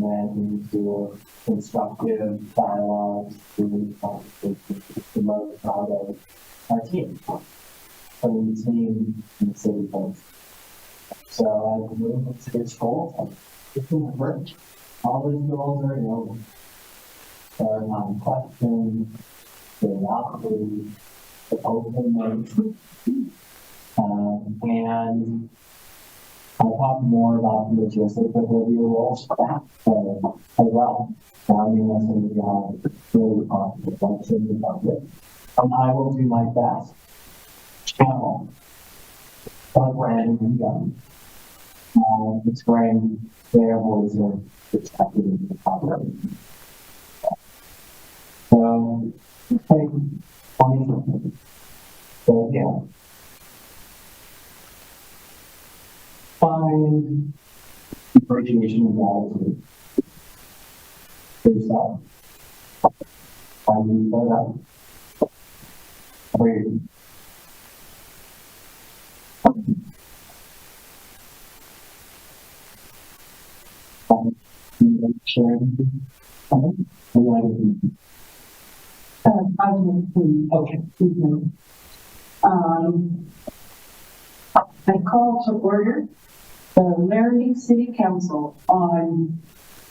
and then into constructive dialogue to promote our team, putting the team in the city first. So as we move into this goal, it's going to work. All those goals are available. They're not questions, they're not the open notes. And I'll talk more about the logistics of the review roles for that as well. I mean, that's going to be really confident about it. And I will do my best. Channel. Brandon and Young. It's great. Their voice of perspective in the operation. So, take 20 minutes. So, yeah. Find appreciation and gratitude for yourself. Find you for that. Breathe. Sharing. Okay. I call to order the Laramie City Council on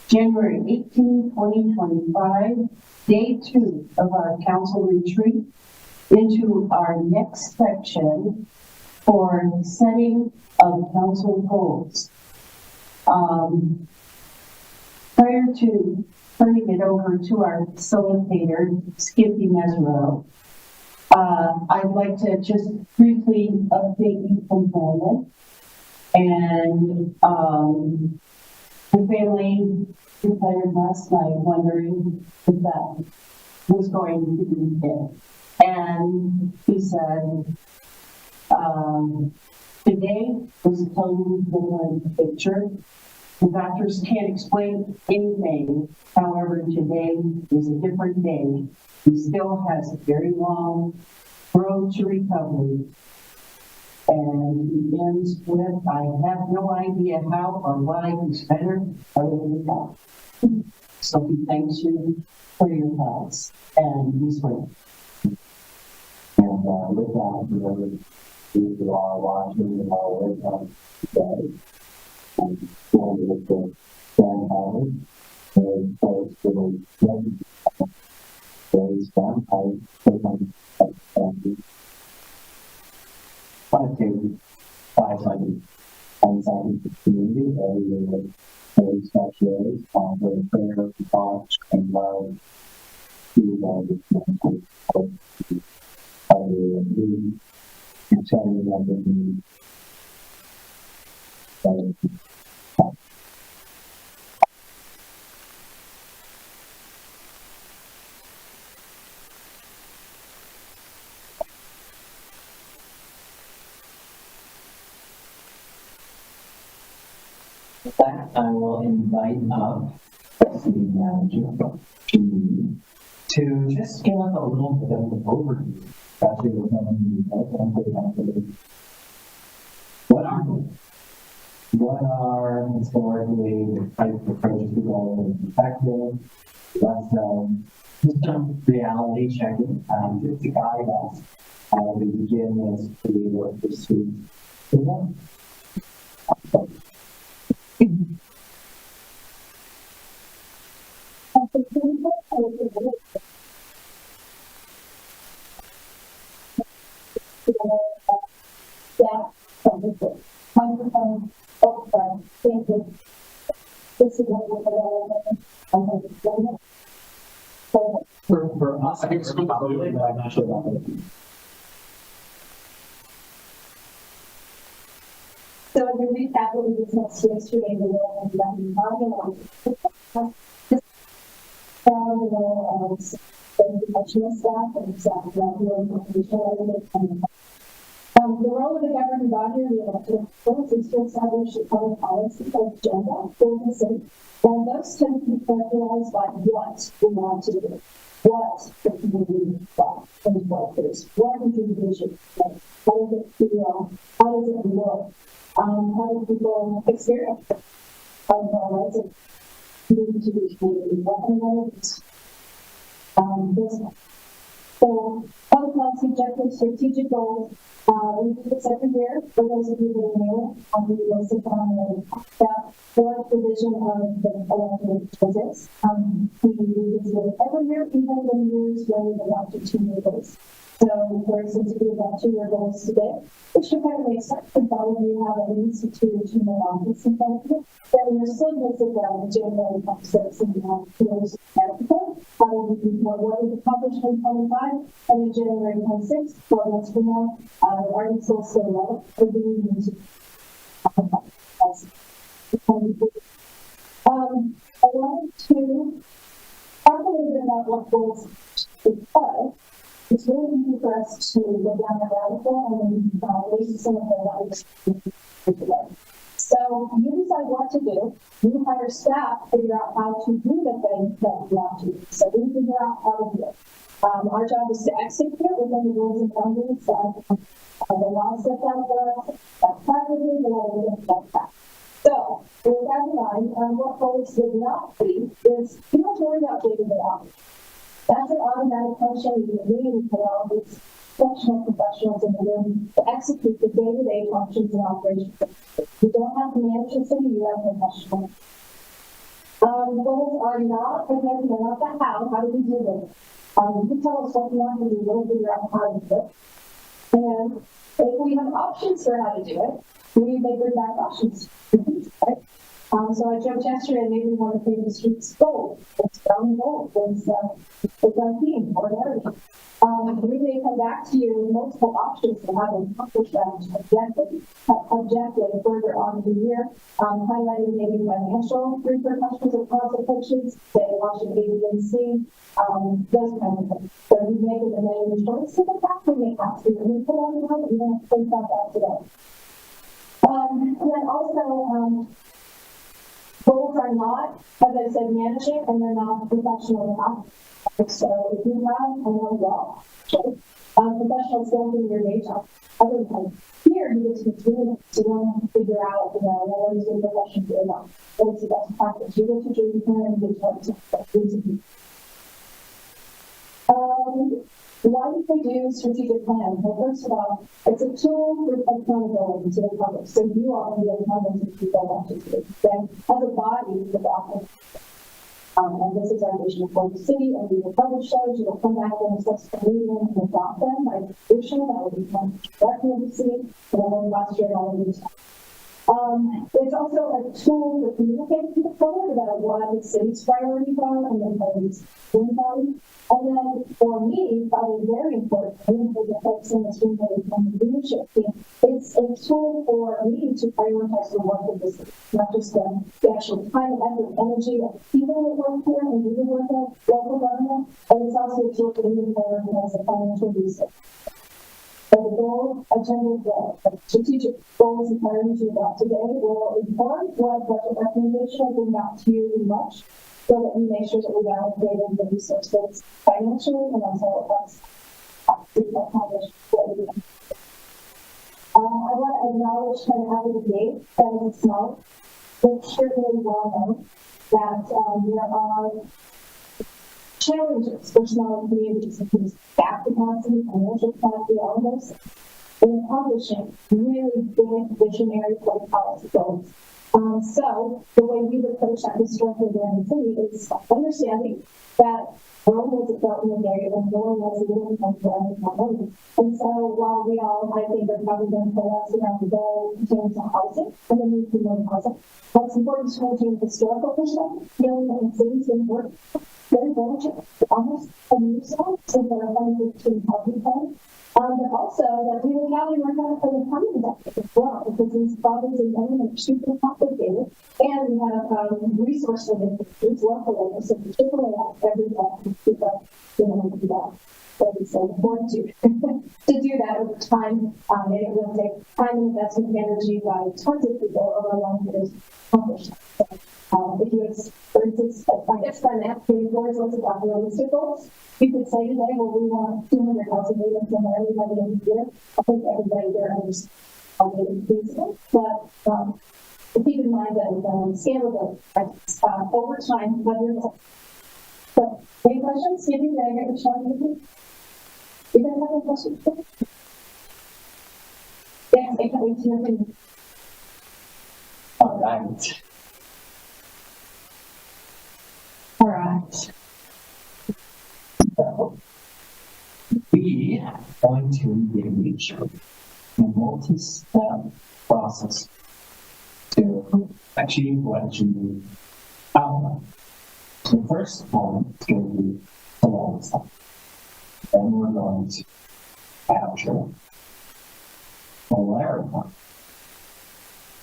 January 18, 2025, day 2 of our council retreat into our next section for setting of council goals. Prior to turning it over to our facilitator, Skippy Mesro, I'd like to just briefly update you from Brandon. And the family retired last night wondering if that was going to be it. And he said, today was a totally different picture. The doctors can't explain anything. However, today is a different day. He still has a very long road to recovery. And he ends with, I have no idea how or why he's better other than God. So he thanks you for your thoughts and his way. And with that, you are watching and all with us today. And going with the Grand Hall, and so it's really very strong. I take on and 500 inside the community, every very special for prayer, thoughts, and love to the and setting it up in the With that, I will invite up the city manager to just give us a little bit of an overview. Especially with what are historically the types of approaches to go effective? Let's just reality checking just to guide us as we begin this pretty work pursuit. For us, I think it's probably, but I'm not sure about it. So to recap what we discussed yesterday, the role of the role of professional staff and staff the role of the governing body of the elected officials is to establish a public policy agenda for the city, and those tend to be characterized by what we want to do, what the community wants, and what is your vision, how does it feel, how does it look, how do people experience it, how do residents moving to the community. Business. So, public policy objectives, strategic goals. We do this every year. For those of you that are new, we will sit down and talk about what the vision of the elected visits. We visit it every year, even in years when we've adopted 2 new goals. So, for instance, we have 2 year goals today, which should kind of make sense if all of you have at least 2 or 2 more office in front of you. Then we're still going to sit down and January 26th and years practical. What was accomplished in 25, and in January 26th, 12 months from now, are you still relevant? Or do we need to I wanted to talk a little bit about what goals because it's really easy for us to go down the rabbit hole and then listen to some of the others today. So you decide what to do. You hire staff, figure out how to do the things that you want to do. So we figure out how to do it. Our job is to execute within the rules and boundaries that the law sets out for us, that's privately, the law will get that. So, with that in mind, what goals would not be is you don't worry about day-to-day operations. That's an automatic function. You really put all these functional professionals in the room to execute the day-to-day functions and operations. You don't have to manage the city, you have professionals. Goals are not, again, they're not the how. How do we do this? You tell us what you want to do, we'll figure out how to do it. And if we have options for how to do it, we may bring back options. Right? So I joked yesterday, maybe one of the famous streets gold. It's brown gold. It's our theme or whatever. We may come back to you with multiple options for how to accomplish that objective further on in the year, highlighting maybe financial repercussions or consequences, say watching A, B, and C, those kind of things. So you make it a main choice to the fact we may have to put on the road, you don't think about that today. And then also, goals are not, as I said, managing, and they're not professional enough. So if you have a law, professional skills in your day job, otherwise, here you get to do it. So you don't have to figure out, what is your profession doing now? What is the best practice? You get to do it and get to do. Why do we do strategic plan? Well, first of all, it's a tool for accountability to the public. So you all can be accountable to people want to do. Then, as a body, the document. And this is our vision for the city, and we will publish those. You will come back and assess the meeting and adopt them by resolution. That will become directly of the city, and then we'll demonstrate all of these. It's also a tool to communicate to the public about what the city's priorities are and then priorities. And then for me, probably very important, and for the folks in this room that are from the leadership team, it's a tool for me to prioritize the work of the city, not just the actual time, effort, energy of people that work here and do the work of local government, but it's also a tool for me to prioritize the financial resources. So the goal, agenda, the strategic goals and priorities we got today will inform what budget recommendation I bring back to you in March, so that we make sure that we allocate the resources financially and also us to accomplish what we do. I want to acknowledge kind of out of the gate that it's small. It's certainly well known that there are challenges for smaller communities, including staff capacity, financial capacity, all of those, in accomplishing really big visionary public policy goals. So the way we've approached that historically during the city is understanding that Rome was a development area and Rome was a little more money. And so while we all, I think, are probably going to coalesce around the goal pertaining to housing and the need for more housing, it's important to maintain historical perspective, feeling that the city's been working very diligent, almost a year ago, since our 2015 housing plan. But also that we will probably work on it for the coming decade as well, because these problems in government are super complicated, and we have resource limitations locally, so particularly every people, do that. So it's so important to do that over time, and it will take time and investment and energy by tons of people over a long period of accomplish that. If you, for instance, I guess I'm asking for is about realistic goals. You could say today, well, we want 200 housing units in Laramie by the end of the year. I think everybody there understands how it is feasible, but But keep in mind that scalable, over time, whether it's. So, any questions? Maybe did I get the shot? You guys have any questions? Yes, I can't wait to hear from you. All right. All right. So, we are going to engage a multi-step process to achieve what you outline. So the first one is going to be the long step. Then we're going to capture the Laramie,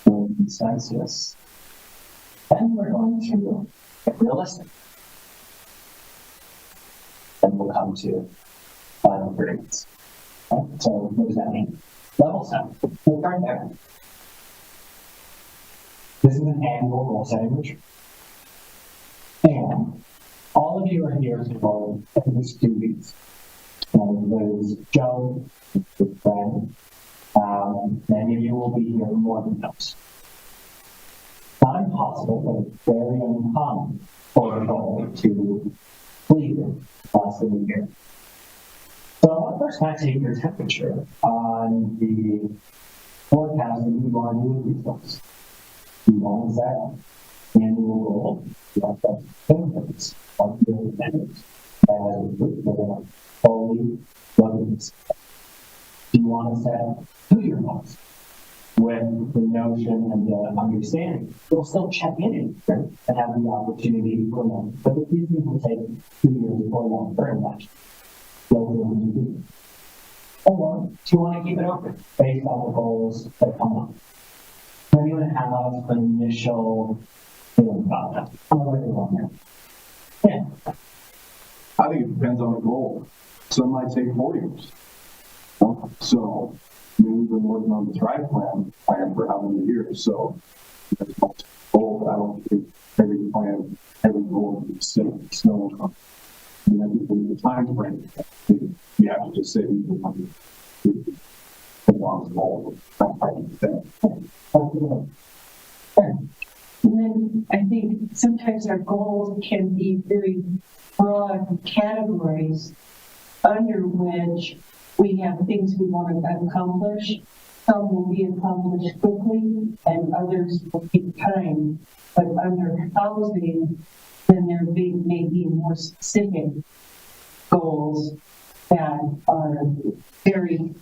the consensus. Then we're going to get realistic. Then we'll come to final grades. Okay? So what does that mean? Level set. We'll start there. This is an annual goal setting retreat. And all of you are here for at least 2 weeks. There's Joe, with Brad. Many of you will be here more than those. Not impossible, but it's very uncommon for a goal to leave less than a year. So I'll first kind of take your temperature on the forecast that you want to do with these books. You want that annual goal, you want that benefits, want your independence, and we're going to fully look at this. You want to set 2-year goals with the notion and the understanding. You'll still check in and have the opportunity for them. But if these things will take 2 years or longer, and that's or do you want to keep it open based on the goals that come up? Are you going to have an initial feeling about that? I'm going to go there. Yeah. I think it depends on the goal. Some might take 4 years. So we've been working on the Thrive plan for how many years. So that's multiple goals. I don't think every plan, every goal is the same. So I think in the time frame, you have to just say we want to belong to goal. And then I think sometimes our goals can be very broad categories under which we have things we want to accomplish. Some will be accomplished quickly and others will take time. But under housing, then there may be more specific goals that vary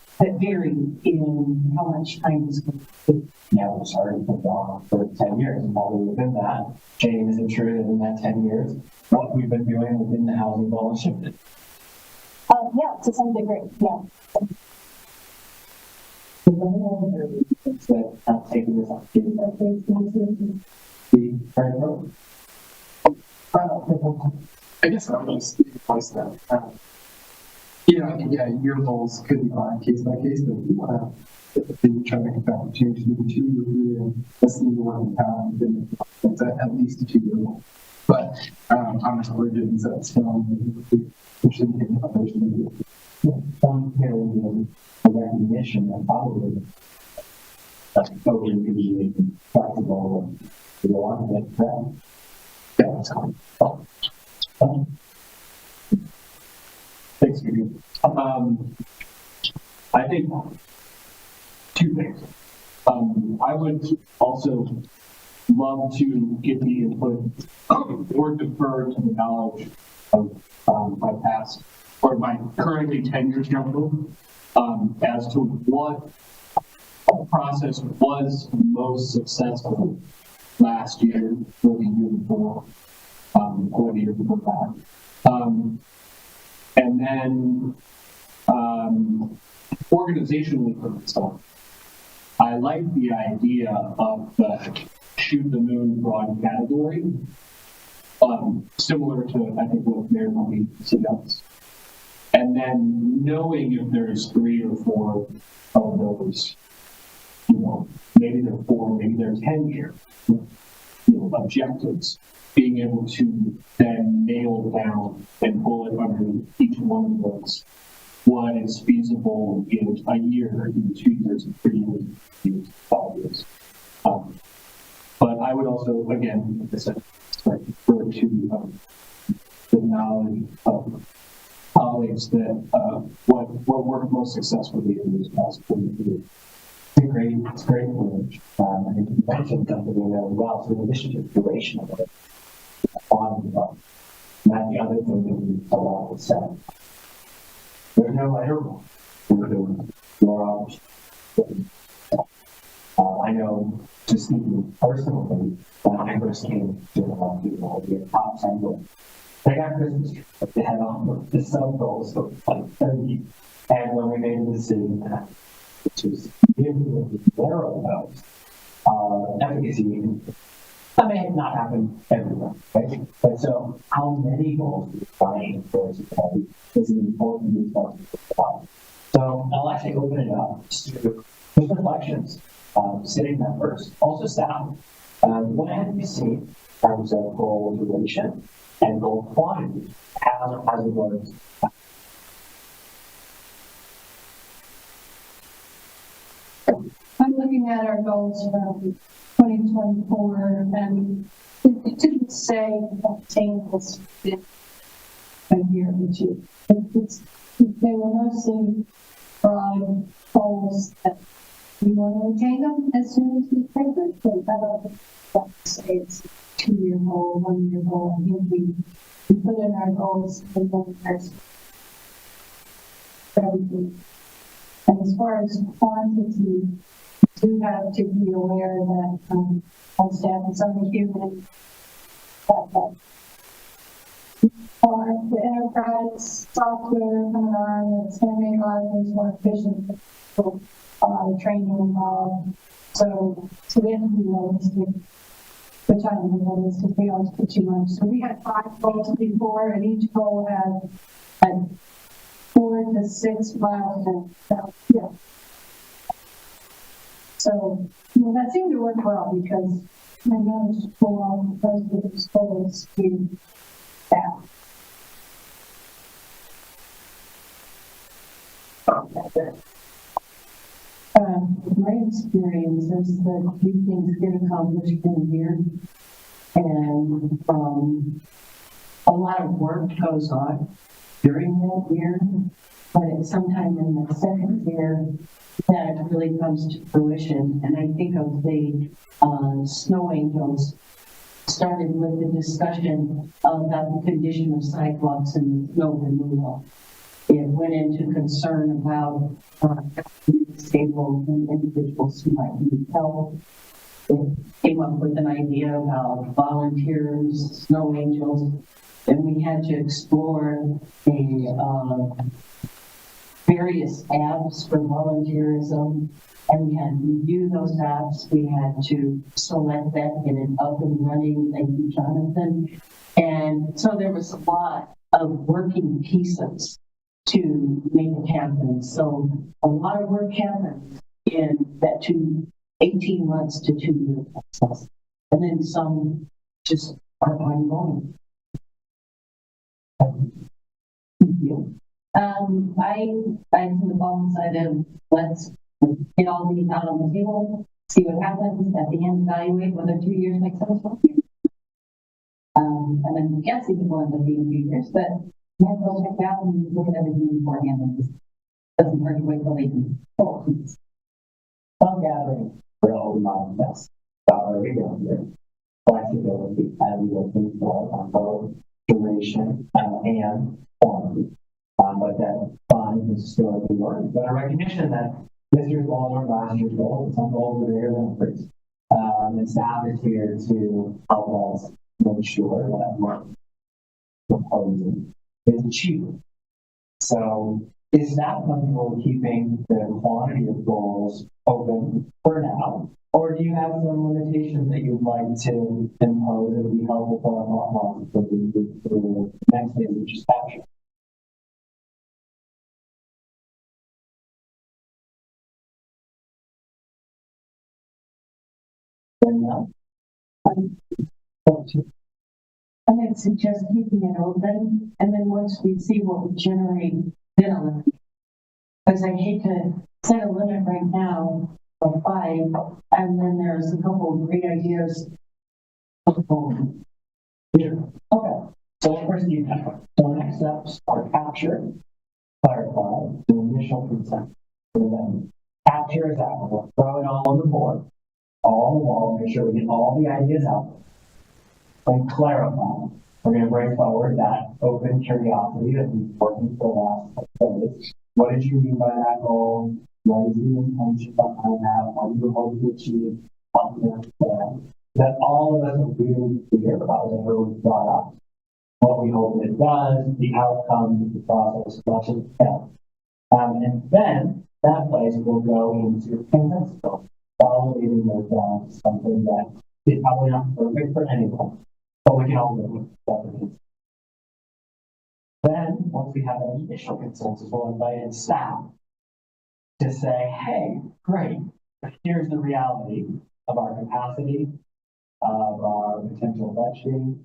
in how much time is going to take. Yeah, we're starting to go for 10 years, and probably within that, change is true in that 10 years. What we've been doing within the housing goal has shifted. Yeah, to some degree, yeah. Taking this opportunity. The current road. I guess I'm going to speak twice that. Your goals could be on case by case, but if you want to try to make a change to 2 or 3 and listen to work in town, then it's at least a 2-year goal. But I'm just worried that it's still we shouldn't take others to do it. Some period of recognition that probably totally be flexible and you don't want to get that. Yeah, that's cool. Thanks, Vicky. I think 2 things. I would also love to get the input or defer to the knowledge of my past or my currently tenured jungle as to what process was most successful last year or the year before, or the year before that. And then organizationally for myself, I like the idea of the shoot the moon broad category, similar to, I think, what Laramie suggests. And then knowing if there's 3 or 4 of those, maybe they're 4, maybe they're 10-year, objectives, being able to then nail down and bullet under each one of those what is feasible in a year, in 2 years, in 3 years, 5 years. But I would also, again, like I said, refer to the knowledge of colleagues that what worked most successfully in this past 4 years. It's a great privilege. I think you mentioned something really well. So in addition to the duration of it, quantity of it, and that's the other thing that we always said. There's no later one. We're doing more hours. I know, just speaking personally, when I first came to the top 10 goals, they got Christmas tree, but they had on the sub goals for like 30. And when we made the decision that, which was significantly narrow about efficacy, that may not happen everywhere, right? But so, how many goals do you find for today is an important detail to think about. So, I'll actually open it up to just reflections, sitting members, also staff. What have you seen in terms of goal duration and goal quantity as it was? I'm looking at our goals from 2024, and it didn't say obtain this a year or two. They were mostly broad goals that we want to attain them as soon as we can. So I don't want to say it's a 2-year goal, 1-year goal. I think we put in our goals and then there's everything. And as far as quantity, do have to be aware that our staff is only human. For the enterprise software coming on, it's going to make a lot of things more efficient. A lot of training involved. So we have to be realistic. We're trying to be realistic. We always put too much. So we had 5 goals before, and each goal had 4 to 6 milestones. Yeah. So, that seemed to work well because I managed to pull off most of those goals to staff. My experience is that few things get accomplished in a year, and a lot of work goes on during that year, but it's sometime in the second year that it really comes to fruition. And I think of the snow angels started with the discussion about the condition of sidewalks and snow removal. It went into concern about disabled individuals who might need help. It came up with an idea about volunteers, snow angels, and we had to explore the various apps for volunteerism, and we had to review those apps. We had to select that, get it up and running. Thank you, Jonathan. And so there was a lot of working pieces to make it happen. So a lot of work happened in that 18 months to 2-year process. And then some just are ongoing. Thank you. I'm from the bottom side of let's get all these out on the table, see what happens at the end, evaluate whether 2 years makes sense for you. And I'm guessing it will end up being 2 years, but you have to go check out and look at everything beforehand. It doesn't hurt to wait till they can. Some gathering will remind us about where we go here. Flexibility as we looking for on both duration and quantity. But that fun is still a good word. But a recognition that this year's goals are last year's goals, and some goals are bigger than others. And staff is here to help us make sure that what we're proposing is achievable. So is that comfortable keeping the quantity of goals open for now? Or do you have some limitations that you'd like to impose that would be helpful for our thought process as we move through the next phase, which is capture? I would suggest keeping it open, and then once we see what we generate, then I'll, because I hate to set a limit right now of 5, and then there's a couple of great ideas. Here. Okay. So first you have, so next steps are capture, clarify, the initial consent. And then capture is out. We'll throw it all on the board, all on the wall, make sure we get all the ideas out. And clarify. We're going to bring forward that open curiosity that we've been working for the last couple days. What did you mean by that goal? What is the intention behind that? What do you hope to achieve? How do you understand? That all of us are really clear about whatever we brought up. What we hope it does, the outcome, the process, much as it can. And then that place will go into consensus, validating those down to something that is probably not perfect for anyone, but we can all live with that. Then, once we have an initial consensus, we'll invite in staff to say, hey, great, here's the reality of our capacity, of our potential budgeting,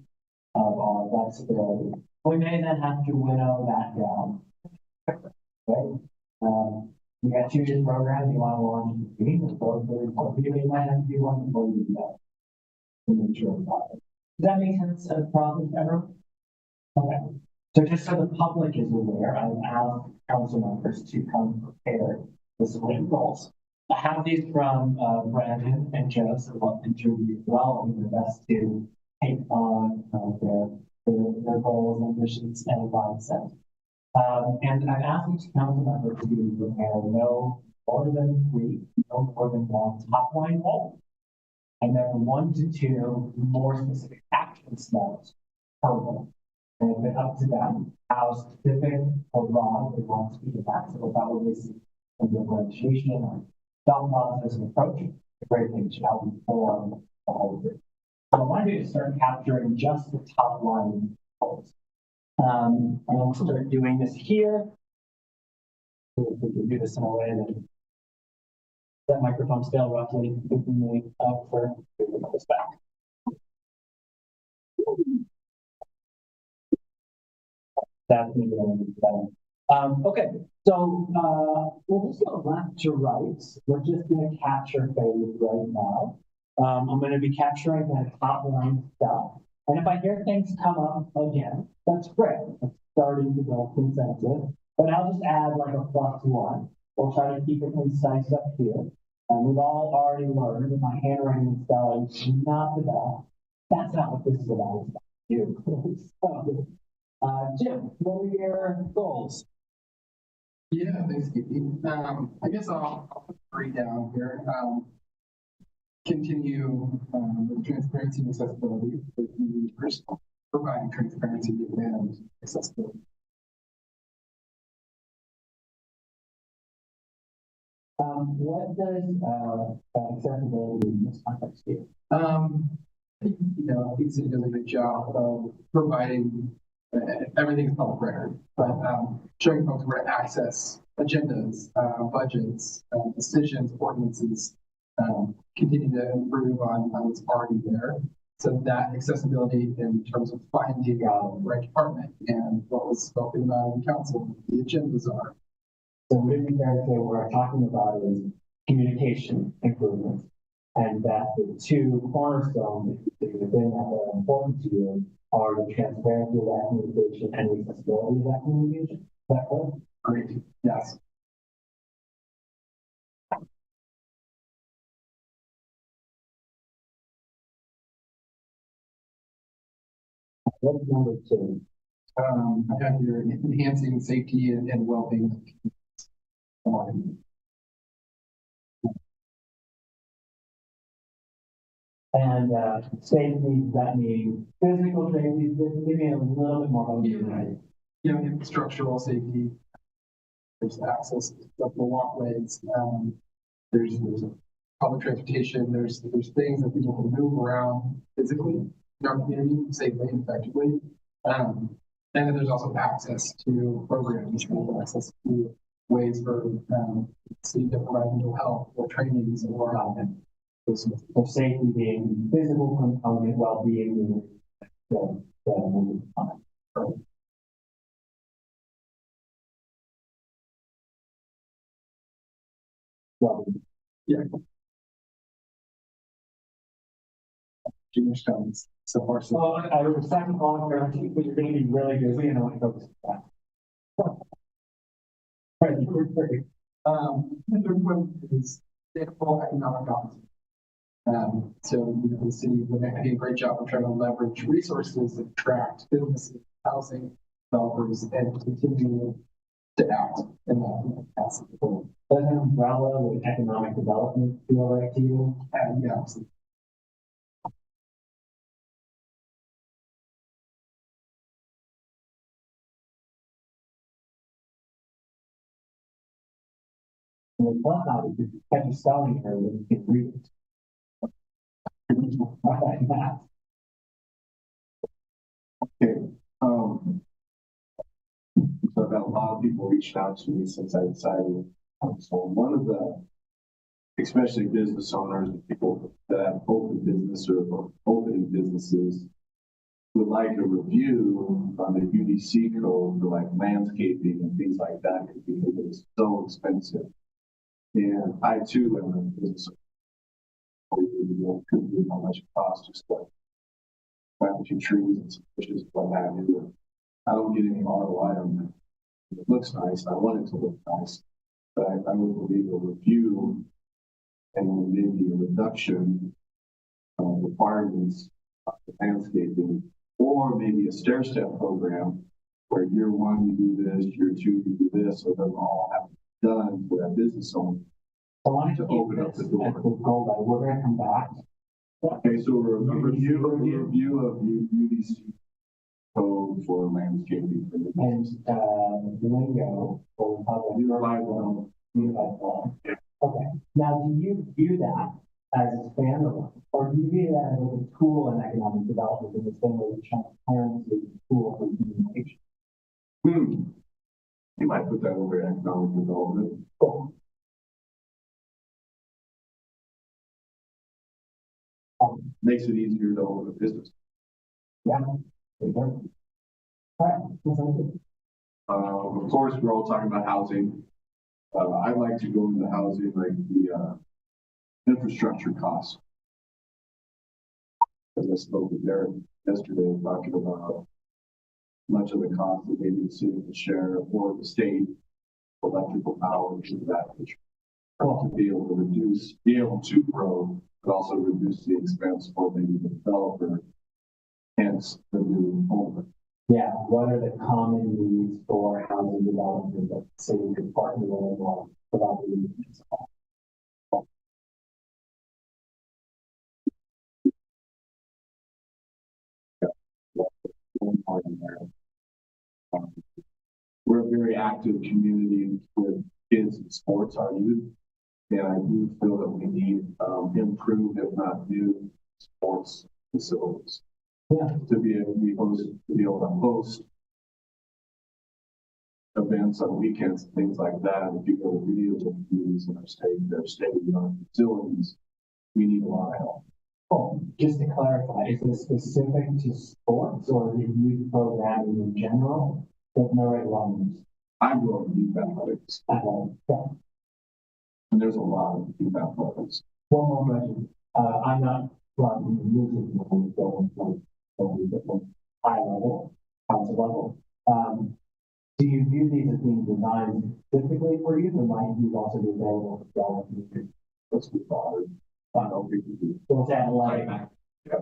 of our flexibility. We may then have to winnow that down. Right? You got 2 years program, you want to launch a meeting, you might have to do one before you do that. To make sure about it. Does that make sense as a problem, everyone? Okay. So just so the public is aware, I've asked council members to come prepared with some written goals. I have these from Brandon and Joe, so I'll contribute as well. I'll do my best to take on their goals, ambitions, and mindset. And I've asked each council member to prepare no more than 3, no more than 1 top line goal, and then 1 to 2 more specific action steps per goal. And it's up to them how specific or broad they want to be impacted. So probably see a differentiation or thought process and approach. A great thing to help inform all of it. So I want you to start capturing just the top line goals. And we'll start doing this here. So if we can do this in a way that microphone scale roughly 15 up for this back. That's maybe okay, so we'll just go left to right. We're just going to capture phase right now. I'm going to be capturing that top line stuff. And if I hear things come up again, that's great. It's starting to build consensus. But I'll just add like a +1. We'll try to keep it concise up here. And we've all already learned that my handwriting style is not the best. That's not what this is about. It's about you. Jim, what are your goals? Yeah, thanks, Keith. I guess I'll put 3 down here. Continue with transparency and accessibility. First, providing transparency and accessibility. What does accessibility in this context do? I think City does a good job of providing everything's public record, but showing folks where to access agendas, budgets, decisions, ordinances, continue to improve on what's already there. So that accessibility in terms of finding the right department and what was spoken about in council, the agendas are. So would it be fair to say what we're talking about is communication improvements, and that the 2 cornerstones within that are important to you are the transparency of that communication and the accessibility of that communication? Is that correct? Great. Yes. What's number 2? I have here enhancing safety and well-being. And safety, does that mean physical safety? Give me a little bit more of Structural safety. There's access to the walkways. There's public transportation. There's things that people can move around physically in our community safely and effectively. And then there's also access to programs, access to ways for city to provide mental health or trainings or so safety being physical component, well-being being the component. Well, Junior's comments so far. So Well, I was second on here, I think you're gonna be really busy and I want to focus on that. Right, you're perfect. the third one is sustainable economic development. So, the city is doing a great job of trying to leverage resources that attract businesses, housing developers, and continue to act in that capacity. Does an umbrella with economic development feel right to you? Yeah. And it's not how you can catch a spelling error when you can read it. Okay, so I've got a lot of people reaching out to me since I decided. So one of the, especially business owners and people that have open business or opening businesses would like a review on the UDC code for like landscaping and things like that because it's so expensive. And I too am a business owner. Couldn't do how much it costs just to plant a few trees and some bushes, what have you. I don't get any ROI on that. It looks nice. I want it to look nice, but I would believe a review and maybe a reduction of requirements of the landscaping, or maybe a stair step program where year one you do this, year two you do this, so it doesn't all have to be done for that business owner. I want To to open open up up the the door. door, but we're gonna come back. Okay, so a review of UDC code for landscaping. For the And, lingo for public. Unified one. Unified one. Okay, now do you view that as a standalone, or do you view that as a tool in economic development in the same way that transparency is a tool for communication? You might put that over economic development. Cool. Makes it easier to open a business. Yeah. There you go. All right, that sounds good. Of course, we're all talking about housing. I'd like to go into housing, like the infrastructure costs. As I spoke with Derek yesterday, talking about much of the cost that maybe the city will share or the state, electrical power, things of that nature. To be able to grow, but also reduce the expense for maybe the developer, hence the new owner. Yeah, what are the common needs for housing development that the city could partner with or provide the needs? One part in there. We're a very active community with kids and sports, our youth. And I do feel that we need improved, if not new, sports facilities. Yeah. To be able to host events on weekends, and things like that. And if you go to video communities in our state, their state-of-the-art facilities, we need a lot of help. Oh, just to clarify, is it specific to sports or the youth programming in general? There's no right ones. I'm going to youth athletics, Yeah. and there's a lot of youth athletics. One more question. I'm not from the music when we go from high level, council level. Do you view these as being designed specifically for you, or might these also be available for all communities? Let's be bothered. I don't think we do. So it's athletic. Yeah.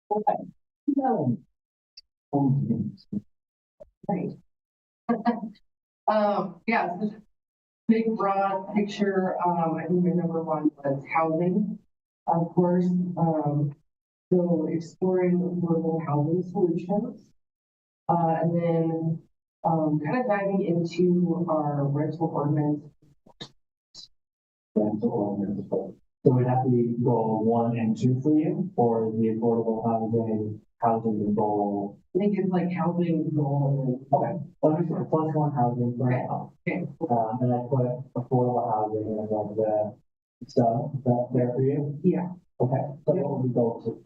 Okay. No. Right. Yeah, this big broad picture, I think the number one was housing, of course. So exploring affordable housing solutions. And then, kind of diving into our rental ordinance. Rental ordinance. So would that be goal 1 and 2 for you, or is the affordable housing the goal? I think it's like housing goal. Okay, let me put +1 housing for now. Okay. And I put affordable housing and like the stuff, is that fair for you? Yeah. Okay, so what would we go to?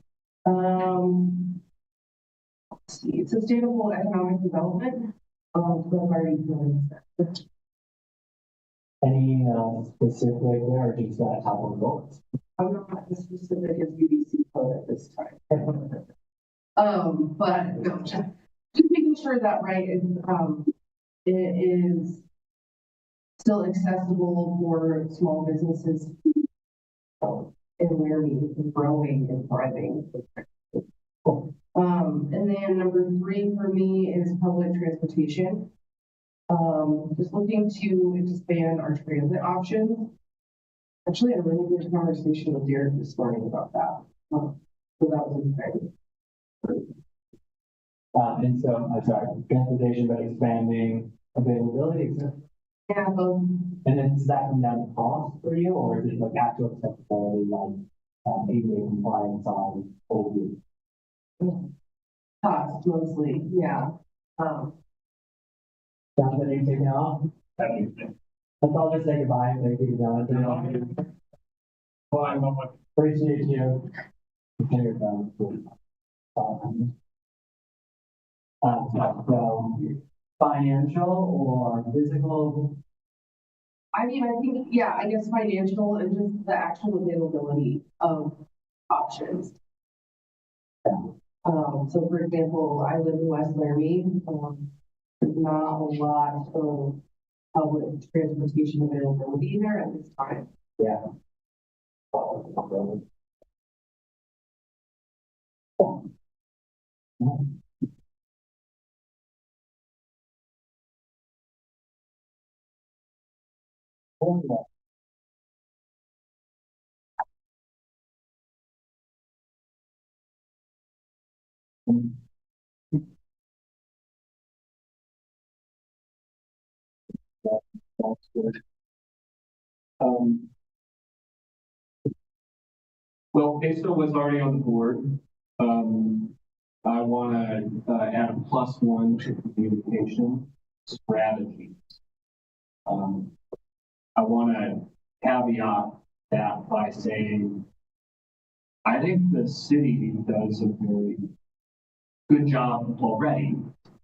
see, sustainable economic development, we've already done that. Any specific there, or just that top of goals? I'm not as specific as UBC code at this time. But no, just making sure that, right, it is still accessible for small businesses in Laramie, growing and thriving. And then number 3 for me is public transportation. Just looking to expand our transit options. Actually, I had a really good conversation with Derek this morning about that. So that was exciting. And so, I'm sorry, transportation, but expanding availability, Yeah, and then does that come down to cost for you, or is it like actual accessibility, like ADA compliance on old routes? cost mostly, yeah. Sounds like you take it off. Let's all just say goodbye. Thank you, Jonathan. Well, I'm not. Appreciate you. Okay, you're done. So financial or physical? I mean, I think, yeah, I guess financial and just the actual availability of options. So for example, I live in West Laramie, there's not a lot of public transportation availability there at this time. Yeah. That's good. Well, based on what's already on the board, I want to add a +1 to communication strategy. I want to caveat that by saying, I think the city does a very good job already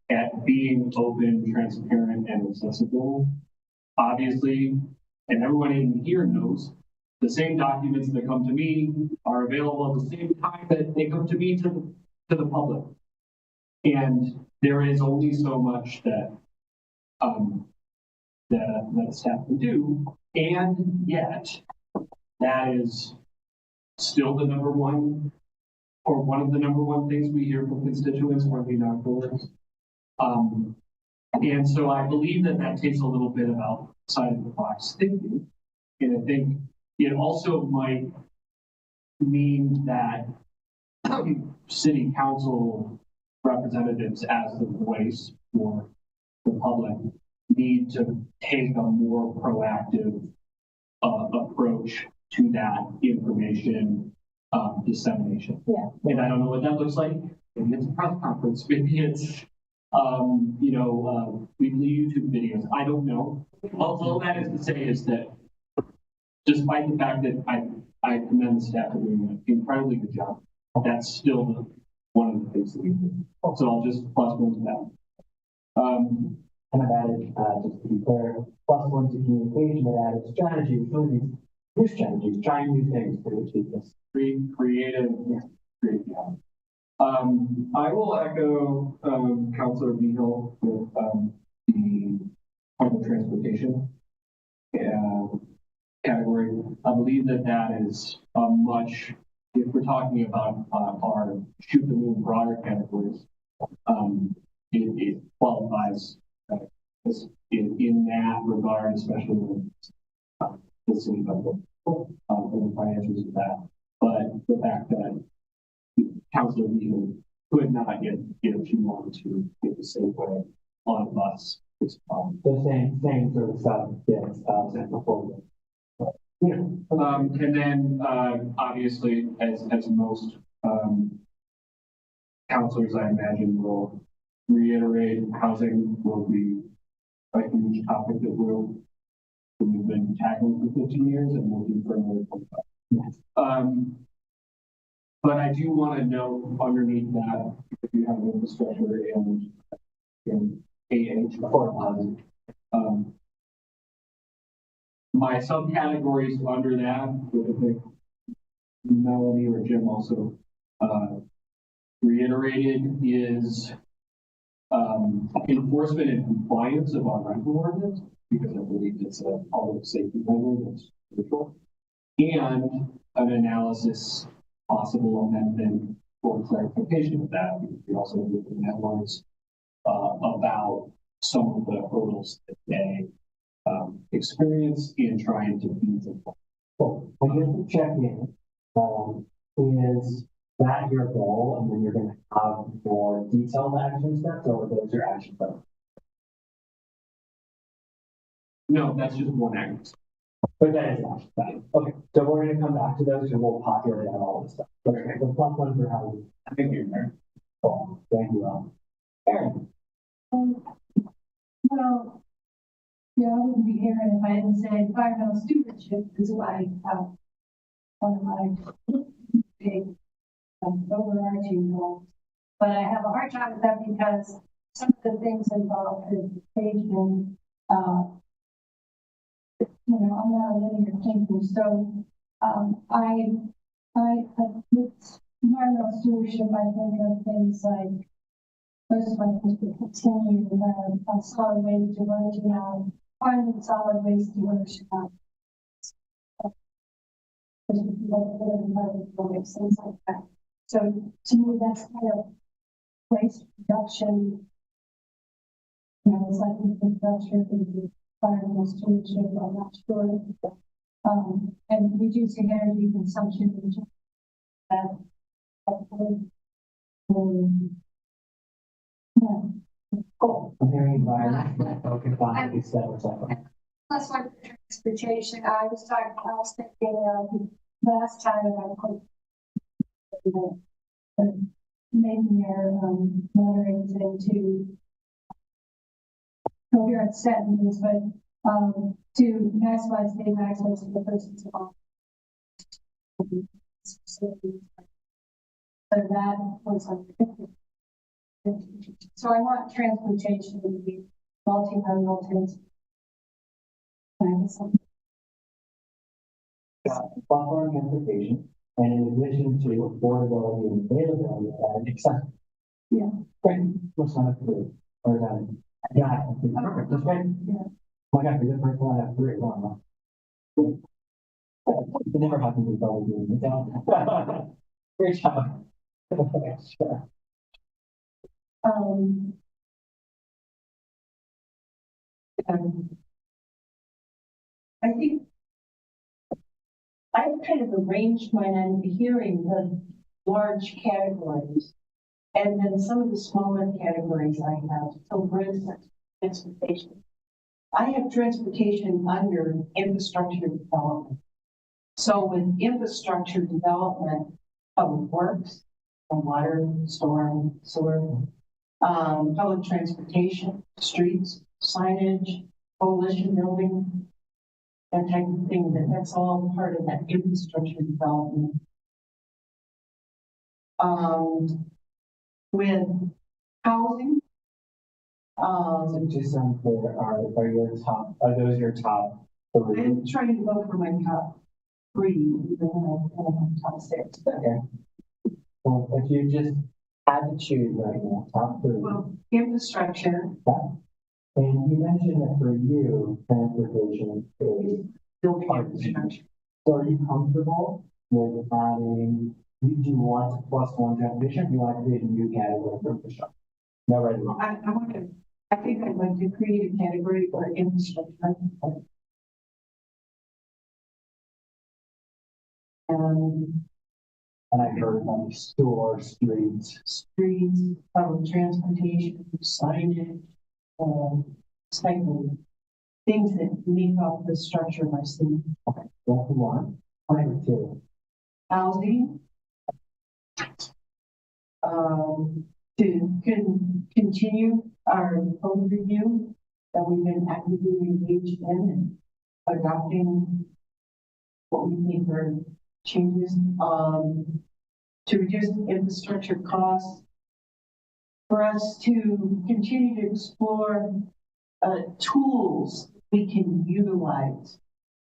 at being open, transparent, and accessible. Obviously, and everyone in here knows, the same documents that come to me are available at the same time that they come to me to the public. And there is only so much that that staff can do, and yet that is still the number one, or one of the number one things we hear from constituents when we knock doors. And so I believe that that takes a little bit of outside of the box thinking, and I think it also might mean that city council representatives as the voice for the public need to take a more proactive approach to that information dissemination. Yeah. And I don't know what that looks like. Maybe it's a press conference, maybe it's weekly YouTube videos. I don't know. All that is to say is that despite the fact that I commend the staff for doing an incredibly good job, that's still one of the things that we do. So I'll just +1 to that. And I've added, just to be clear, +1 to communication, I've added strategy, really new strategies, trying new things to achieve this. Creative. Yeah. I will echo Councilor Beal with the public transportation category. I believe that that is a much, if we're talking about our shoot the moon broader categories, it qualifies in that regard, especially when the city budget and the financials of that. But the fact that Councilor Beal could not get if she wanted to get the same way on a bus. The same sort of stuff, yes, before. Yeah. And then obviously, as most councilors, I imagine, will reiterate, housing will be a huge topic that we've been tackling for 15 years and looking for another 25. Yes. But I do want to note underneath that, if you have infrastructure in AH or my subcategories under that, which I think Melanie or Jim also reiterated, is enforcement and compliance of our rental ordinance, because I believe it's a public safety measure that's crucial, and an analysis, possible amendment for clarification of that. We also look at headlines about some of the hurdles that they experience in trying to beat them. Cool. I guess the check-in, is that your goal, and then you're gonna have more detailed action steps, or those are action steps? No, that's just one act. But that is action steps. Okay, so we're gonna come back to those, and we'll populate out all this stuff. Okay, the plus one for how we. Thank you, Mayor. Cool. Thank you, Rob. Aaron. Well, yeah, I wouldn't be here if I didn't say environmental stewardship is what I have one of my big overarching goals. But I have a hard time with that because some of the things involved in education, I'm not a linear thinker, so with environmental stewardship, I think of things like most of my things will continue on solid waste diversion out, finding solid waste diversion out. Things like that. So to me, that's kind of waste reduction. It's like infrastructure, environmental stewardship, I'm not sure. And reducing energy consumption, that. Cool. I'm hearing environment, focus on these steps. Plus, like transportation, I was thinking last time I put making your letters into coherent sentences, but to maximize state access to the person's home. So that was like. So I want transportation to be multimodal transportation. Platform transportation, and in addition to affordability and availability, and accessibility. Yeah. Great. What's not three? Or done. Yeah, perfect. That's great. Yeah. Oh my God, you're the first one to have three. Wow. It never happens with double doing it down. Great job. Sure. I think I've kind of arranged mine on hearing the large categories and then some of the smaller categories I have. So for instance, transportation. I have transportation under infrastructure development. So with infrastructure development, public works, water, storm, sewer, public transportation, streets, signage, coalition building, that type of thing, that's all part of that infrastructure development. With housing, So just unclear, are those your top three? I'm trying to go for my top three, even though I have my top six. Okay. Well, if you just had to choose right now, top three. Well, infrastructure, And you mentioned that for you, transportation is building infrastructure. so are you comfortable with adding, do you want plus one transportation, or do you want to create a new category for infrastructure? No, right or wrong. I think I'd like to create a category for infrastructure. And I heard like store, streets. Streets, public transportation, signage, cycling, things that make up the structure of our city. Okay, that's the one. Number two. Housing. To continue our code review that we've been actively engaged in and adopting what we think are changes. to reduce infrastructure costs, for us to continue to explore tools we can utilize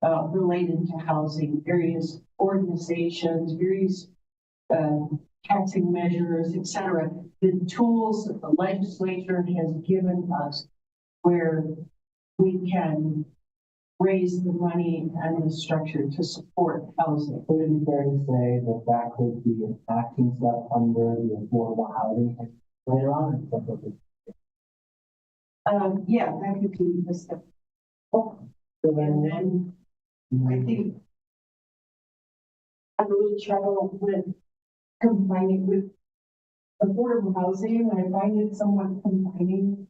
related to housing, various organizations, various taxing measures, et cetera. The tools that the legislature has given us where we can raise the money and the structure to support housing. Would it be fair to say that that could be an acting step under the affordable housing Act later on? Or something? Yeah, that could be the step. So And then, then I think I really struggle with combining with affordable housing. I find it somewhat combining.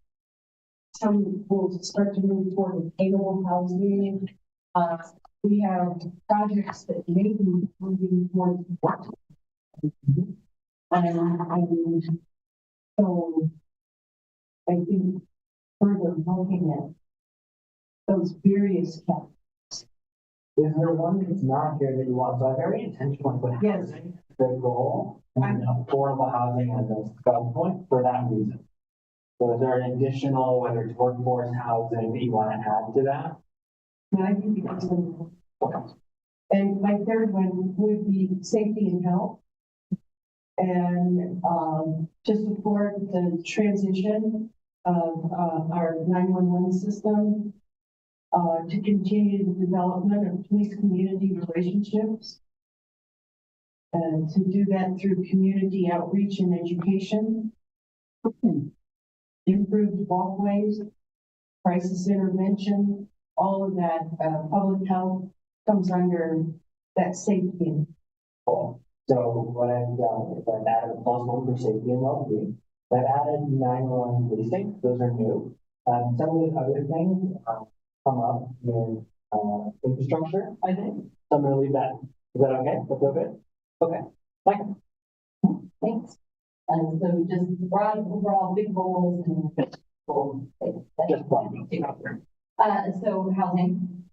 Some will start to move toward attainable housing. We have projects that may be moving towards what? And so I think further looking at those various categories. is there one that's not here that you want? So I very intentionally put Yes. housing, the goal, and affordable housing as a sub point for that reason. So is there an additional, whether it's workforce housing that you want to add to that? And I think because of, Okay. and my third one would be safety and health. And to support the transition of our 911 system, to continue the development of police-community relationships, and to do that through community outreach and education, improved walkways, crisis intervention, all of that public health comes under that safety. Cool. So what I've done is I've added a plus one for safety and well-being. I've added 911 policing. Those are new. Some of the other things come up in infrastructure, I think. So I'm going to leave that. Is that okay? That's okay? Okay. Michael. Thanks. And so just broad, overall big goals and goals. Just one. So housing,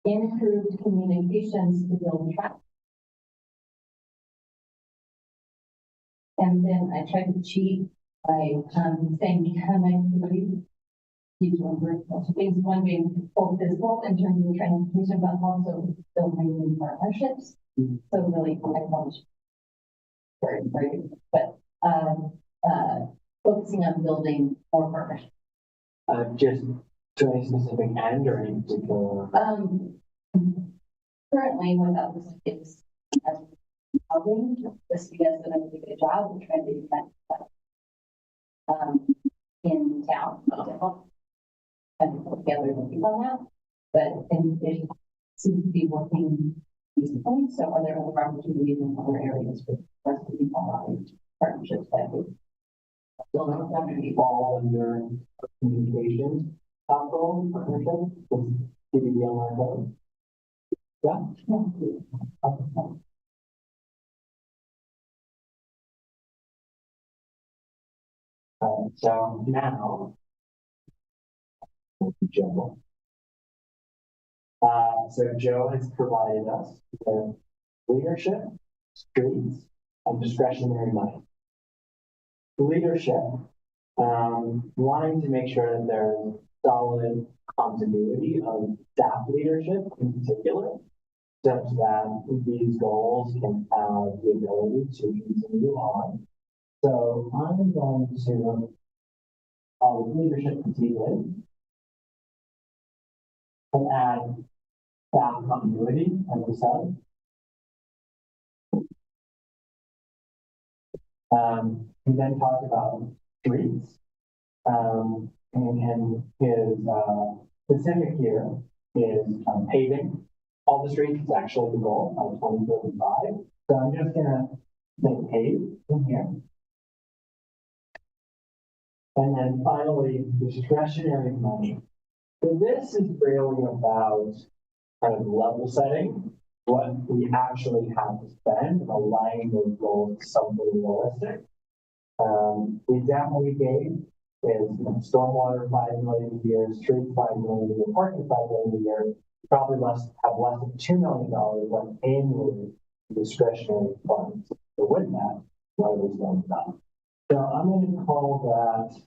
improved communications to build trust. And then I tried to cheat by saying connectivity. Each one group things, one being both physical in terms of transportation, but also building new partnerships. So really, I want very, but focusing on building more partnerships. Just to any specific end or any particular? Currently, without this is as housing, just because I do a good job, we're trying to do that in town. And put together the people on that, but it seems to be working recently. So are there other opportunities in other areas for us to be on partnerships that would build on that? Fall under communications, capital, partnership, with CBD online code. Yeah. So now, Joe. So Joe has provided us with leadership, streets, and discretionary money. Leadership, wanting to make sure that there's solid continuity of staff leadership in particular, such that these goals can have the ability to continue on. So I'm going to leadership completely and add staff continuity as we said. We then talk about streets, and his specific here is paving all the streets. Is actually the goal by 2035. So I'm just gonna say pave in here. And then finally, discretionary money. So this is really about kind of level setting what we actually have to spend, aligning those goals to something realistic. The example we gave is stormwater 5 million a year, streets 5 million a year, parking 5 million a year. Probably have less than $2 million left annually discretionary funds. So with that, what are we going about? So I'm going to call that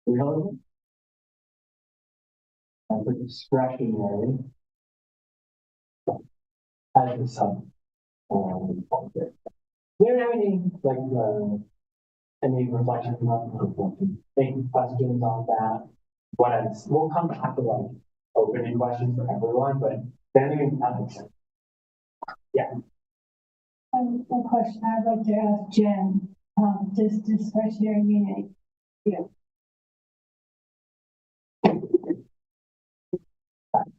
really, and for discretionary as the sum. Do you have any reflections on any questions on that? We'll come back to like opening questions for everyone, but then again, that makes sense. Yeah. A question I'd like to ask Jen, does discretionary mean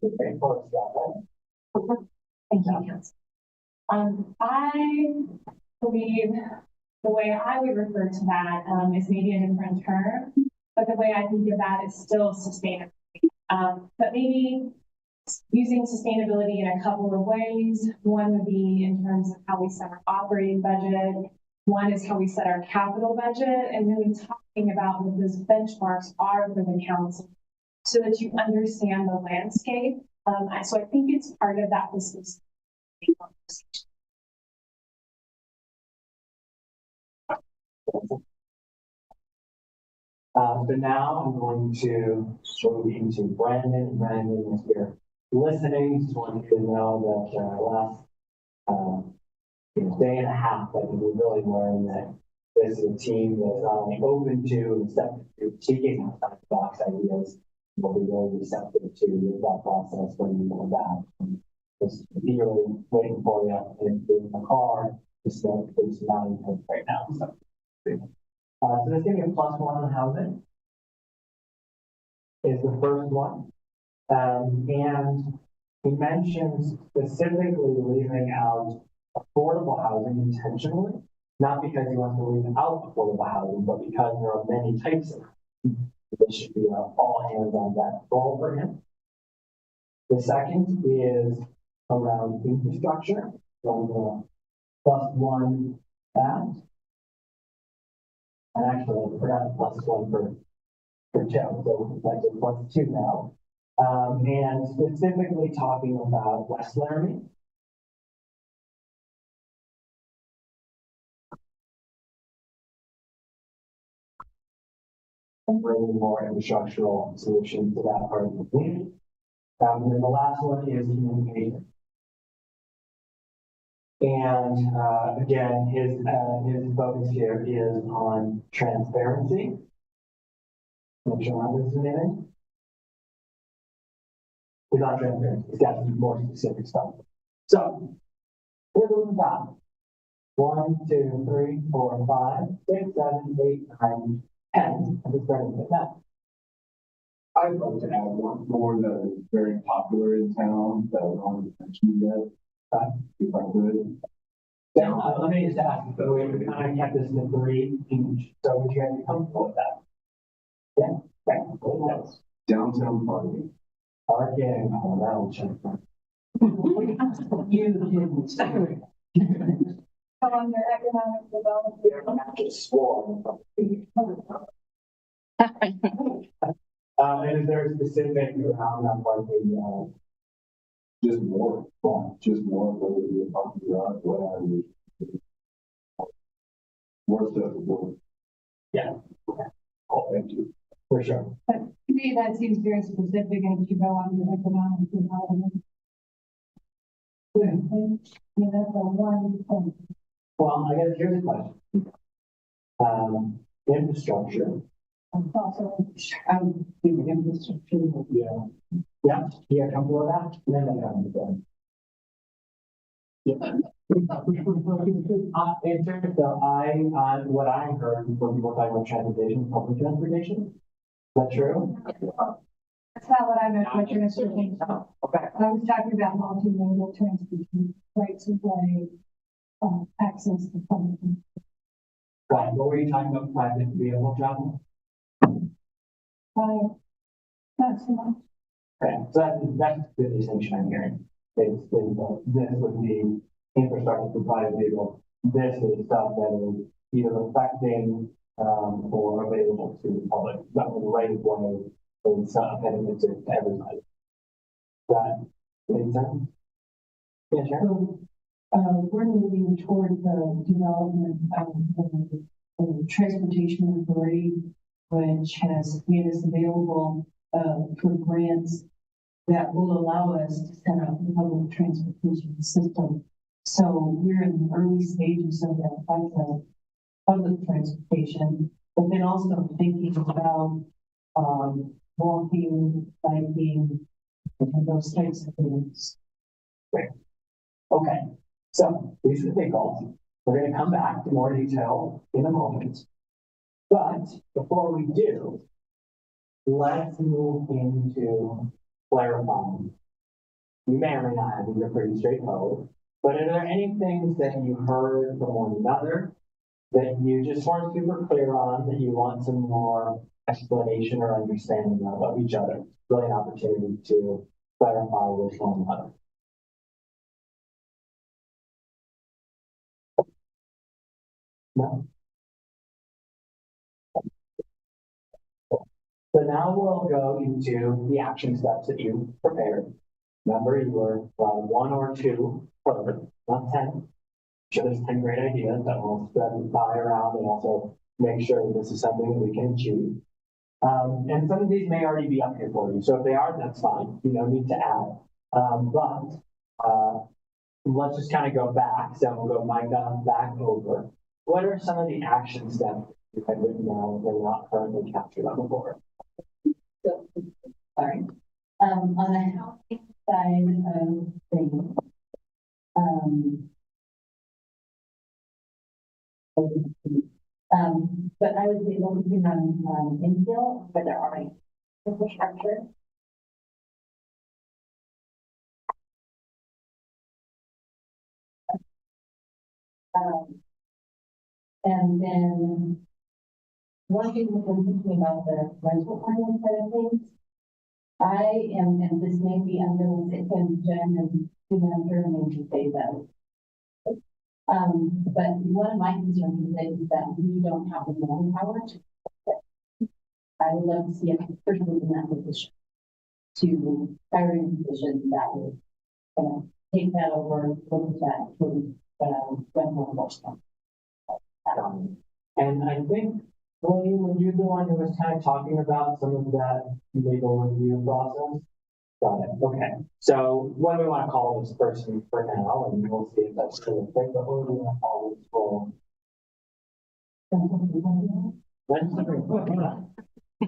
Okay, close that, right? Thank you. I believe the way I would refer to that is maybe a different term, but the way I think of that is still sustainability. But maybe using sustainability in a couple of ways. One would be in terms of how we set our operating budget. One is how we set our capital budget, and really talking about what those benchmarks are for the council so that you understand the landscape. So I think it's part of that business conversation. So now I'm going to move into Brandon. Brandon, if you're listening, just want you to know that last day and a half, I think we really learned that this is a team that is not only open to and receptive to critiquing outside the box ideas, but be really receptive to that process when you go back. Just really waiting for you in the car, just so it's not in right now. So there's going to be a +1 on housing is the first one. And he mentions specifically leaving out affordable housing intentionally, not because he wants to leave out affordable housing, but because there are many types of housing. This should be all hands on deck goal for him. The second is around infrastructure. So I'm going to +1 that. And actually, I forgot the +1 for Joe, so that's a +2 now. And specifically talking about West Laramie. And bringing more infrastructural solutions to that part of the community. And then the last one is communication. And again, his focus here is on transparency. Make sure I'm listening. He's on transparency. He's got some more specific stuff. So here's what we got. 1, 2, 3, 4, 5, 6, 7, 8, 9, 10. I'm just starting to get that. I'd like to add one more that is very popular in town that I don't mention yet, if I could. Now, let me just ask, so we kind of kept this in 3 each, so would you guys be comfortable with that? Yeah, okay. Yes. Downtown parking. Parking, oh, that'll check. so under economic development? Just swore. And is there a specific around that parking? Just more, whether it be a parking garage, what have you. More stuff to do. Yeah. Okay. Oh, thank you. For sure. But to me, that seems very specific as you go under economic development. Yeah, that's a one thing. Well, I guess here's a question. Infrastructure. Also, infrastructure. Yeah. Yeah, you're comfortable with that? And then I have to in terms of what I heard when people talking about transportation, public transportation. Is that true? that's not what I meant by transportation. Okay. I was talking about multimodal transportation, rights of way, access to public. Right. What were you talking about? Private vehicle travel? Not so much. Okay. So that's the distinction I'm hearing. It's this would be infrastructure for private vehicle. This is stuff that is either affecting or available to the public. That was the right of way. It's not a benefit to everybody. That makes sense? Yeah, sure. So, we're moving toward the development of the transportation authority, which has made us available, for grants that will allow us to set up the public transportation system. So we're in the early stages of that process, public transportation, but then also thinking about, walking, biking, and those types of things. Okay, so these are the big goals. We're gonna come back to more detail in a moment. But before we do, let's move into clarifying. You may or may not have, these are pretty straightforward, but are there any things that you heard from one another that you just weren't super clear on, that you want some more explanation or understanding of each other? Really an opportunity to clarify with one another. No? So now we'll go into the action steps that you prepared. Remember, you were one or two per, not 10. Sure, there's 10 great ideas that we'll spread the pie around and also make sure that this is something that we can achieve. And some of these may already be up here for you. So if they are, that's fine. You don't need to add. Let's just kind of go back. So we'll go Micah back over. What are some of the action steps you had written down that are not currently captured on the board? Sorry. On the housing side of things, but I would say focusing on infill, but there are infrastructure. And then one thing that I'm thinking about the rental finance side of things, I am, and this may be unrealistic, and Jen and Susan maybe say that. But one of my concerns is that we don't have the manpower to. I would love to see a person in that position to hiring position that would, take that over, look at that, rental enforcement. And I think, William, were you the one who was kind of talking about some of that legal review process? Got it. Okay. So what do we want to call this person for now? And we'll see if that's still a thing, but what do we want to call this role?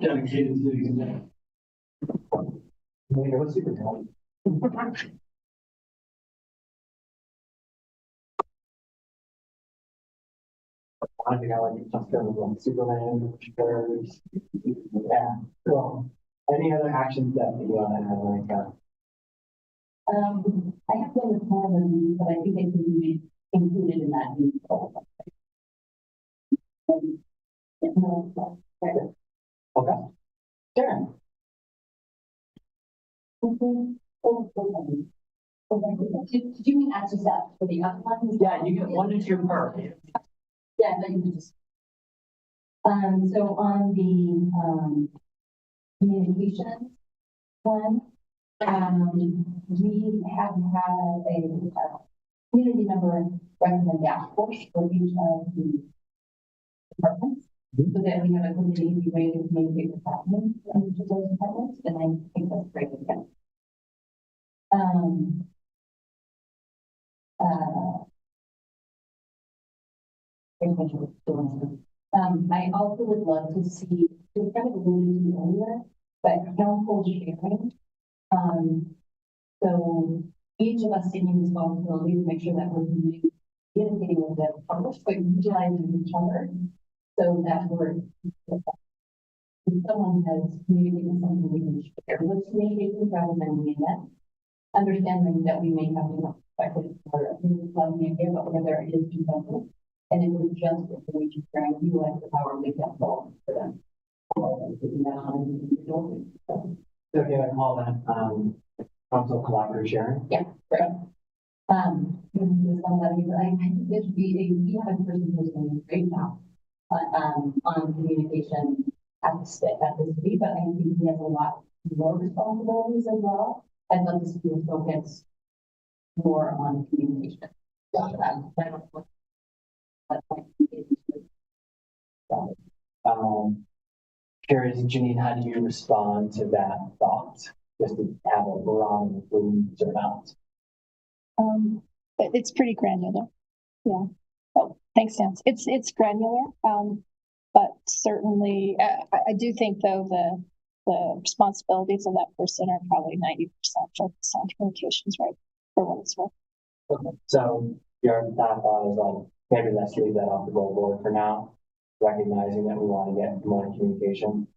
Dedicated cities and What's super talent? I think I like just kind of like Superman, Birds. Yeah, cool. Any other actions that you want to have like that? I have one with more than these, but I think they can be included in that. Okay. Sharon. Did you mean action steps for the other ones? Yeah, you get 1 to 2 per. Yeah, then you can just. So on the, communications one, we have had a community member recommend dashboards for each of the departments. So that we have a community way to communicate what's happening in each of those departments, and I think that's great again. I also would love to see, we kind of alluded to earlier, but council sharing. So each of us taking responsibility to make sure that we're communicating with the public, but utilizing each other so that we're, if someone has communicated something, we can share those communications rather than doing that. Understanding that we may have to expect it for the idea, but whether there is something. And it was just information sharing, utilize the power of the council for them. So can I call that council collaborative sharing? Yeah, right. Somebody, I think this would be we have a person who's doing a great job on communication at the city, but I think he has a lot more responsibilities as well. I'd love to see you focus more on communication. Got it. I don't know. That's like, Got it. Curious, Janine, how do you respond to that thought? Just to have a broad influence or not? It's pretty granular. Yeah. Oh, thanks, Dan. It's granular. But certainly, I do think though the responsibilities of that person are probably 90% focused on communications, right? For what it's worth. Okay. So your that thought is like, maybe let's leave that off the goal board for now, recognizing that we want to get more communication.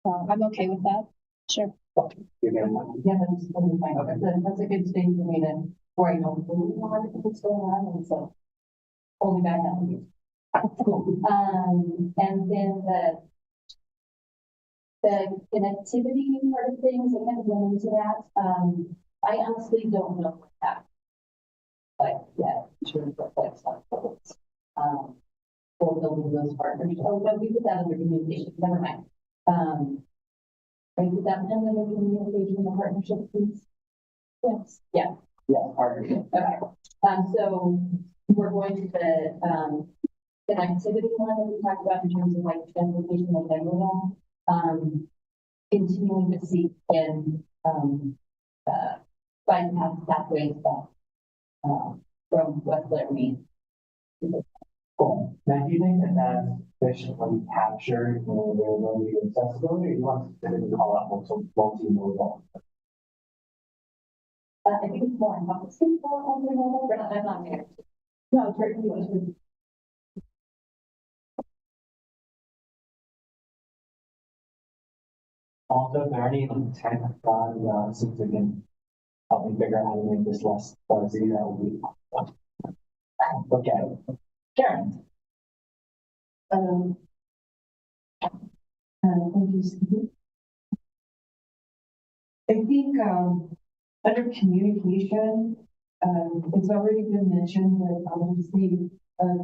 I'm okay with that. Sure. You're getting that? yeah, that's totally fine. That's a good thing for me to, where I know what's going on, and so hold me back on you. And then the connectivity part of things, I kind of went into that. I honestly don't know what that, but yeah, sure, but that's not focused. For building those partnerships. Oh, no, we put that under communication. Never mind. Can you put that under communication and partnership, please? Yes. Yeah. Yeah, partnership. Okay. So we're going to the activity one that we talked about in terms of like transportation and general, continuing to seek and find pathways back from West Laramie. Cool. Now, do you think that that's sufficiently captured in the availability and accessibility, or you want to specifically call out multimodal? I think it's more encompassing for I'm not there. No, it's very good. Also, if there are any tech since we can help me figure out how to make this less fuzzy, that would be awesome. Okay. Karen. Thank you, Steve. I think, under communication, it's already been mentioned that obviously,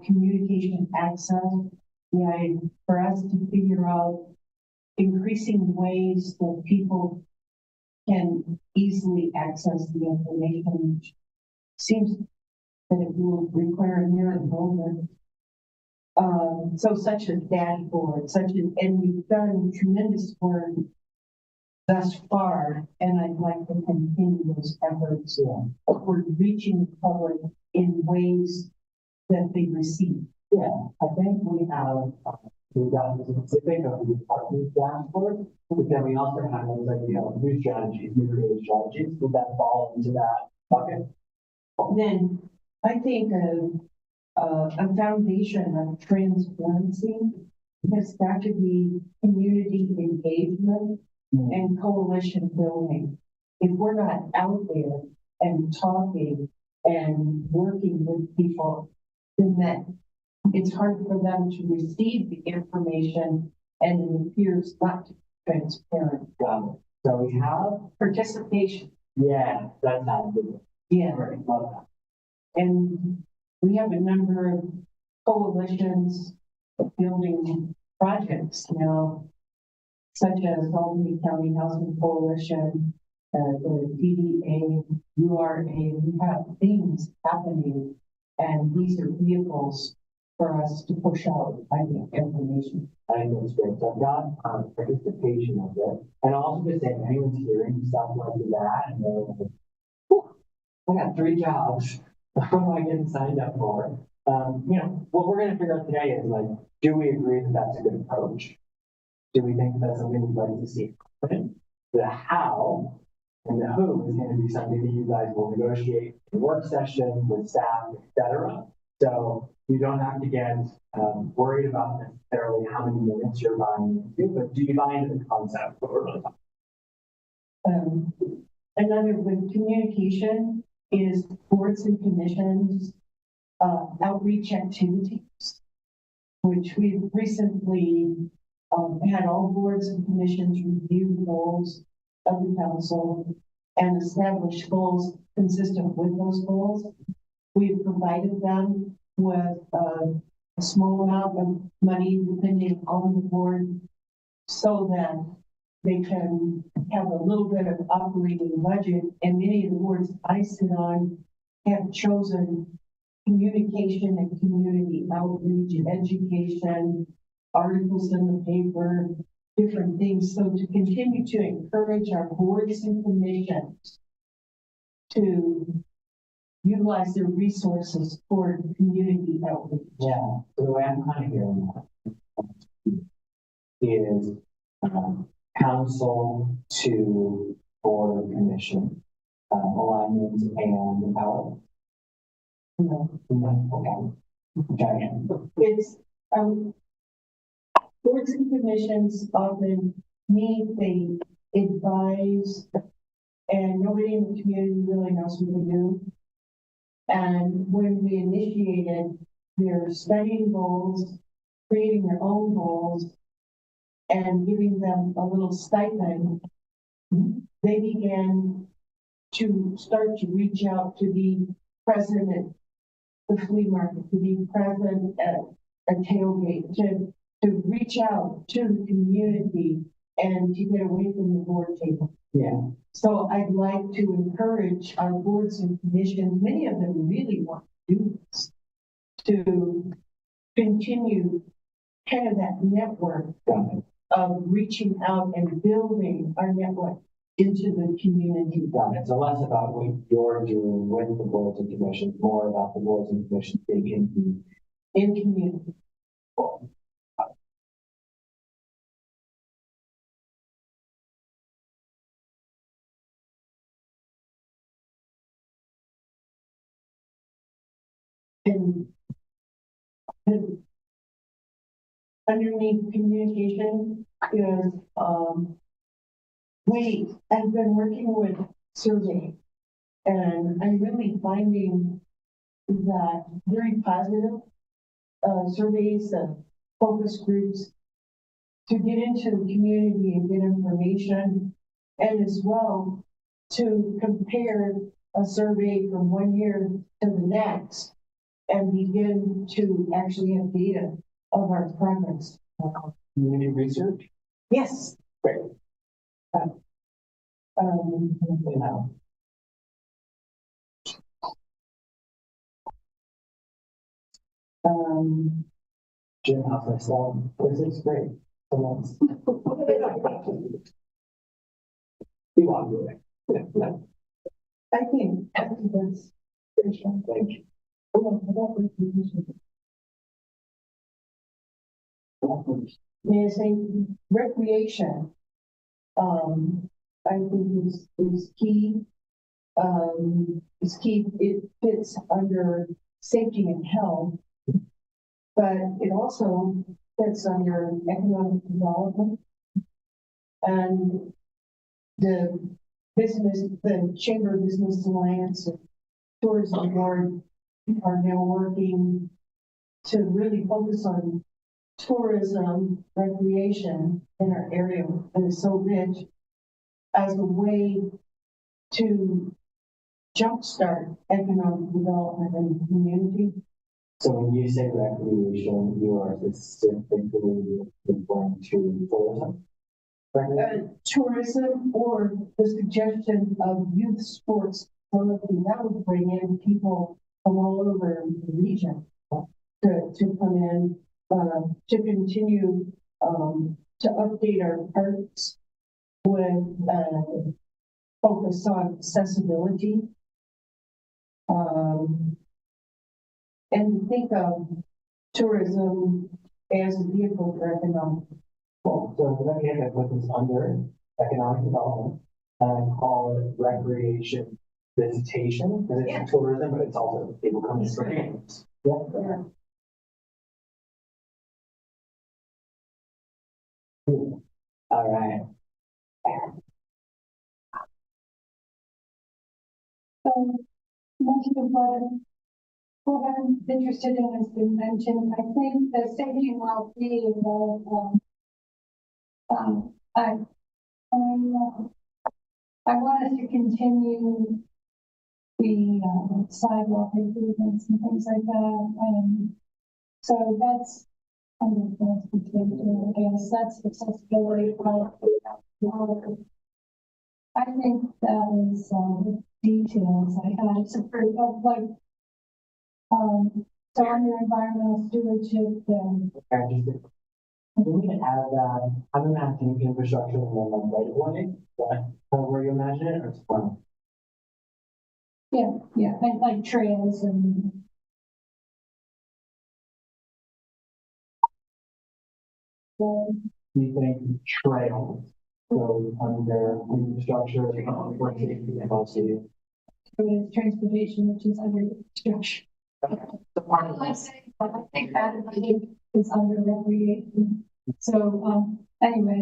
communication access, for us to figure out increasing ways that people can easily access the information, which seems that it will require near enrollment. So such a dashboard, and we've done tremendous work thus far, and I'd like to continue those efforts. We're reaching the public in ways that they receive. Yeah, I think we have, we've got the specific of the department dashboard, but then we also have things like, new strategies, new creative strategies. Would that fall into that bucket? Then I think a foundation of transparency has got to be community engagement and coalition building. If we're not out there and talking and working with people, then that it's hard for them to receive the information, and it appears not to be transparent. So we have, Participation. yeah, that's not good. Yeah. Right, love that. And we have a number of coalitions building projects now, such as Laramie County Housing Coalition, the DDA, URA. We have things happening, and these are vehicles for us to push out, I think, information. I think that's great. So I've got participation of it. And also just saying, anyone's hearing stuff like that, and they're like, "Whew, I got 3 jobs. What am I getting signed up for?" What we're going to figure out today is like, do we agree that that's a good approach? Do we think that's something we'd like to see happen? The how and the who is going to be something that you guys will negotiate in work session with staff, etc. So you don't have to get worried about necessarily how many minutes you're buying into, but do you buy into the concept? What we're really talking Another with communication is boards and commissions, outreach activities, which we've recently had all boards and commissions review the goals of the council and establish goals consistent with those goals. We've provided them with a small amount of money depending on the board, so that they can have a little bit of operating budget, and many of the boards I sit on have chosen communication and community outreach, education, articles in the paper, different things. So to continue to encourage our boards and commissions to utilize their resources for community outreach. Yeah, so the way I'm kind of hearing that is council to board of commission, alignment and empowerment. Okay. It's, boards and commissions often meet, they advise, and nobody in the community really knows what to do. And when we initiated their studying goals, creating their own goals, and giving them a little stipend, they began to start to reach out to be present at the flea market, to be present at a tailgate, to reach out to the community and to get away from the board table. Yeah. So I'd like to encourage our boards and commissions, many of them really want to do this, to continue kind of that network of reaching out and building our network into the community. Got it. So less about what you're doing with the boards and commissions, more about the boards and commissions being in community. And underneath communication is, we have been working with survey, and I'm really finding that very positive surveys and focus groups to get into the community and get information, and as well to compare a survey from one year to the next and begin to actually have data of our progress. community research. Yes. Great. You know, Jim, how's my sound? This is great. So that's. You want to do it. I think that's Thank you. May I say recreation, I think is key. Is key, it fits under safety and health, but it also fits under economic development. And the Chamber of Business Alliance and Tourism Board are now working to really focus on tourism, recreation in our area that is so rich as a way to jumpstart economic development in the community. So when you say recreation, you are specifically referring to tourism? Tourism or the suggestion of youth sports facility that would bring in people from all over the region to come in, to continue to update our parks with focus on accessibility, and think of tourism as a vehicle for economic. Cool. So let me put this under economic development, and I call it recreation visitation, because it's tourism, but it's also people coming for games. Yeah. All right. Most of what I'm interested in has been mentioned. I think the safety and well-being of, I want us to continue the sidewalk improvements and things like that. And so that's kind of transportation, I guess. That's accessibility. I think that is, details I had some pretty, like, so under environmental stewardship, We need to add that, I'm imagining infrastructure and then like right away, is that kind of where you imagine it, or it's one? yeah, like trails and. Do you think trails, so under infrastructure, or safety and also? It's transportation, which is under construction. The part of I think that is under recreation. So, anyway,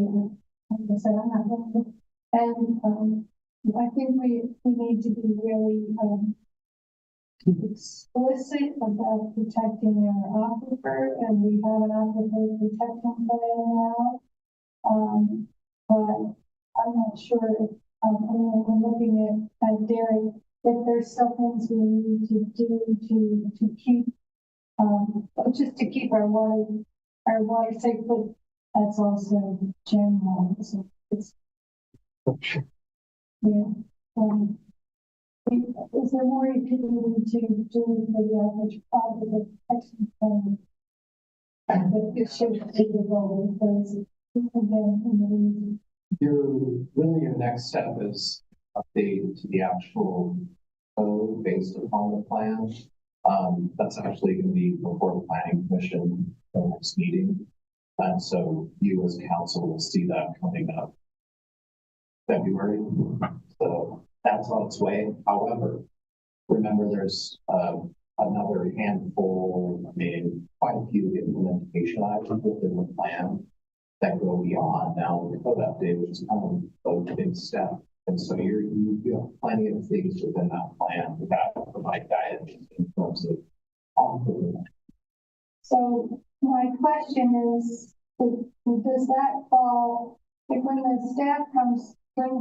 like I said, I'm not looking. And, I think we need to be really, explicit about protecting our aquifer, and we have an aquifer protection plan now. But I'm not sure if, I mean, we're looking at Derek, if there's still things we need to do to keep, just to keep our water safe, but that's also general, so it's, yeah. Is there more you can do for the average positive protection plan? But it should take a role because again, Your next step is update to the actual code based upon the plan. That's actually going to be before the planning commission for the next meeting. And so you as council will see that coming up February. So that's on its way. However, remember there's another handful, I mean, quite a few implementation items within the plan that go beyond now the code update, which is kind of a big step. And so you have plenty of things within that plan that provide guidance in terms of ongoing. so my question is, does that fall, like when the staff brings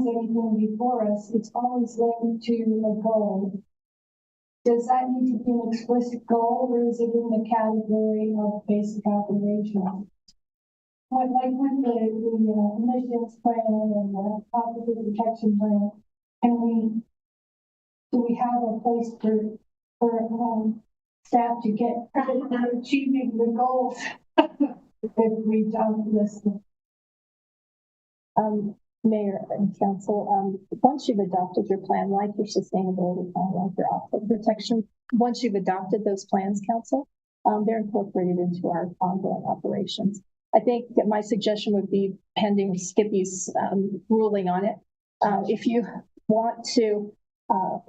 anything before us, it's always linked to a goal. Does that need to be an explicit goal, or is it in the category of basic operations? Like with the emissions plan and the aquifer protection plan, do we have a place for staff to get credit for achieving the goals if we don't list them? Mayor and council, once you've adopted your plan, like your sustainability plan, like your aquifer protection, once you've adopted those plans, council, they're incorporated into our ongoing operations. I think that my suggestion would be pending Skippy's ruling on it. If you want to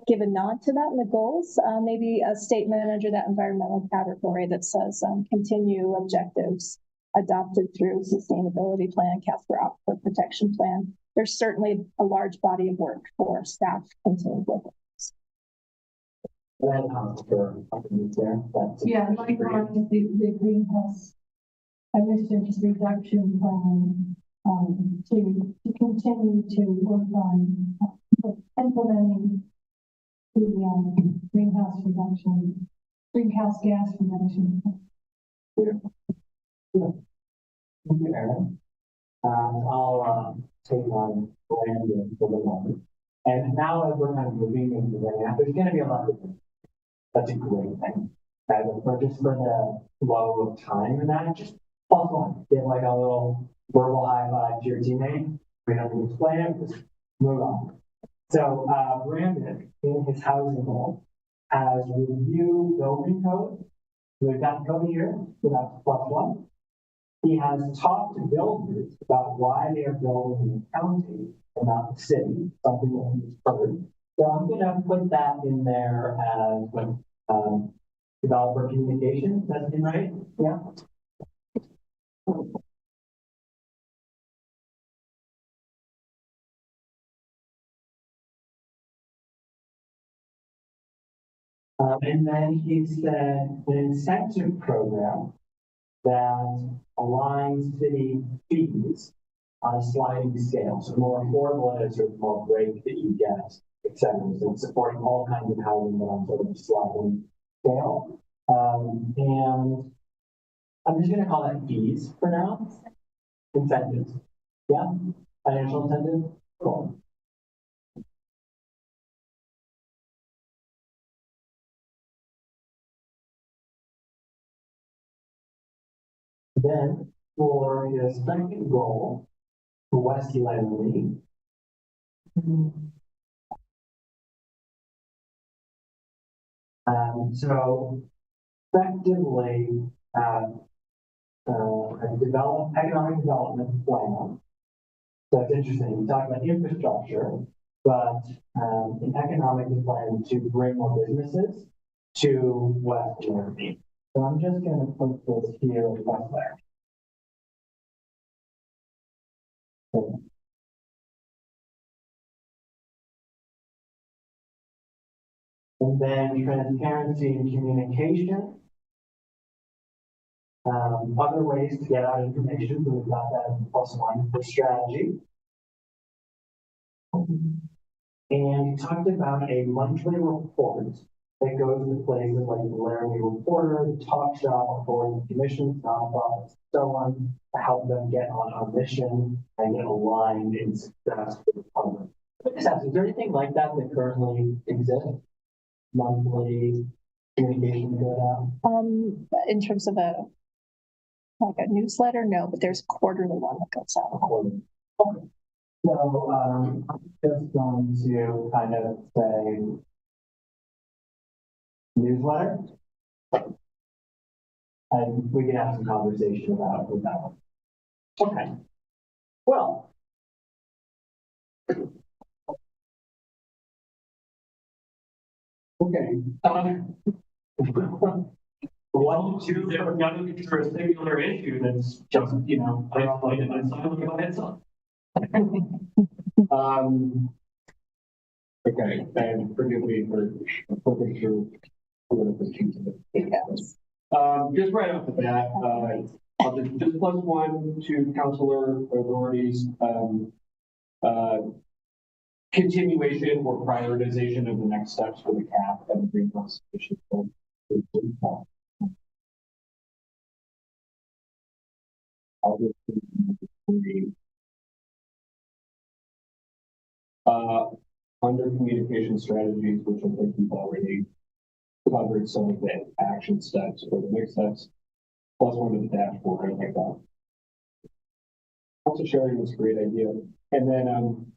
give a nod to that in the goals, maybe a statement under that environmental category that says continue objectives adopted through sustainability plan, Casper Aquifer Protection Plan. There's certainly a large body of work for staff continuing with it. Yeah, like on the greenhouse emissions reduction plan, to continue to work on implementing the greenhouse gas reduction. Thank you, Aaron. I'll take on Brandon for the moment. And now as we're kind of moving into the ramp, there's going to be a lot of things. That's a great thing. But just for the flow of time and that, just plus one. Get like a little verbal high five to your teammate. We don't need to explain it, just move on. So Brandon, in his housing goal, has reviewed building code. We've got code here, so that's plus one. He has talked to builders about why they are building in the county and not the city, something that he's heard. So I'm going to put that in there as developer communication. That's right? Yeah. And then he said an incentive program that aligns city fees on a sliding scale. So more affordable it is, or the more break that you get, et cetera. So it's supporting all kinds of housing, but on sort of a sliding scale. And I'm just going to call that fees for now. Incentives. Yeah. Financial incentive? Cool. Then, for the second goal, for West Laramie, so effectively, develop economic development plan. So it's interesting. You talk about infrastructure, but an economic plan to bring more businesses to West Laramie. So I'm just going to put this here as West Laramie. And then transparency and communication. Other ways to get out information, so we've got that in +1 for strategy. And you talked about a monthly report that goes to places like the Laramie Reporter, the Talk Shop, boards and commissions, nonprofits, and so on, to help them get on our mission and get aligned in success with the public. Is there anything like that that currently exists? Monthly communication to go out? In terms of like a newsletter, no, but there's a quarterly one that goes out. Okay. So, I'm just going to kind of say newsletter. And we can have some conversation about that one. Okay. Well. Okay. One, two, they're not for a singular issue that's just, isolated and silent by itself. Okay, and forgive me for flipping through political changes. Yes. Just right off the bat, I'll just +1 to counselor authorities, continuation or prioritization of the next steps for the CAP and the green conservation plan. I'll just read. Under communication strategies, which I think we've already covered some of the action steps or the next steps, +1 to the dashboard, I like that. Also sharing was a great idea. And then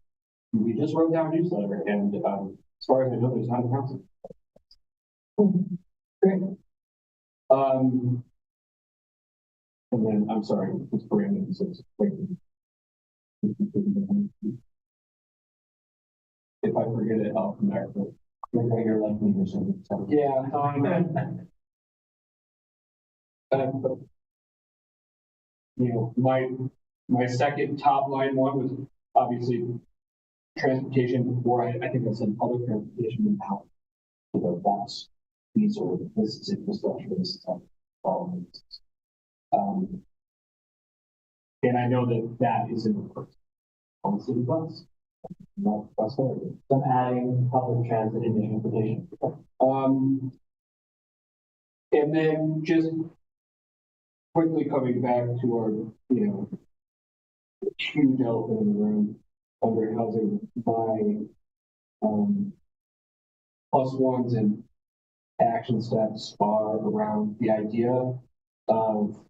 we just wrote down a newsletter, and as far as I know, there's not a council. Great. And then I'm sorry, it's Brandon says, if I forget it, I'll come back to it. You're like me or something. So. Yeah. My second top line one was obviously transportation before. I think I said public transportation and how. That's these are this is infrastructure. This is all of this. And I know that is in the first on city bus. Not bus area. So I'm adding public transit and transportation. And then just quickly coming back to our, huge elephant in the room under housing by +1s and action steps are around the idea of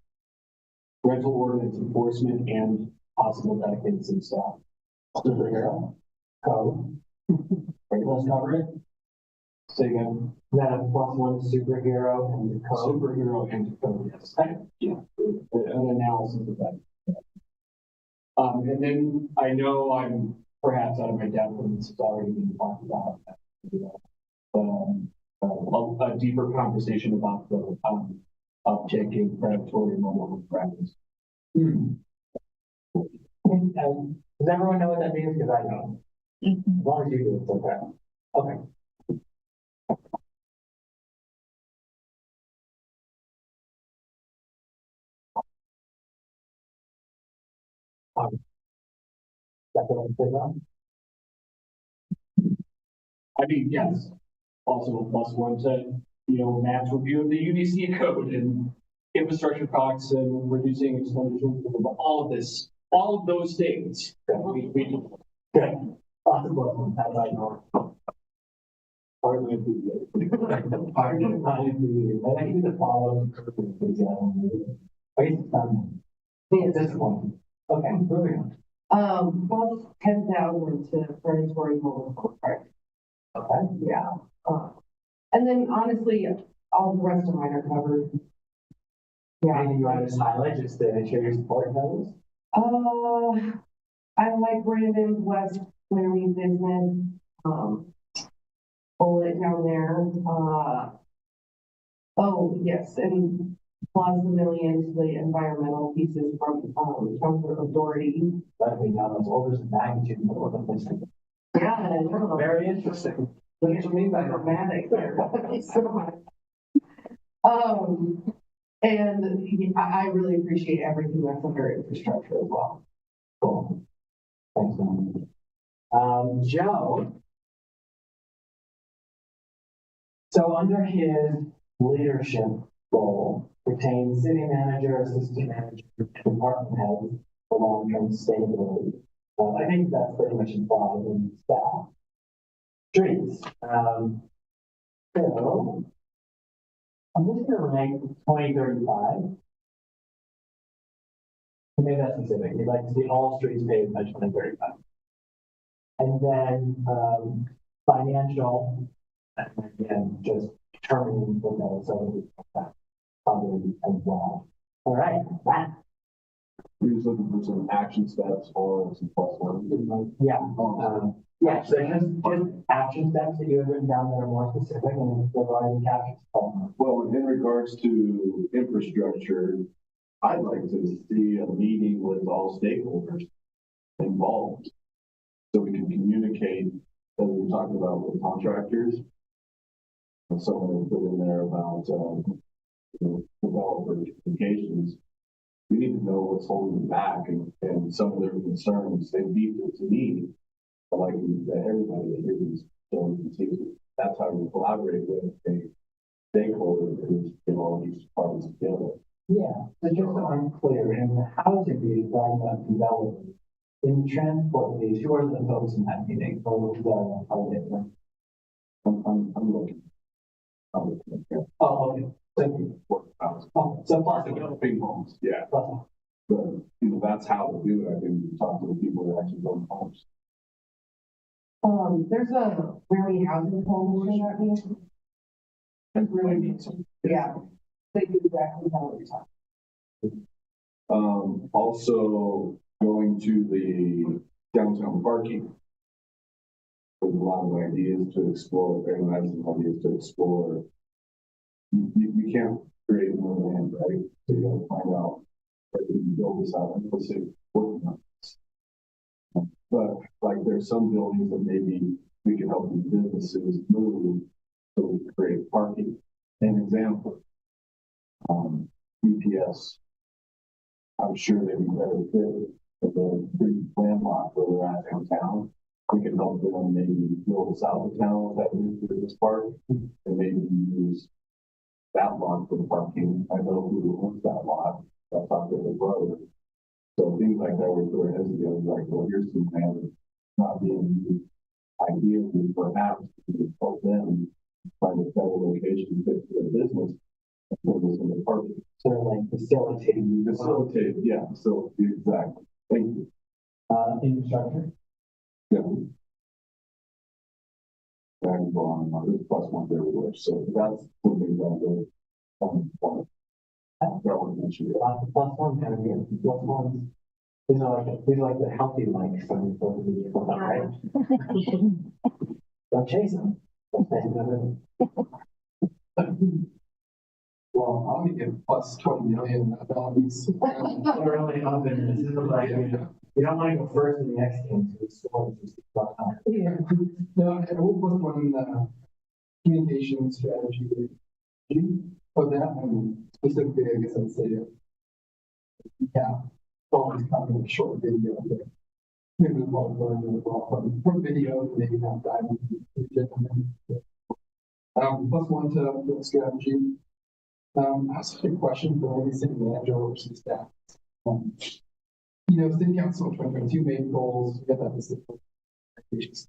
rental ordinance enforcement and possible dedicated city staff. Superhero code. Right, let's cover it. Say again. That a +1 superhero and the code. Superhero and code, yes. Yeah, an analysis of that. And then I know I'm perhaps out of my depth and this is already being talked about. A deeper conversation about the uptick in predatory mobile practice. Does everyone know what that means? Because I don't. As long as you do, it's okay. Okay. That's what I'm saying about. I mean, yes. Also a +1 to, Matt's review of the UDC code and infrastructure costs and reducing expenditures, all of this all of those things. We Good. Possible, as I know. Hardly appreciated. Highly appreciated. And I can do the following. Wait, this one. Okay, moving on. Plus 10,000 to predatory mobile park. Okay. Yeah. And then honestly, all the rest of mine are covered. Yeah. Anything you want to just highlight, just to share your support of those? I like Brandon's West Laramie business, bullet down there. Oh, yes, and plus the millions, the environmental pieces from, Councilor Authority. Let me know those orders of magnitude more than this. Yeah, I know. Very interesting. What do you mean by dramatic there? And I really appreciate everything that's under infrastructure as well. Cool. Thanks, man. Joe. So under his leadership role pertains city manager, assistant manager, department head for long-term sustainability. I think that's pretty much implied in staff. Streets. So I'm just gonna rank 2035. Maybe that's specific. You'd like to see all streets paved by 2035. And then, financial, and again, just determining what those, so that probably as well. All right, that, We're just looking for some action steps or some plus one. yeah, yeah, so just action steps that you have written down that are more specific and if they've already captured. Well, in regards to infrastructure, I'd like to see a meeting with all stakeholders involved. So we can communicate, as we talked about with contractors. And someone put in there about, developer communications. We need to know what's holding them back and some of their concerns, they beat it to me. But like that everybody that hears, so we can see, that's how we collaborate with a stakeholder who's, all these parties together. Yeah, so just so I'm clear, in the housing piece, talking about development, in the transport piece, who are the folks in that meeting? Or how they work? I'm looking. Oh, okay. Thank you. Oh, so possible. Big homes, yeah. Possible. But, that's how to do it. I think we talk to the people that actually own homes. There's a Laramie Housing Coalition that means. It really needs some. Yeah, they do exactly how we're talking. Also going to the downtown parking. There's a lot of ideas to explore, and I have some ideas to explore. You can't create more land, right? So you gotta find out where you can build this out and let's say working on this. But like there's some buildings that maybe we can help these businesses move so we can create parking. An example, UPS. I'm sure they'd be better fit at the big landlocked where they're at downtown. We can help them maybe build us out of town with that new business park and maybe use that lot for the parking. I know who owns that lot. That's not their brother. So things like that, we put our heads together, like, well, here's some land not being used. Ideally, perhaps we could help them find a better location to fit for their business and put this in the parking. Sort of like facilitating. Facilitate, yeah, so exactly. Thank you. Infrastructure. Yeah. And go on, there's plus one everywhere, so that's something that really, want to mention. Plus one kind of here. Plus ones. These are like the healthy likes from both of you, right? Don't chase them. Well, I'm gonna give plus 20 million dollars. We're really hoping this is like, you don't want to go first in the next game to score. Yeah, no, I will put one, communication strategy. For that, and specifically, I guess I'd say, yeah, always coming with short video. Maybe we'll learn as well from video, maybe not dive into it. Plus one to the strategy. I also have a question for maybe city manager or some staff. city council in 2022 made goals, we got that listed. Is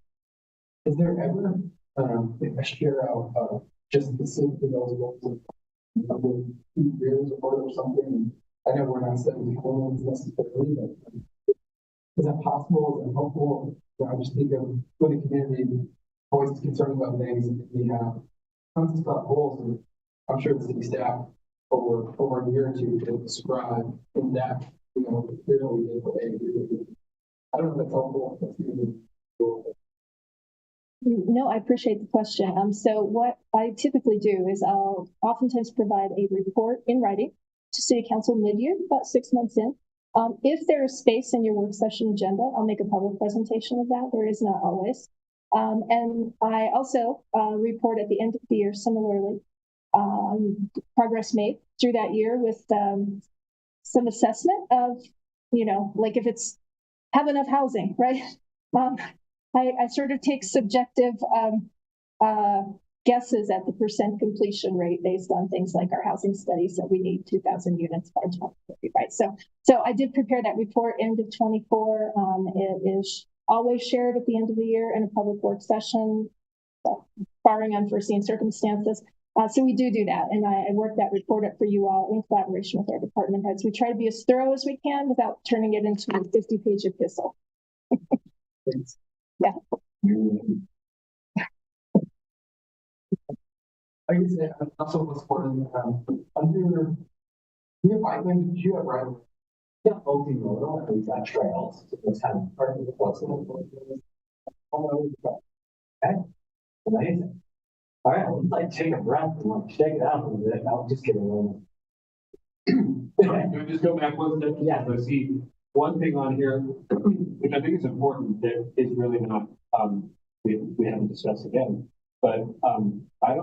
there ever, a share out of just specifically those goals of, 2 years or something? I know we're not setting goals necessarily, but is that possible? Is that helpful? I just think of when the community always concerned about things, and we have tons of stuff goals, and I'm sure the city staff over a year or two to describe in depth, here's what we did for A, here's what we did. I don't know if that's helpful. That's really cool. No, I appreciate the question. So what I typically do is I'll oftentimes provide a report in writing to City Council mid-year, about 6 months in. If there is space in your work session agenda, I'll make a public presentation of that. There is not always. And I also report at the end of the year similarly, progress made through that year with some assessment of, like if it's have enough housing, right? I sort of take subjective guesses at the % completion rate based on things like our housing studies that we need 2,000 units by 2030, right? So I did prepare that report end of 24. It is always shared at the end of the year in a public work session, barring unforeseen circumstances. So we do that, and I work that report up for you all in collaboration with our department heads. We try to be as thorough as we can without turning it into a 50-page epistle. Yeah. I guess also was important, under, we have bikeland, did you have right? Yeah, multimodal, and we've got trails, so it's kind of part of the process. Okay, amazing. All right, let's like take a breath and like shake it out a little bit. I'll just get along. Can we just go back one step? Yeah. So see, one thing on here, which I think is important, that is really not, we haven't discussed again, but, I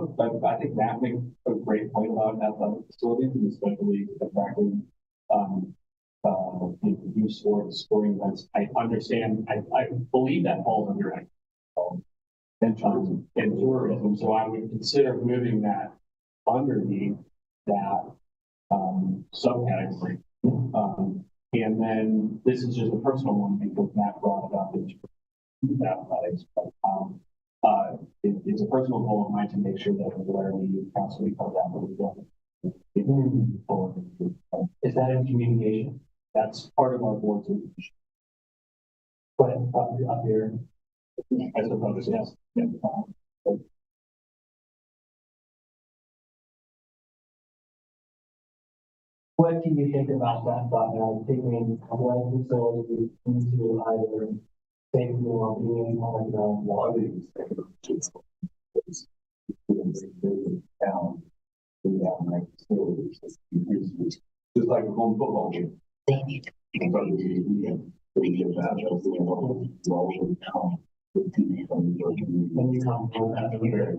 think Matt makes a great point about athletic facilities, and especially attracting, youth sports, sporting events. I understand, I believe that falls under and tourism, so I would consider moving that underneath that, subcategory. And then this is just a personal one because Matt brought it up in athletics, but it's a personal goal of mine to make sure that the Laramie Council becomes that. Is that in communication? That's part of our board's leadership. But up here. I suppose, yes. Yeah. What can you think about that thought, taking athletic facilities into either safety or being on the logging? Just like a home football game. they need to We give that when you come from that here.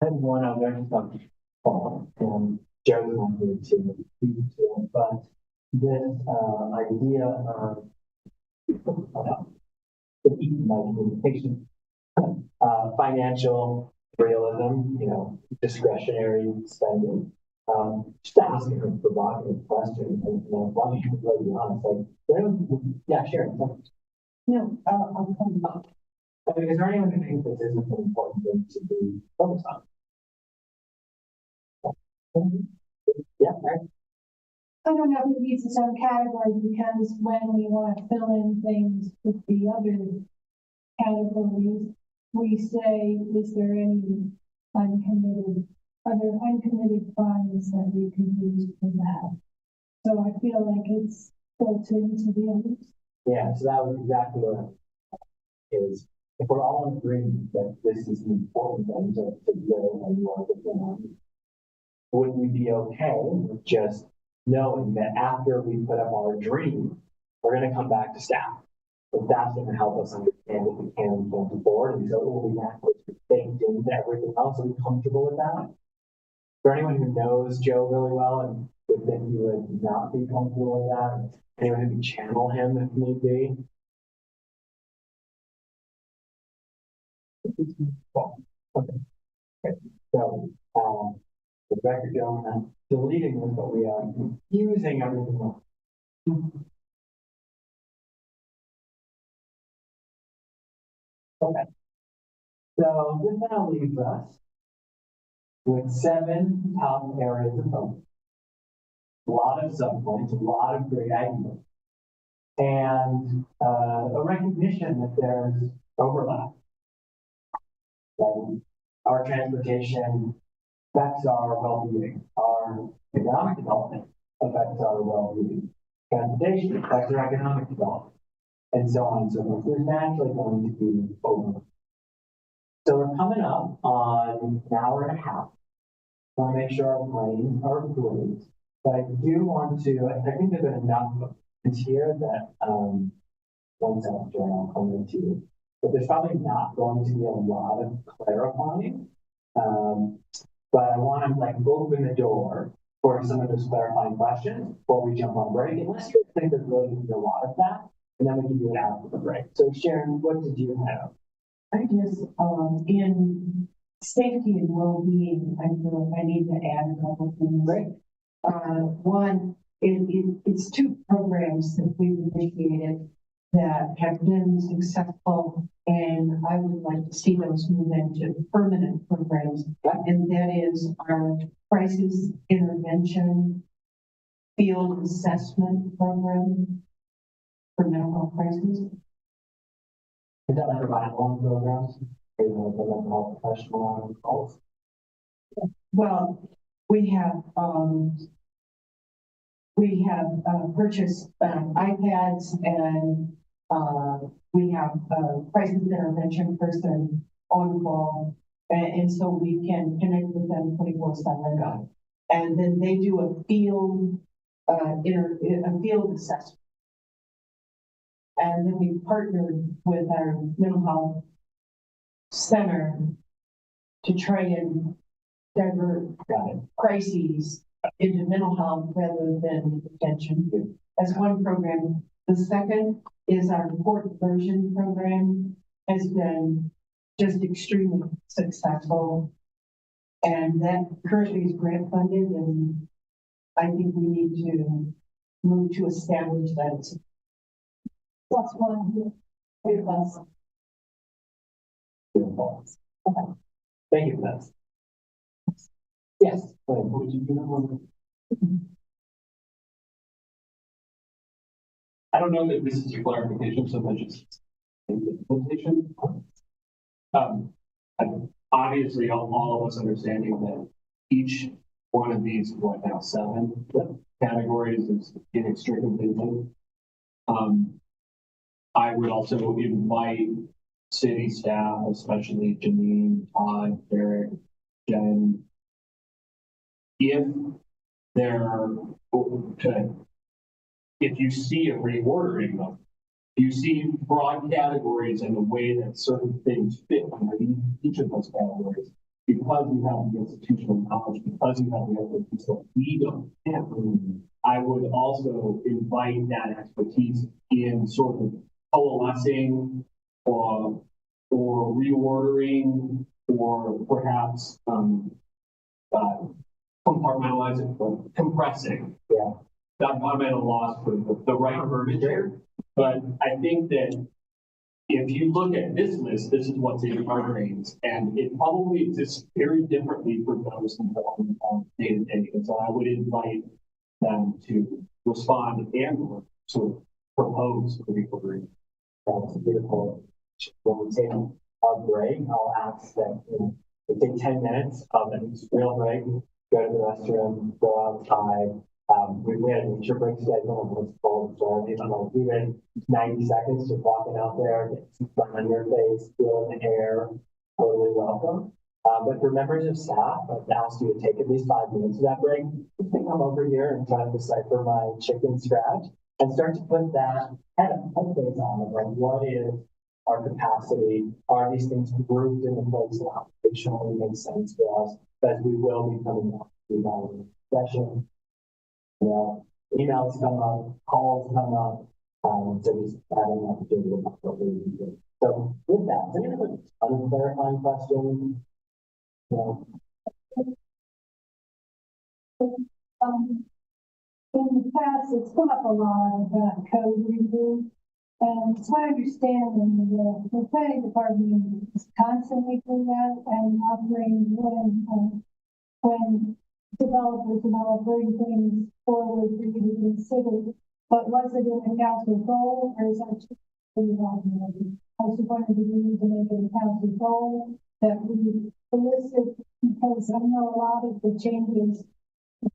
I had one other stuff, and Joe's not here to speak to it, but this idea of communication, financial realism, discretionary spending. Just asking a provocative question, and why don't you really be honest? Yeah, sure. No, I'll come back. I mean, is there anyone who thinks this isn't an important thing to be focused on? Yeah, right. I don't know if it needs its own category because when we want to fill in things with the other categories, we say, is there any other uncommitted funds that we can use for that? So I feel like it's built into the others. Yeah, so that was exactly what is. If we're all in agreement that this is an important thing to live and work within, would we be okay with just knowing that after we put up our dream, we're going to come back to staff? If that's going to help us understand if we can and can't move forward, and so will we have to think into everything else. Are we comfortable with that? For anyone who knows Joe really well and would think he would not be comfortable with that, anyone who can channel him if need be. So, the record going, I'm not deleting this, but we are confusing everything else. Okay. So this now leaves us with 7 top areas of focus. A lot of subpoints, a lot of great ideas, and a recognition that there's overlap. Like our transportation affects our well-being, our economic development affects our well-being, transportation affects our economic development, and so on and so forth. There's naturally going to be overlap. So we're coming up on an hour and a half. I want to make sure our brains are great. But I do want to, I think there's been enough things here that, one second, I'll come into you. But there's probably not going to be a lot of clarifying. But I want to like open the door for some of those clarifying questions before we jump on break, unless you think there's really going to be a lot of that, and then we can do it after the break. So Sharon, what did you have? I just, in safety and well-being, I feel like I need to add a couple things. Great. One, it's 2 programs that we've initiated that have been successful, and I would like to see those move into permanent programs. And that is our crisis intervention field assessment program for mental health crises. Is that like provide loan programs? Or the mental health professional calls? Well, we have purchased iPads, and we have a crisis intervention person on call, and so we can connect with them 24/7. And then they do a field assessment. And then we partnered with our mental health center to try and divert crises into mental health rather than detention as one program. The second is our court version program has been just extremely successful. And that currently is grant funded, and I think we need to move to establish that. That's one. Very less. Okay. Thank you for that. Yes. Would you do that one? I don't know that this is a clarification, so much as implementation. Obviously, all of us understanding that each one of these, what now, 7 categories is inextricably linked. I would also invite city staff, especially Janine, Todd, Derek, Jen, if you see a reordering them, you see broad categories and the way that certain things fit under each of those categories, because you have the institutional knowledge, because you have the expertise that we don't have. I would also invite that expertise in sort of coalescing or reordering, or perhaps compartmentalizing, compressing. Yeah. I'm at a loss for the right verbiage here, but I think that if you look at this list, this is what's in our brains, and it probably exists very differently for those involved on day to day. And so I would invite them to respond and sort of propose a reordering. That's beautiful. When we take our break, I'll ask that we take 10 minutes of a real break, go to the restroom, go outside. We had a nature break schedule and what's called Laramie. I'm like, even 90 seconds just walking out there, get some sun on your face, feel the air, totally welcome. But for members of staff, I've asked you to take at least 5 minutes of that break. I think I'm over here and trying to decipher my chicken scratch and start to put that kind of headspace on it. Like, what is our capacity? Are these things grouped into place that operationally make sense for us? As we will be coming back to that session. Emails come up, calls come up, so just having an opportunity to what we do. So with that, does anyone have other clarifying questions? No. In the past, it's come up a lot about code review. And it's my understanding that the planning department is constantly doing that and offering when developers and all bring things forward for you to consider. But was it in the council goal or is that just for the development? I just wanted to need to make it a council goal that we solicit, because I know a lot of the changes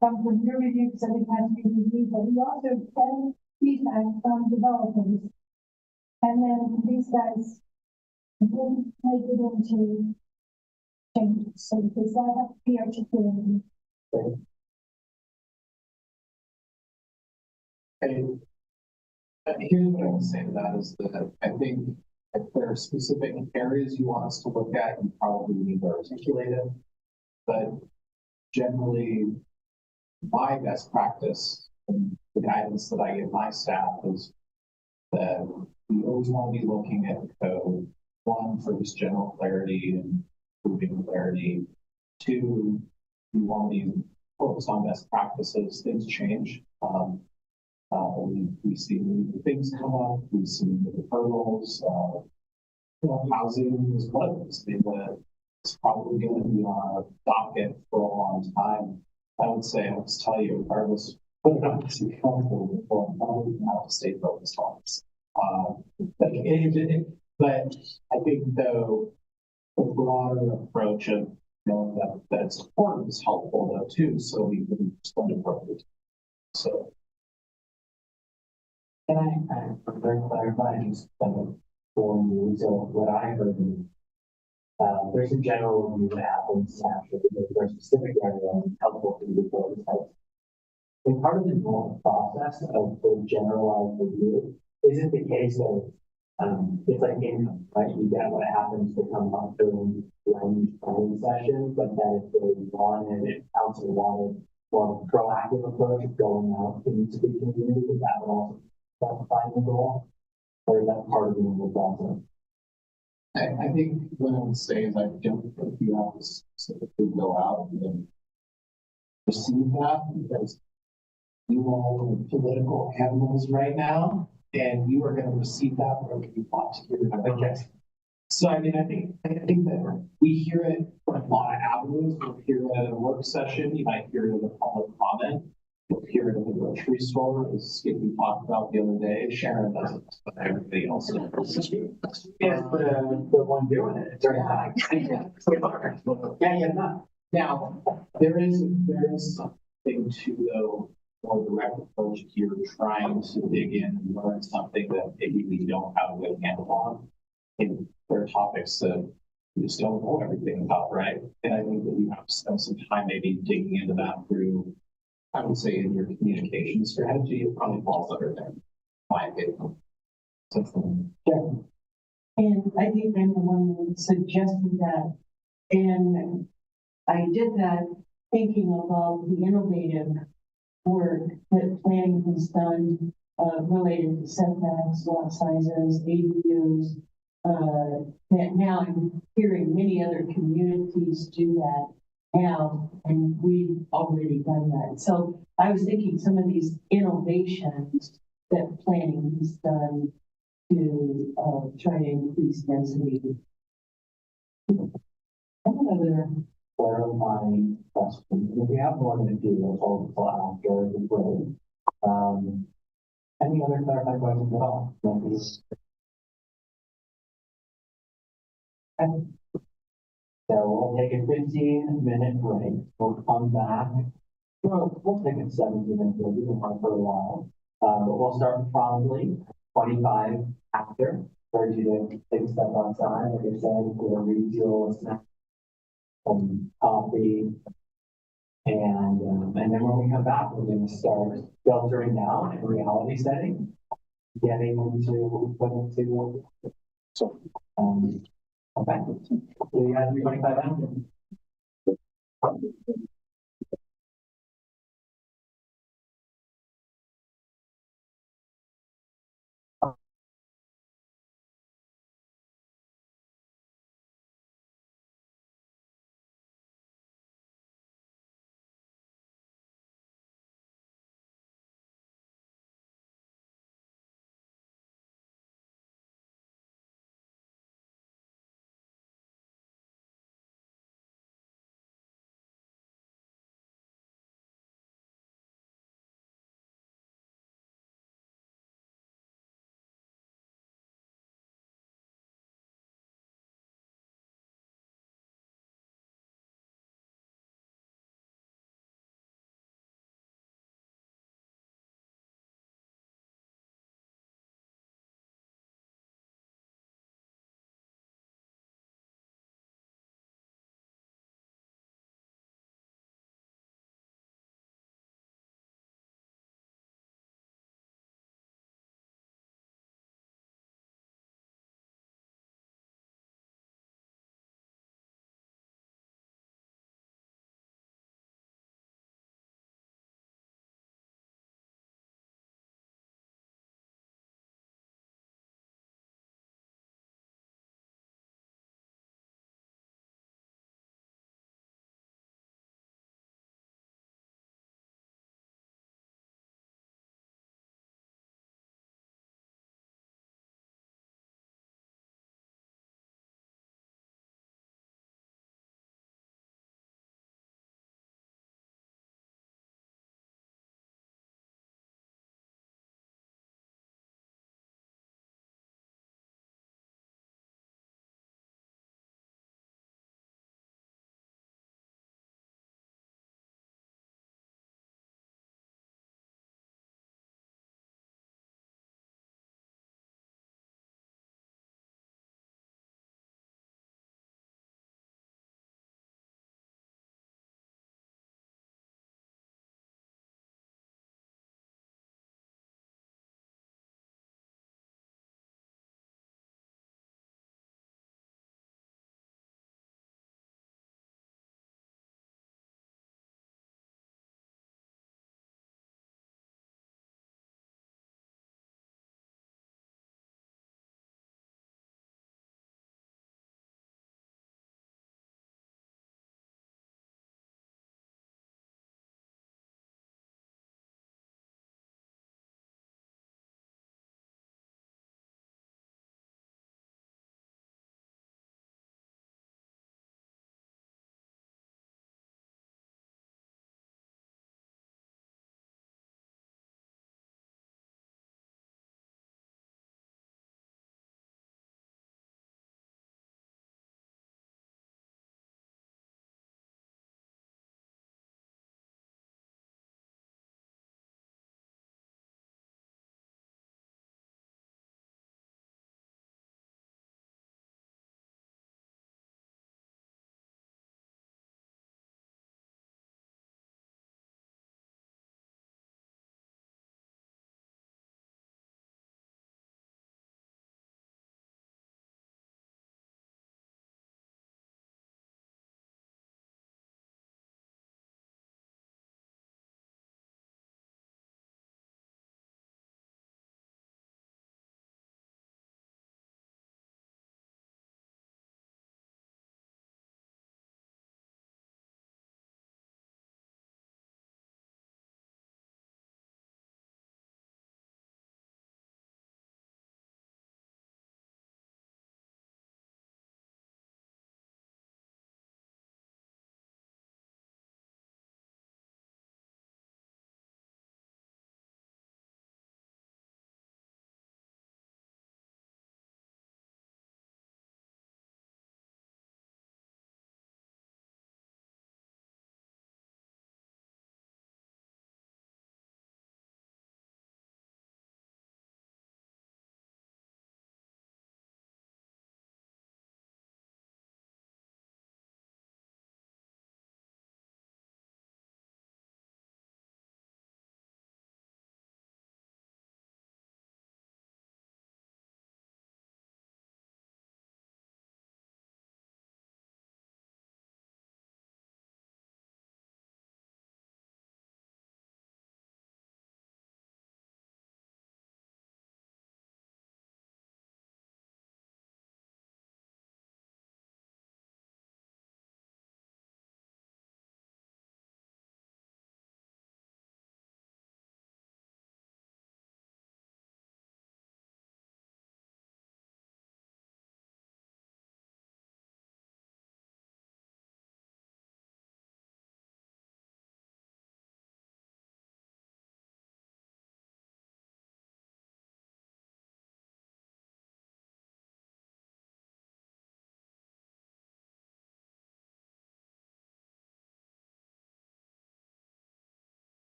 come from your review, because I think it has to be reviewed, but we also get feedback from developers. And then these guys didn't make it into changes. So does that have to be articulated? And here's what I would say to that is that I think if there are specific areas you want us to look at, you probably need to articulate it. But generally, my best practice and the guidance that I give my staff is that we always want to be looking at the code, one, for just general clarity and improving clarity. Two, we want to be focused on best practices. Things change. We see new things come up. We see new hurdles. Housing is one of those. It's probably going to be on our docket for a long time. I would say, I'll just tell you, regardless, whether or not it's comfortable, we'll probably have to stay focused on this. But I think though the broader approach of that's important is helpful though too, so we can respond appropriately. So. Can I further clarify just for you? So what I heard, there's a general review that happens after there's a specific area helpful for you to build this out. And part of the normal process of the generalized review isn't the case that it's like income, right? You get what happens to come up during land planning session, but that if they wanted, if council wanted more proactive approach of going out into the community, that would also specify the goal, or is that part of the normal process? I think what I would say is I don't think you have to specifically go out and receive that because you all are political animals right now, and you are going to receive that whether you want to hear it. Okay. So I mean, I think that we hear it from a lot of avenues. We'll hear it at a work session. You might hear it in a public comment. You'll hear it in the grocery store. This is what we talked about the other day. Sharon doesn't, but everybody else does. Yes, but the one doing it, it's very high. Yeah, not. Now, there is something to though more direct approach here, trying to dig in and learn something that maybe we don't have a good handle on. And there are topics that we just don't know everything about, right? And I think that you have to spend some time maybe digging into that through, I would say, in your communication strategy. It probably falls under there, in my opinion. Yeah. And I think I'm the one who suggested that. And I did that thinking about the innovative work that planning has done related to setbacks, lot sizes, ADUs. That now I'm hearing many other communities do that now, and we've already done that. So I was thinking some of these innovations that planning has done to try to increase density. Another clarifying question. If we have more than a few, that's all after the break. Any other clarifying questions at all? Okay. So we'll take a 15-minute break. We'll come back. We'll take a 17-minute break. We can run for a while. But we'll start probably 25 after. Urge you to take a step outside. Like I said, for a refuel, snack, some coffee. And then when we come back, we're going to start filtering down in reality setting, getting into what we put into. So, okay. So you guys 25 after.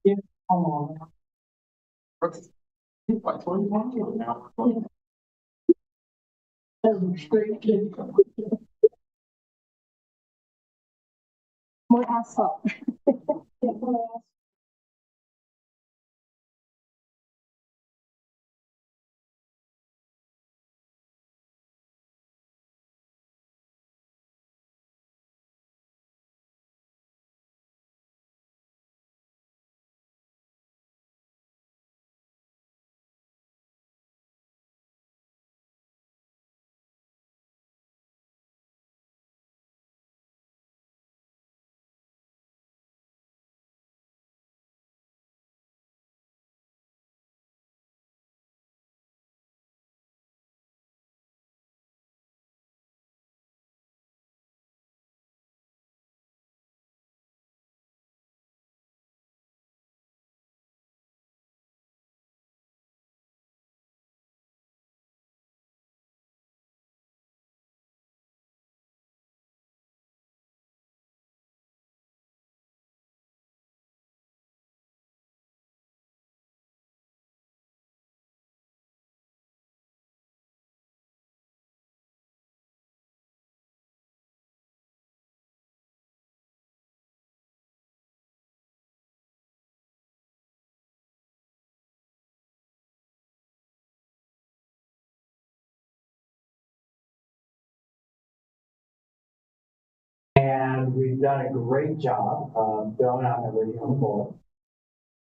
Come on. More asphalt. And we've done a great job of throwing out everything on the board.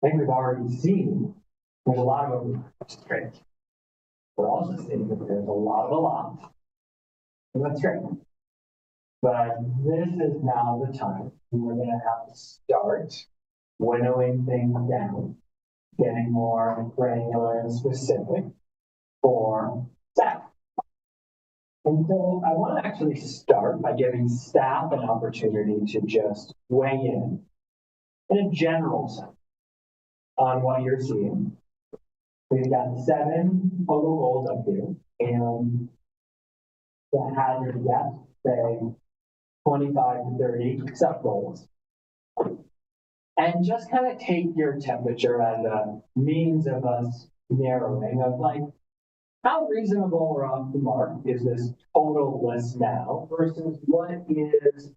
I think we've already seen there's a lot of overlap, which is great. We're also seeing that there's a lot of a lot. And that's great. But this is now the time when we're going to have to start winnowing things down, getting more granular and specific for staff. And so I want to actually start by giving staff an opportunity to just weigh in a general sense on what you're seeing. We've got 7 total goals up here, and that hazard guess, say 25 to 30 sub goals. And just kind of take your temperature as a means of us narrowing of like, how reasonable or off the mark is this total list now versus what is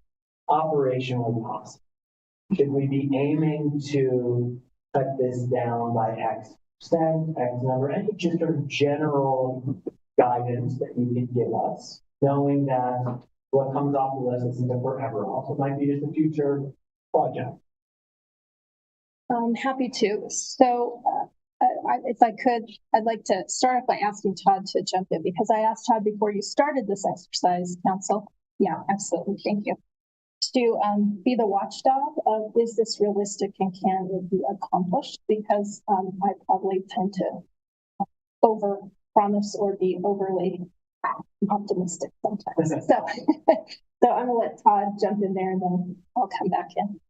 operationally possible? Should we be aiming to cut this down by X%, X number, any just sort of general guidance that you can give us, knowing that what comes off the list isn't a forever off, it might be just a future project. Happy to. So, if I could, I'd like to start off by asking Todd to jump in because I asked Todd before you started this exercise, Council. Yeah, absolutely. Thank you. To be the watchdog of is this realistic and can it be accomplished? Because I probably tend to over promise or be overly optimistic sometimes. So, so I'm gonna let Todd jump in there and then I'll come back in.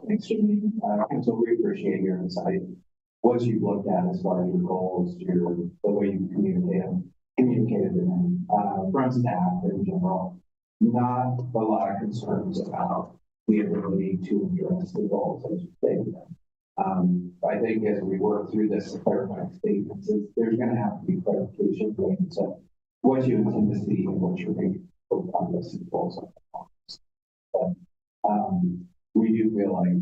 Thanks, Judy. And so we appreciate your insight. What you've looked at as far as your goals, the way you communicated them, from staff in general, not a lot of concerns about the ability to address the goals as you stated them. I think as we work through this clarifying statements, there's going to have to be clarification points of what you intend to see and what you're making on this goals. But we do feel like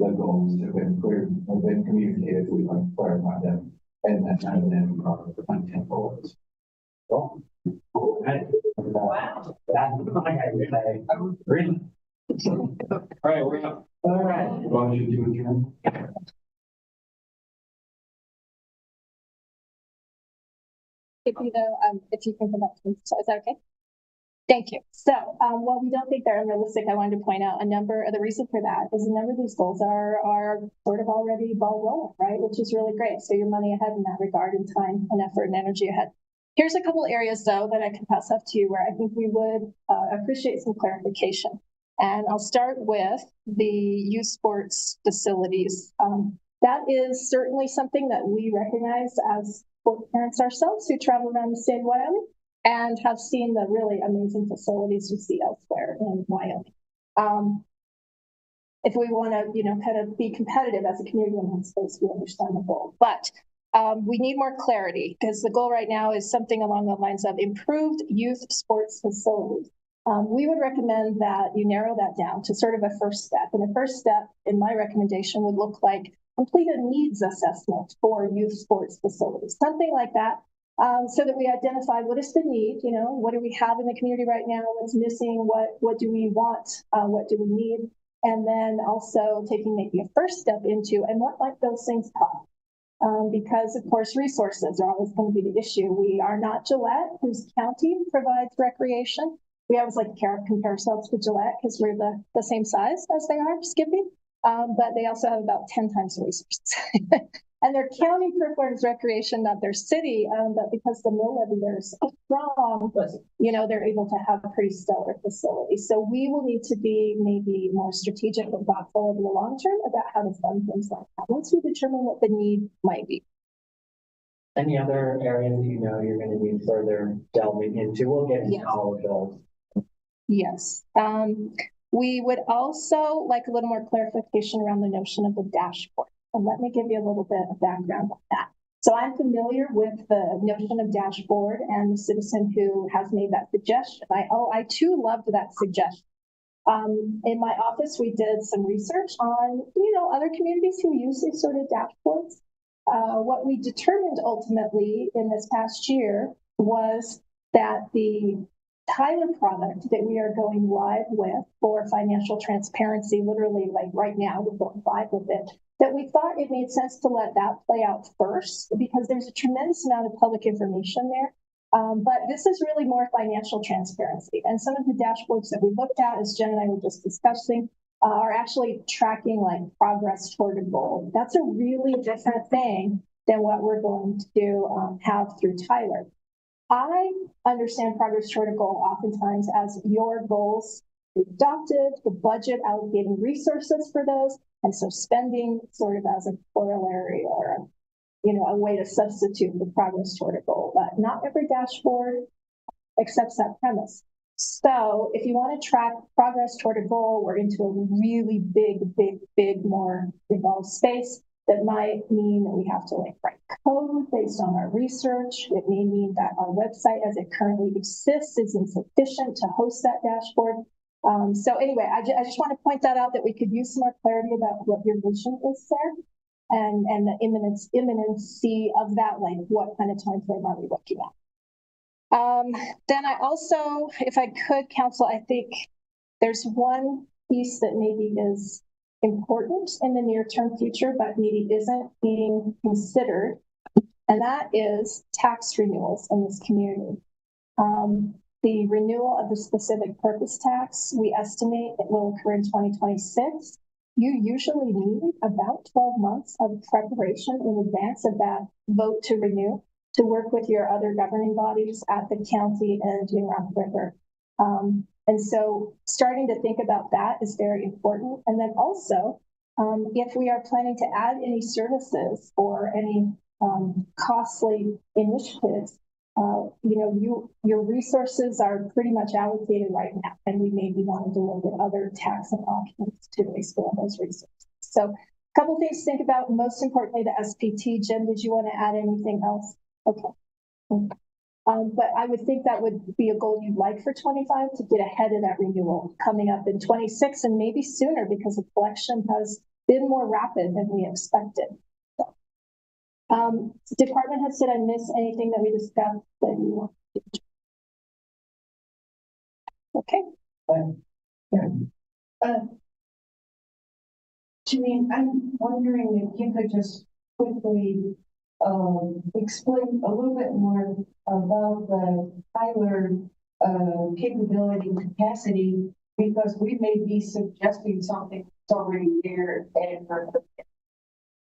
the goals have been clear, have been communicated. We'd like to clarify them, and that's kind of an content goals. Cool. Wow. That's what I would say. Really? All right, we're up. All right. Motion to adjourn. If you can come back to me, so is that okay? Thank you. So, while we don't think they're unrealistic, I wanted to point out the reason for that is a number of these goals are sort of already ball rolling, right? Which is really great. So you're money ahead in that regard and time and effort and energy ahead. Here's a couple areas though that I can pass up to you where I think we would appreciate some clarification. And I'll start with the youth sports facilities. That is certainly something that we recognize as sport parents ourselves who travel around the state of Wyoming and have seen the really amazing facilities you see elsewhere in Wyoming. if we want to, kind of be competitive as a community in that space, we understand the goal. But we need more clarity because the goal right now is something along the lines of improved youth sports facilities. We would recommend that you narrow that down to sort of a first step. And the first step in my recommendation would look like complete a needs assessment for youth sports facilities, something like that. So that we identify what is the need, what do we have in the community right now, what's missing, what do we want, what do we need, and then also taking maybe a first step into, and what might those things cost? Because of course resources are always going to be the issue. We are not Gillette, whose county provides recreation. We always like to compare ourselves to Gillette because we're the same size as they are, Skippy, but they also have about 10 times the resources. And their county prefers recreation, not their city, but because the mill levy there is so strong, they're able to have a pretty stellar facility. So we will need to be maybe more strategic and thoughtful over the long term about how to fund things like that once we determine what the need might be. Any other areas that you're going to need further delving into? We'll get into all of those. Yes. We would also like a little more clarification around the notion of the dashboard. And let me give you a little bit of background on that. So I'm familiar with the notion of dashboard and the citizen who has made that suggestion. I too loved that suggestion. In my office, we did some research on, other communities who use these sort of dashboards. What we determined ultimately in this past year was that the Tyler product that we are going live with for financial transparency, literally like right now, we're going live with it, that we thought it made sense to let that play out first because there's a tremendous amount of public information there. But this is really more financial transparency. And some of the dashboards that we looked at, as Jen and I were just discussing, are actually tracking like progress toward a goal. That's a really different thing than what we're going to have through Tyler. I understand progress toward a goal oftentimes as your goals adopted, the budget allocating resources for those, and so spending sort of as a corollary or a way to substitute the progress toward a goal. But not every dashboard accepts that premise. So if you want to track progress toward a goal, we're into a really big, more involved space. That might mean that we have to write code based on our research. It may mean that our website as it currently exists is insufficient to host that dashboard. So anyway, I just want to point that out that we could use some more clarity about what your vision is there and the imminency of that, like what kind of time frame are we looking at? Then I also, if I could, counsel, I think there's one piece that maybe is important in the near-term future, but maybe isn't being considered, and that is tax renewals in this community. The renewal of the specific purpose tax, we estimate it will occur in 2026. You usually need about 12 months of preparation in advance of that vote to renew to work with your other governing bodies at the county and in Rock River. And so starting to think about that is very important. And then also, if we are planning to add any services or any costly initiatives, your resources are pretty much allocated right now, and we maybe want to look at other taxing options to expand those resources. So a couple things to think about. Most importantly, the SPT. Jen, did you want to add anything else? Okay. But I would think that would be a goal you'd like for 25 to get ahead of that renewal coming up in 26 and maybe sooner because the collection has been more rapid than we expected. So, department head, did I miss anything that we discussed that you want to do? Okay. Janine, I'm wondering if you could just quickly explain a little bit more about the Tyler capability capacity, because we may be suggesting something that's already there and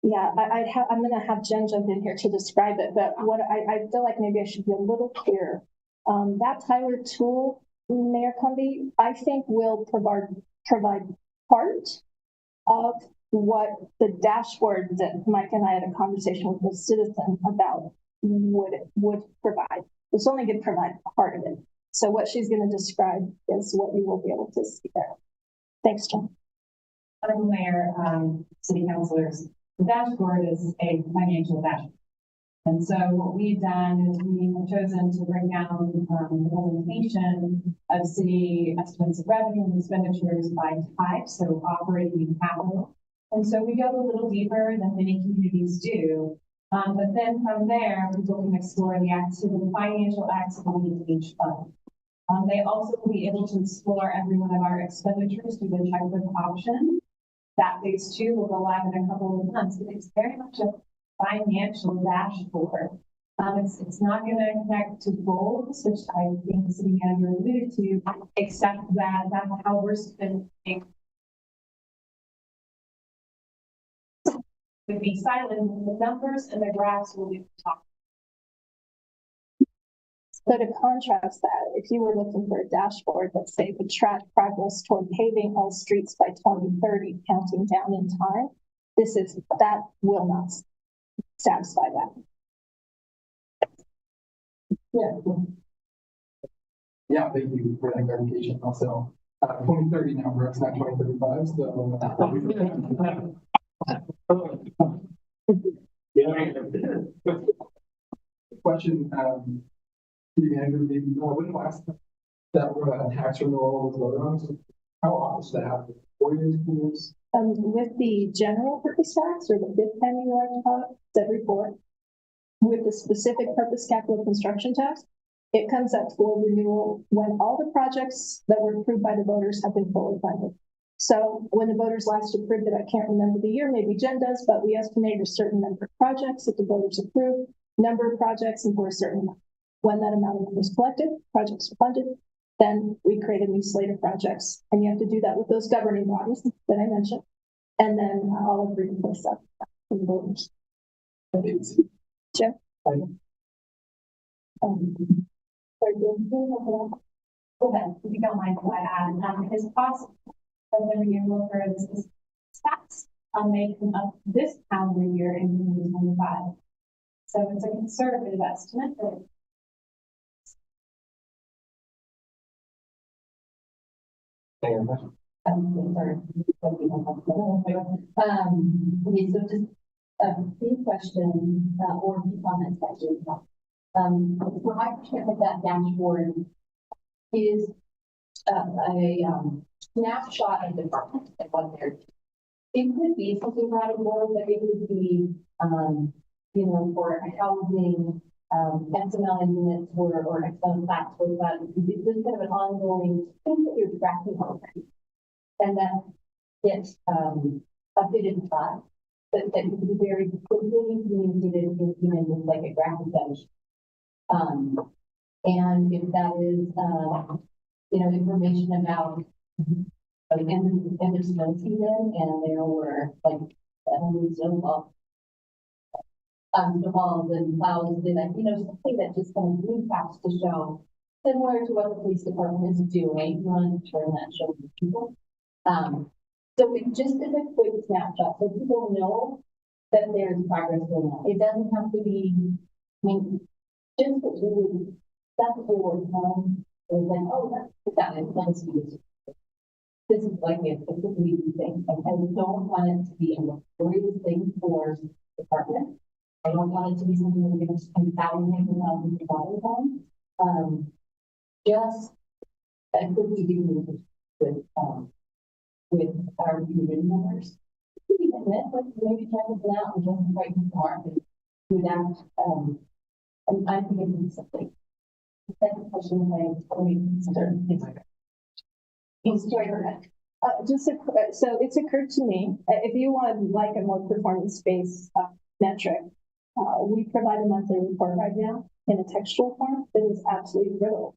yeah, I'm going to have Jen jump in here to describe it, but what I feel like maybe I should be a little clearer. That Tyler tool, Mayor Cumby, I think will provide part of what the dashboard that Mike and I had a conversation with the citizen about would provide. It's only going to provide part of it. So what she's going to describe is what you will be able to see there. Thanks, Jen. unaware, city councilors, the dashboard is a financial dashboard. And so what we've done is we have chosen to bring down the presentation of city estimates of revenue and expenditures by type, so operating and capital. And so we go a little deeper than many communities do. But then from there, people can explore the financial activity of each fund. They also will be able to explore every one of our expenditures through the checkbook option. That phase 2 will go live in a couple of months, but it's very much a financial dashboard. It's not going to connect to goals, which I think the city manager alluded to, except that that's how we're spending. Would be silent, the numbers and the graphs will be talking. So to contrast that, if you were looking for a dashboard that say would track progress toward paving all streets by 2030, counting down in time, that will not satisfy that. Yeah, thank you for that clarification. Also, 2030 number, it's not 2035, so. Question, city manager, maybe, I wouldn't ask that tax renewal with voter homes. How often does that happen? 4 years, 2 years? With the general purpose tax, or the fifth penny you like to call it, it's every 4. With the specific purpose capital construction tax, it comes up for renewal when all the projects that were approved by the voters have been fully funded. So when the voters last approved it, I can't remember the year, maybe Jen does, but we estimated a certain number of projects that the voters approved, number of projects, and for a certain amount. When that amount was collected, projects were funded, then we create a new slate of projects. And you have to do that with those governing bodies that I mentioned. And then all agree to place up for the voters. Jim? Go ahead, if you don't mind, what I add, is possible that the renewal for this tax may come up this calendar year in 2025. So it's a conservative estimate, but Okay, so just a few questions or a few comments actually. From my perspective, that dashboard is a snapshot of departments and what they're doing. It could be something rather more, but it would be, for housing, XML units or XML flats or that. It's just kind of an ongoing thing that you're tracking already. And that gets updated spot, but that can be very quickly communicated in like a graphic bench. And if that is, information about the end of snow season, and there were like snowballs and clouds, something that just kind of recaps to show similar to what the police department is doing. You want to turn that show to people. So it just is a quick snapshot so people know that there's progress going on. It doesn't have to be, just what we would, that's what we work on. It's like, oh, that is nice to use. This is like a completely thing. And I don't want it to be a laborious thing for the department. I don't want it to be something that we're going to spend thousands and thousands of dollars on. Just that could be doing with our community members. We can met with maybe try to plan out and just right in the market without I think it means something. The second question So it's occurred to me, if you want like a more performance-based metric, we provide a monthly report right now in a textual form that is absolutely brittle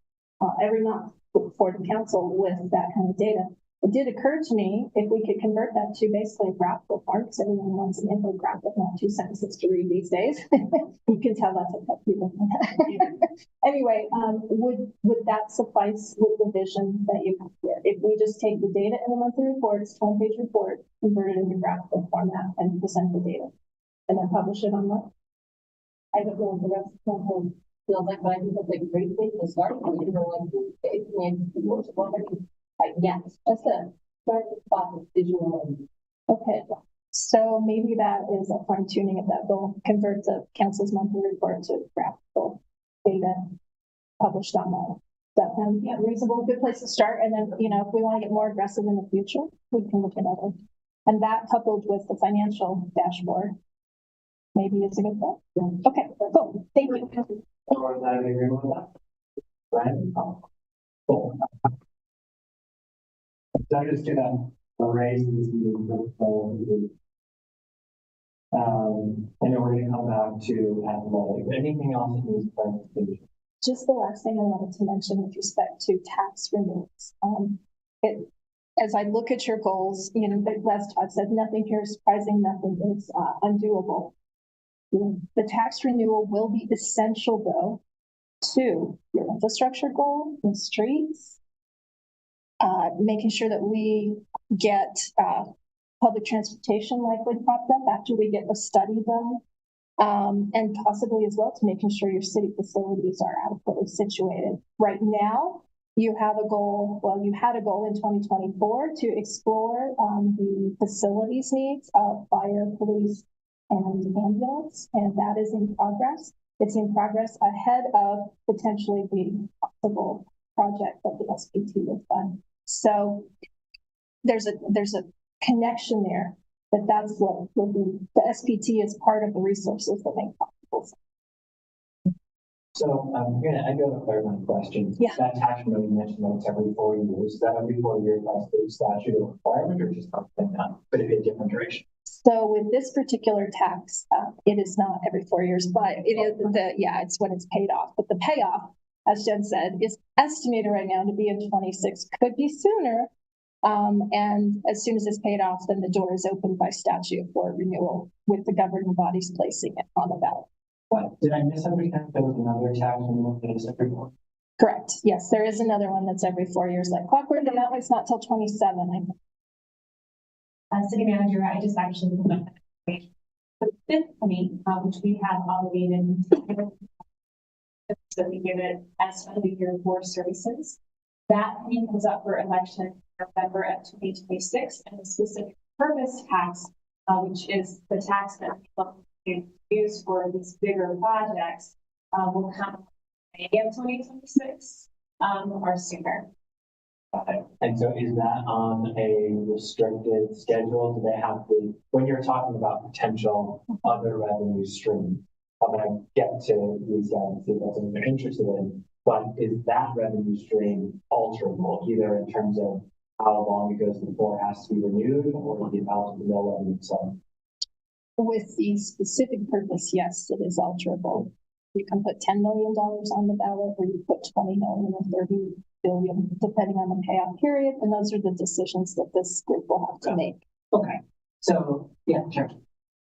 every month for the council with that kind of data. It did occur to me if we could convert that to basically a graphical form, because everyone wants an infographic, not 2 sentences to read these days. You can tell that's what people. Anyway, would that suffice with the vision that you have here? If we just take the data in the monthly report, it's 20-page report, convert it into graphical format, and present the data, and then publish it online. I don't know if the rest of the whole feels like, but I think that's a great place to start. Yes, that's a starting spot with visual Okay, so maybe that is a fine tuning of that goal, convert the council's monthly report to graphical data published online. That sounds reasonable, good place to start. And then, you know, if we want to get more aggressive in the future, we can look at other. And that coupled with the financial dashboard, maybe is a good thing. Okay, cool. Thank you. Everyone's not in agreement with that? Right? Cool. So I'm just gonna raise this meeting. And then we're gonna come back to athletic. Anything else that needs clarification? Just the last thing I wanted to mention with respect to tax renewals. As I look at your goals, you know, last Todd said, nothing here is surprising, nothing is undoable. The tax renewal will be essential, though, to your infrastructure goal in streets, making sure that we get public transportation likely propped up after we get the study done. And possibly as well to making sure your city facilities are adequately situated. Right now, you have a goal, well, you had a goal in 2024 to explore the facilities needs of fire, police, and ambulance, and that is in progress. It's in progress ahead of potentially the possible project that the SPT would fund. So there's a connection there. But that's what will be, the SPT is part of the resources that make possible. So I do have a clarifying question. Yeah. That tax renewal you mentioned that it's every 4 years. Is that every 4 years by state statute or requirement, or just something that could it be a different duration? So with this particular tax, it is not every 4 years, but it is it's when it's paid off. But the payoff, as Jen said, is estimated right now to be in 26, could be sooner. And as soon as it's paid off, then the door is opened by statute for renewal with the governing bodies placing it on the ballot. What, did I misunderstand? There was another tax renewal that is every 4 years? Correct. Yes, there is another one that's every 4 years like clockwork, and that one's not till 27. City manager, I just actually put up the fifth point, which we have obligated so we give it as a year for services. That comes up for election in November of 2026, and the specific purpose tax, which is the tax that people use for these bigger projects, will come May of 2026 or sooner. And so is that on a restricted schedule? Do they have to, when you're talking about potential other revenue streams, I'm gonna get to these guys and see if that's something they're interested in, but is that revenue stream alterable, either in terms of how long it goes before it has to be renewed or the amount of the mill revenue itself? With the specific purpose, yes, it is alterable. You can put $10 million on the ballot, or you put 20 million or 30 billion, depending on the payout period. And those are the decisions that this group will have to make. Okay, so, yeah, sure.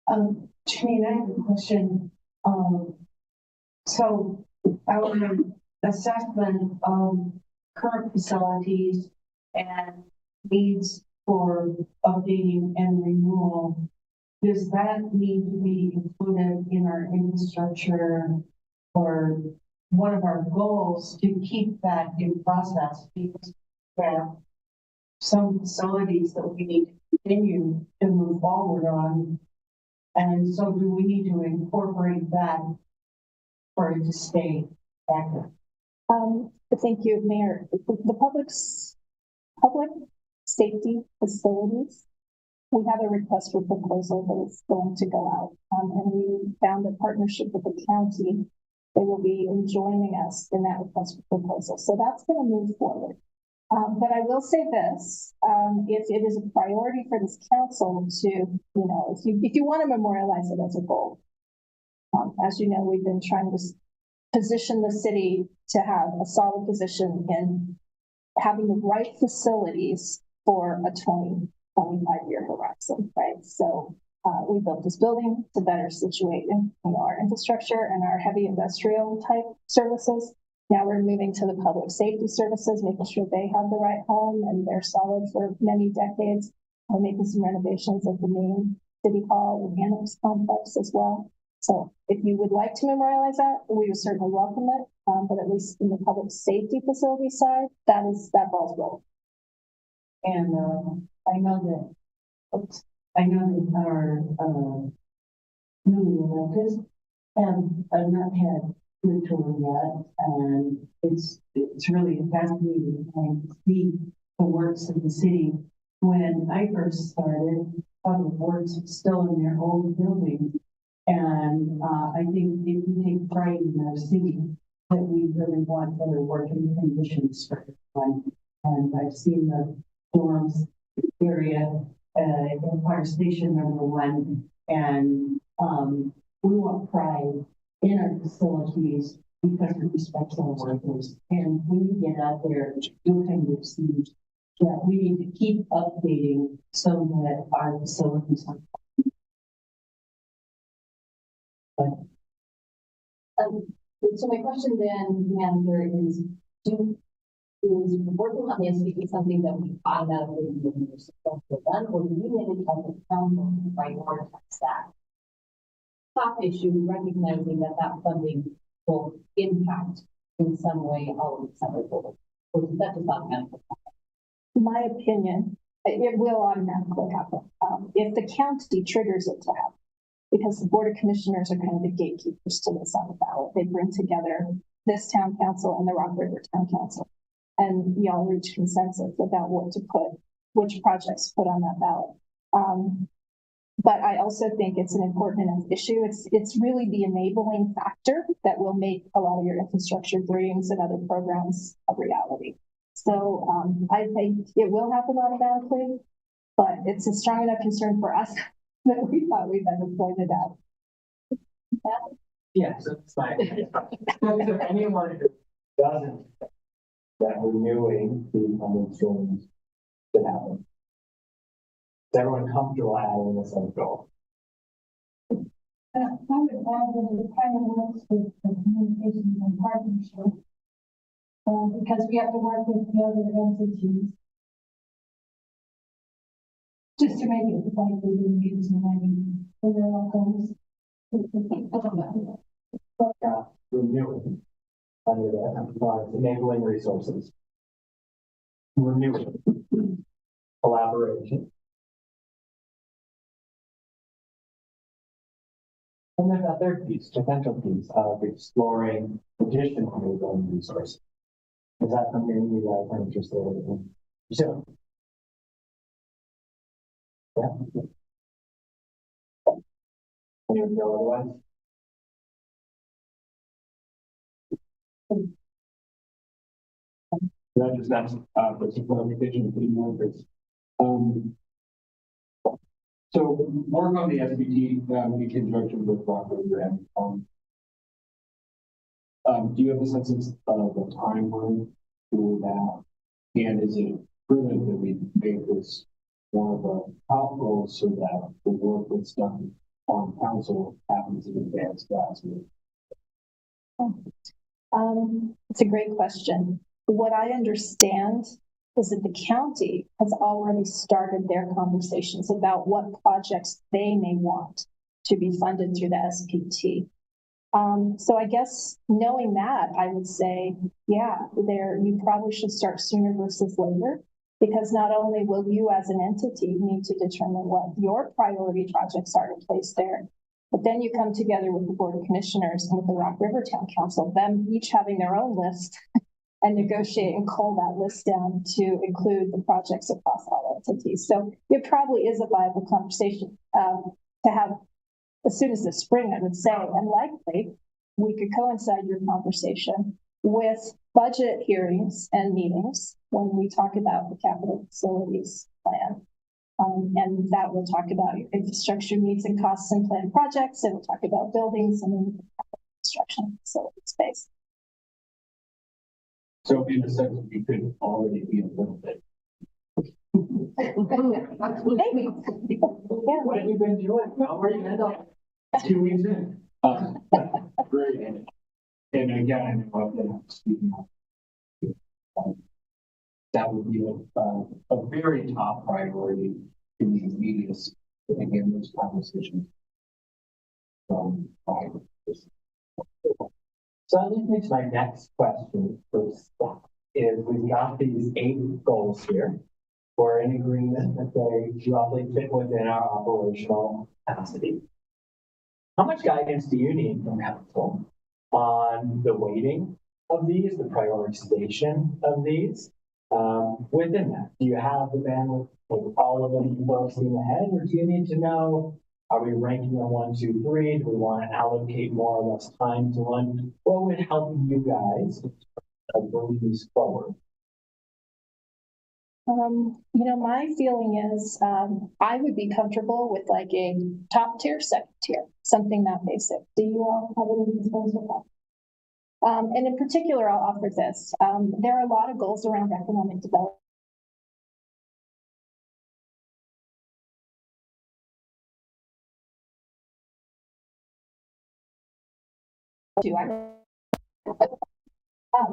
Janine, I have a question. So our assessment of current facilities and needs for updating and renewal, does that need to be included in our infrastructure or one of our goals to keep that in process? Because there are some facilities that we need to continue to move forward on. And so do we need to incorporate that for it to stay active? Thank you, Mayor. The public safety facilities, we have a request for proposal that is going to go out. And we found a partnership with the county. They will be joining us in that request for proposal. So that's going to move forward. But I will say this, if it is a priority for this council to, if you want to memorialize it as a goal, as you know, we've been trying to position the city to have a solid position in having the right facilities for a 25-year horizon, right? So we built this building to better situate our infrastructure and our heavy industrial type services. Now we're moving to the public safety services, making sure they have the right home and they're solid for many decades. We're making some renovations of the main city hall and annex complex as well. So if you would like to memorialize that, we would certainly welcome it. But at least in the public safety facility side, that ball's rolling. And I know that I know that our, newly elected have not had your tour yet, and it's really fascinating time to see the works of the city. When I first started, Public Works was still in their old building, and I think if we take pride in our city, that we really want better working conditions for everyone. And I've seen the dorms area, Empire Station #1, and we want pride in our facilities because we respect our workers. And when you get out there, you'll kind of see that we need to keep updating so that our facilities are. So my question then, manager, is working on the SVP something that we automatically do when we're successful done, or do we need to have a council to prioritize that top issue, recognizing that that funding will impact in some way all of the other goals? Or does that just automatically happen? In my opinion, it will automatically happen. If the county triggers it to happen, because the Board of Commissioners are kind of the gatekeepers to this on the ballot. They bring together this town council and the Rock River Town Council. And y'all reach consensus about what to put, which projects to put on that ballot. But I also think it's an important enough issue. It's really the enabling factor that will make a lot of your infrastructure dreams and other programs a reality. So I think it will happen automatically, but it's a strong enough concern for us that we thought we better point it out. Yes, it's fine. So anyone who doesn't, that renewing the funding streams should happen. Is everyone comfortable adding this as a goal? I would add that it kind of works with the communication and partnership. Because we have to work with the other entities. Just to make it like we didn't use money for their locals. Renewing under the enabling resources. Renewing. Collaboration. And there's that third piece, potential piece of exploring additional enabling resources. Is that something you guys are interested in? So. Yeah. Anyone go otherwise? That just that's for some clarification, pretty more bits. So work on the SBT in conjunction with Rock River and do you have a sense of the timeline for that? And is it prudent that we make this one of the top goals so that the work that's done on council happens in advance faster? It's a great question. What I understand is that the county has already started their conversations about what projects they may want to be funded through the SPT. So I guess knowing that, I would say, yeah, you probably should start sooner versus later, because not only will you as an entity need to determine what your priority projects are to place there, but then you come together with the Board of Commissioners and with the Rock River Town Council, them each having their own list, and negotiate and cull that list down to include the projects across all entities. So it probably is a viable conversation to have as soon as the spring, I would say, and likely we could coincide your conversation with budget hearings and meetings when we talk about the capital facilities plan. And that will talk about your infrastructure needs and costs and planned projects, and we'll talk about buildings and construction facility space. So in a sense, we could already be a little bit. Maybe. What have you been doing? Well, where you end up? 2 weeks in. Great. And again, I know that speaking of, that would be a very top priority in the immediate to begin those conversations. So that leads me to my next question for staff is we've got these 8 goals here. we're in agreement that they roughly fit within our operational capacity. How much guidance do you need from council on the weighting of these, the prioritization of these? Within that, do you have the bandwidth for all of them full steam ahead, or do you need to know, are we ranking them 1, 2, 3? Do we want to allocate more or less time to one? What would help you guys bring these forward? My feeling is, I would be comfortable with like a top tier, second tier, something that basic. Do you all have any concerns with that? And in particular, I'll offer this. There are a lot of goals around economic development.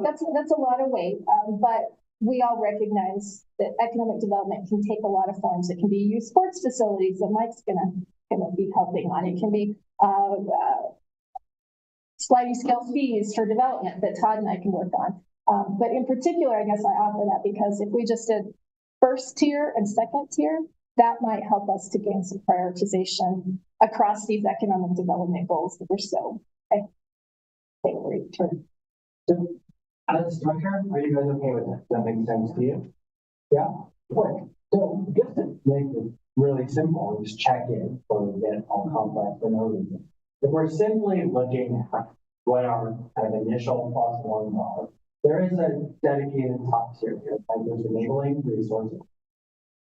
That's a lot of weight, but we all recognize that economic development can take a lot of forms. It can be youth sports facilities that Mike's gonna be helping on. It can be sliding scale fees for development that Todd and I can work on. But in particular, I guess I offer that because if we just did first tier and second tier, that might help us to gain some prioritization across these economic development goals that are so favorite to. As a structure, are you guys okay with that? Does that make sense to you? Yeah? Quick. So just to make it really simple, just check in before we get all complex for no reason. If we're simply looking at what our kind of initial plus ones are, there is a dedicated top tier here, like there's enabling resources,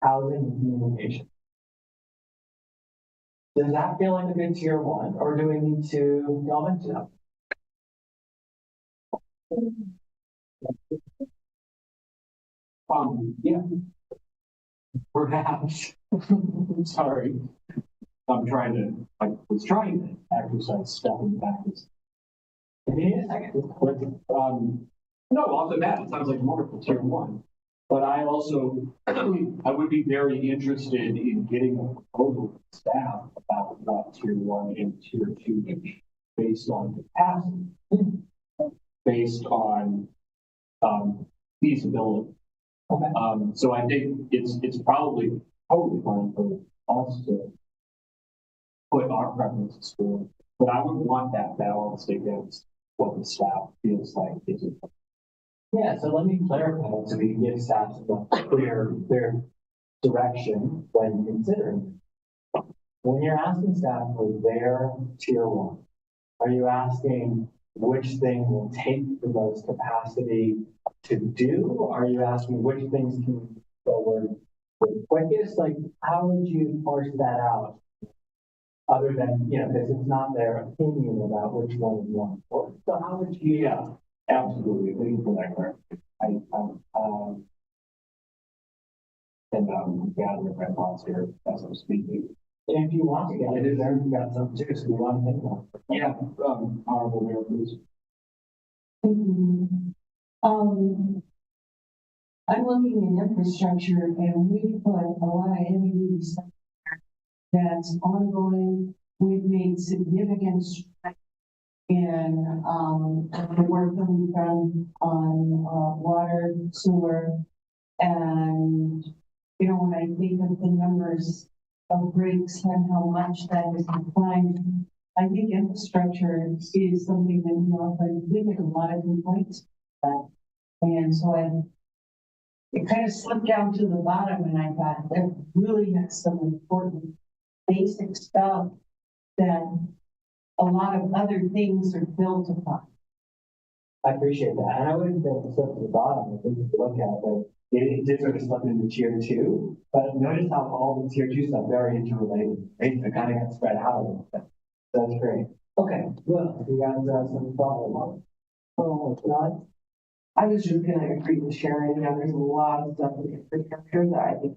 housing and communication. Does that feel like a good tier 1, or do we need to delve into that? Yeah. Perhaps. Sorry. I was trying to exercise stepping back. Give me a second. No, off the bat, it sounds like wonderful tier 1. But I also, I would be very interested in getting a proposal from staff about what tier 1 and tier 2 is based on capacity, based on feasibility. Okay. So I think it's probably totally fine for us to put our preferences forward, but I would want that balanced against what the staff feels like is it. Yeah, so let me clarify so we can give staff a clear direction when considering. When you're asking staff for their tier 1, are you asking which thing will take the most capacity to do? Are you asking which things can move forward the quickest? Like, how would you parse that out? Other than, because it's not their opinion about which one is more important. So how would you? Yeah, absolutely. Thank you for that clarification. Gathering my thoughts here as I'm speaking. And if you want to get it, there you got some too, so you want to think about it. Yeah, Honorable Mayor, please. I'm looking at infrastructure and we put a lot of heavy stuff that's ongoing. We've made significant strides in the work that we've done on water, sewer, and when I think of the numbers of breaks and how much that has declined, I think infrastructure is something that we get a lot of complaints about. And so it kind of slipped down to the bottom, and I thought that really has some important basic stuff that a lot of other things are built upon. I appreciate that. And I wouldn't say it's up to the bottom. I think if you look at it, it did sort of slip into tier 2, but notice how all the tier 2 stuff very interrelated, right? It kind of got spread out a little bit. That's great. Okay, well, you guys have some thought about it? Oh, God. I was just going to agree with Sharon. There's a lot of stuff in infrastructure that I think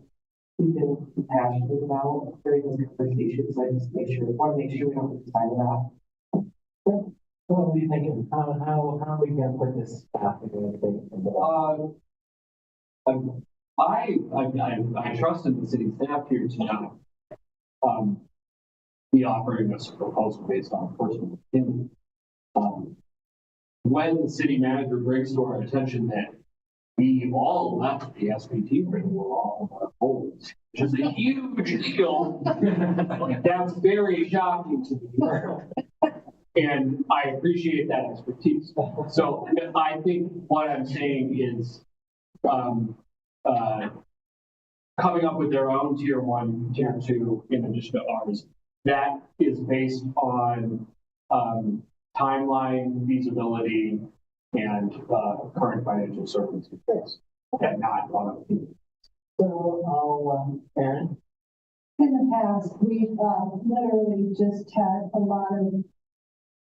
we've been passionate about during those conversations. I just want to make sure we don't lose sight of that. What are you thinking? How are we going to put this back into the thing? I trust in the city staff here tonight. Be offering us a proposal based on personal opinion. When the city manager brings to our attention that we all left the SPT ring, we're all on our polls, which is a huge deal. That's very shocking to me. And I appreciate that expertise. So I think what I'm saying is, coming up with their own tier 1, tier 2, in addition to ours, that is based on timeline, feasibility, and current financial circumstances, and not on a. So I'll, Aaron? In the past, we've literally just had a lot of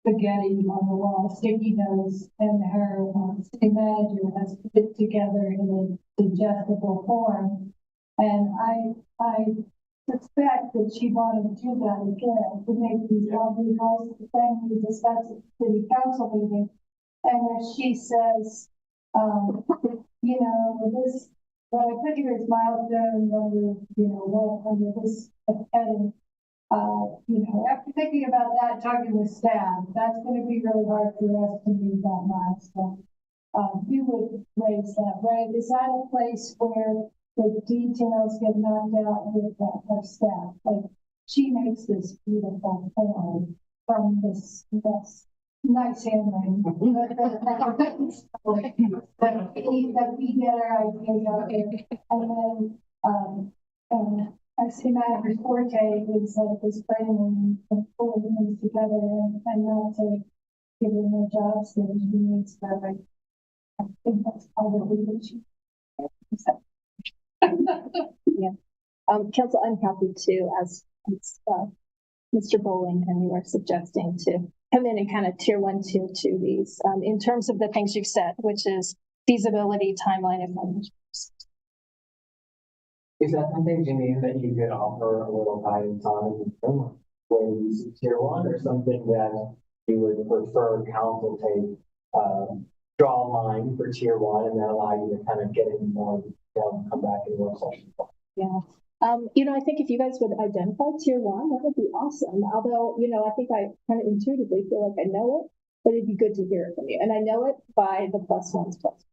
spaghetti on the wall, sticky notes, and her city manager has put it together in a digestible form. And I suspect that she wanted to do that again, to make these lovely goals, the thing we discussed at the city council meeting. And as she says, you know, this, what I put here is milestone number, you know, what under this heading. You know, after thinking about that, talking with staff, that's going to be really hard for us to meet that milestone. You would raise that, right? Is that a place where the details get knocked out with her staff? Like, she makes this beautiful form from this nice handwriting. that we get our ideas out here. And then, I see manager's forte is like this training and pulling things together and not to give them the jobs that he needs for like, I think that's probably what she. Yeah. Council, I'm happy to, as Mr. Bowling and you are suggesting, to come in and kind of tier 1, tier 2 these, in terms of the things you've said, which is feasibility, timeline, and financial. Is that something, Janine, that you could offer a little guidance on, where you use tier 1, or something that you would prefer council take, draw a line for tier 1 and then allow you to kind of get into more detail and come back in work session? Yeah. You know, I think if you guys would identify tier 1, that would be awesome. Although, you know, I think I kind of intuitively feel like I know it, but it'd be good to hear it from you. And I know it by the +1s plus.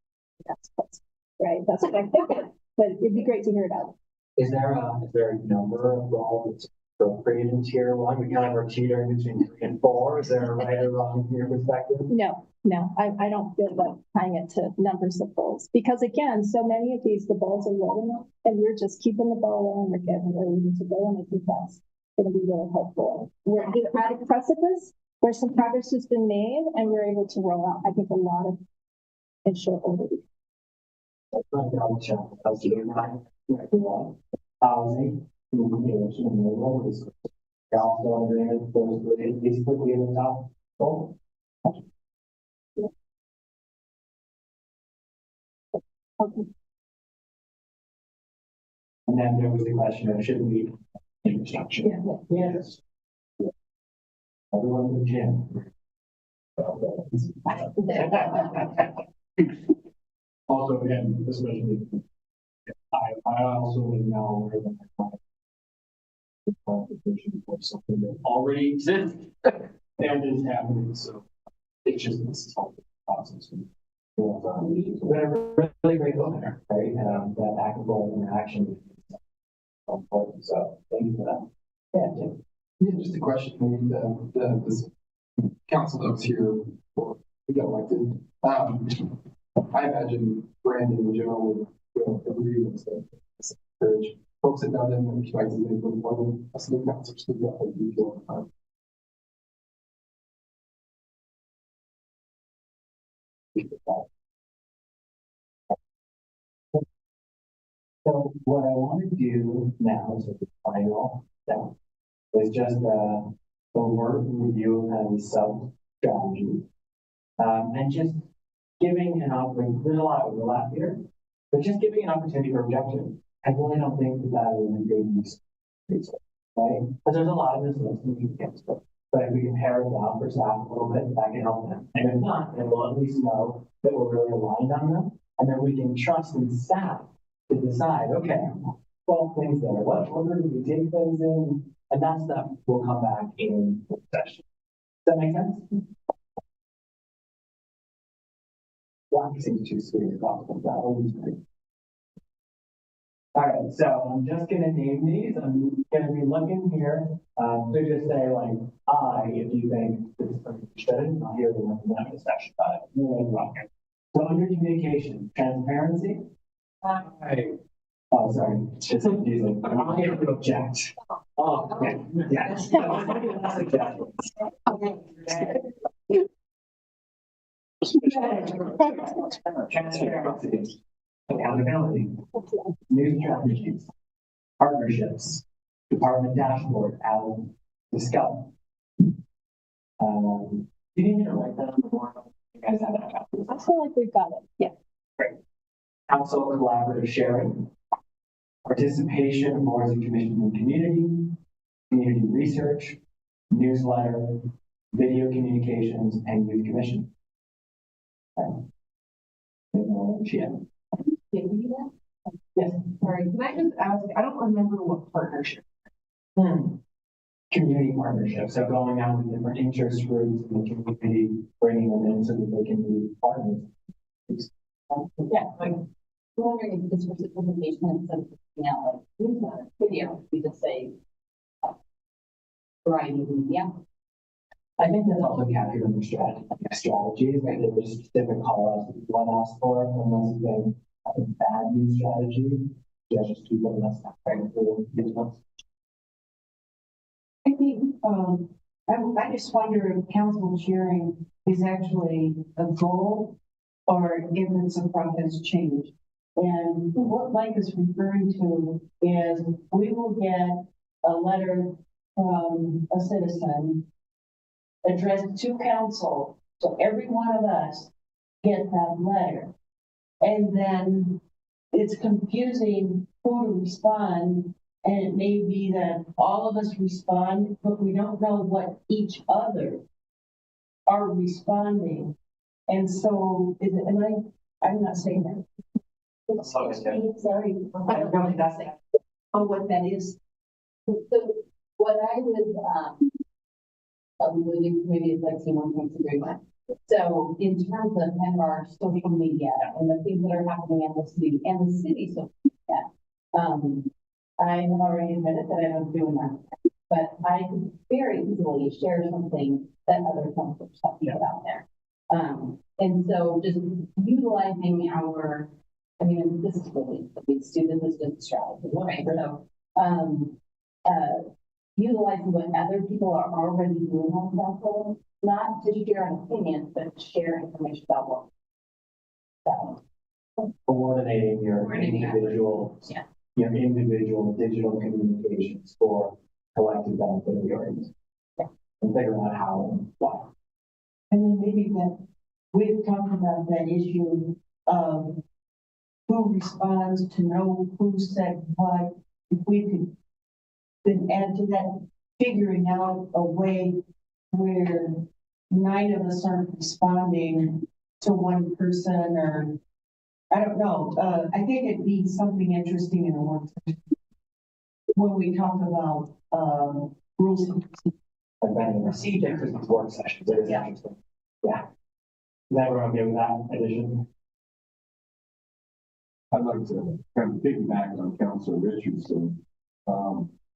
That's plus, right? That's what I'm thinking. But it'd be great to hear it out. Is there a number of roles that's appropriate in tier 1? We kind of are teetering between 3 and 4. Is there a right or wrong from your perspective? No, I don't feel like tying it to numbers of bowls, because again, so many of these, the bowls are rolling up and we're just keeping the bowl on, we're getting where we need to go, and I think that's going to be really helpful. We're at a precipice where some progress has been made and we're able to roll out, I think, a lot of in short order. Housing, communication, and labor is also agreement, those quickly in the top. Okay. And then there was the question of should we infrastructure? Yes. Everyone in the gym. Also, again, especially, I also am now aware that my qualification for something that already exists and is happening, so it's just this process. We're really grateful there, right? That active interaction is so important. So thank you for that. Yeah, Jim. Yeah, just a question. I mean, this council that was here before we got elected. I imagine Brandon and Joe would agree with this. Encourage folks that know them and try to make them more than a city council to get what you feel. So what I want to do now is the final step is just a work review of kind of sub strategy. And just giving an opportunity, there's a lot of overlap here, but just giving an opportunity for objection. I really don't think that is a good use of resource, right? Because there's a lot of this list that we can't split. But if we can pare it down for staff a little bit, that can help them. And if not, then we'll at least know that we're really aligned on them. And then we can trust in staff to decide, okay, 12 things there. What order do we take those in? And that stuff will come back in session. Does that make sense? waxing too sweet about that. Always great. All right, so I'm just gonna name these. I'm gonna be looking here, so just say like, if you think this is something you should, I'll hear the one in that discussion about it. You're wrong. So under communication, transparency. Oh, sorry, it's confusing. I'm here to object. Oh, okay, yes. That's objections. Transparency, accountability, new strategies, partnerships, department dashboard, as discussed. You didn't even write that on the board. You guys have that. I feel like we've got it. Yeah. Great. Council collaborative sharing, participation of boards and commissions in community research, newsletter, video communications, and youth commission. Yeah. Yes. Sorry, can I just ask, I don't remember what partnership. Community partnership, so going out with different interest groups in the community, bringing them in so that they can be partners. Yeah, like, I'm wondering if this was a presentation instead of, like, newsletter, video, we just say, variety of media. I think that's also captured in the strategies, right? There were specific call outs that you want to ask for, unless you think a bad news strategy, just keep it less right for these ones. I think, I just wonder if council sharing is actually a goal or if it's a process change. And what Mike is referring to is we will get a letter from a citizen addressed to council. So every one of us get that letter. And then it's confusing who to respond. And it may be that all of us respond, but we don't know what each other are responding. And so, I'm not saying that. Sorry, I don't know what that's like. Oh, what that is. So what I was, maybe it's like someone wants to agree with. So in terms of kind of our social media and the things that are happening in the city and the city social media, I have already admitted that I'm doing that, but I could very easily share something that other councilors have put out there. And so just utilizing our, I mean, this is really, this is just a strategy, right? So, utilizing what other people are already doing on council, not to share an opinion, but to share information about what. So, Coordinating your Coordinating individual, yeah. Your individual digital communications for collective benefit of the audience. Yeah. And figuring out how and why. And then maybe that we've talked about that issue of who responds to know who said what. If we could then add to that, figuring out a way where 9 of us aren't responding to one person, or I don't know. I think it'd be something interesting in a work session when we talk about rules and procedures in these work sessions. It is interesting. Yeah. Is everyone give that addition? I'd like to kind of piggyback on Councilor Richardson.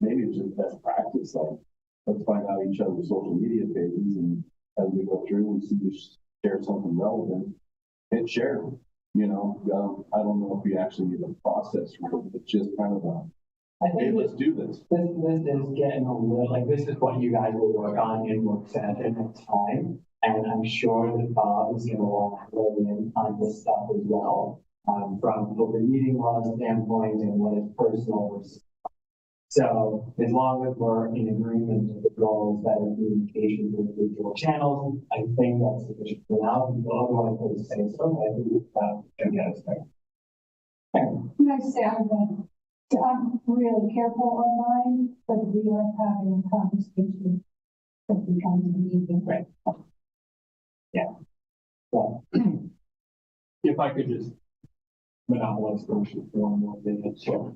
Maybe it's just best practice, like, let's find out each other's social media pages, and as we go through, we see you share something relevant, hit share. You know, I don't know if we actually need a process for it. It's just kind of I think hey, let's do this. This is getting a little, like, this is what you guys will work on in work session at time. And I'm sure that Bob is going to want to weigh in on this stuff as well, from open meeting law standpoint and what is personal. So as long as we're in agreement with the goals that are communication with individual channels, I think that's sufficient for now. People are going to say so, but I think can get us there. Can I say I'm really careful online, but we are having a conversation that becomes easy. Right. Yeah. Well, if I could just monopolize the issue for one more minute, sure.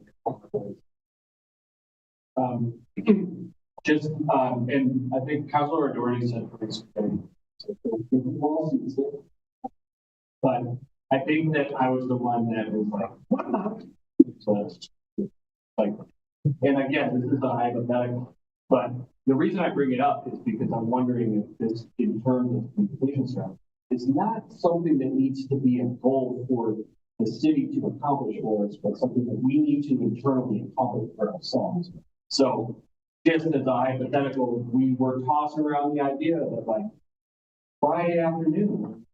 And I think Councilor Doherty said, But I think that I was the one that was like, what about? So, like, and again, this is a hypothetical, but the reason I bring it up is because I'm wondering if this, in terms of communication strategy, is not something that needs to be a goal for the city to accomplish for us, but something that we need to internally accomplish for ourselves. So just as a hypothetical, we were tossing around the idea that like Friday afternoon,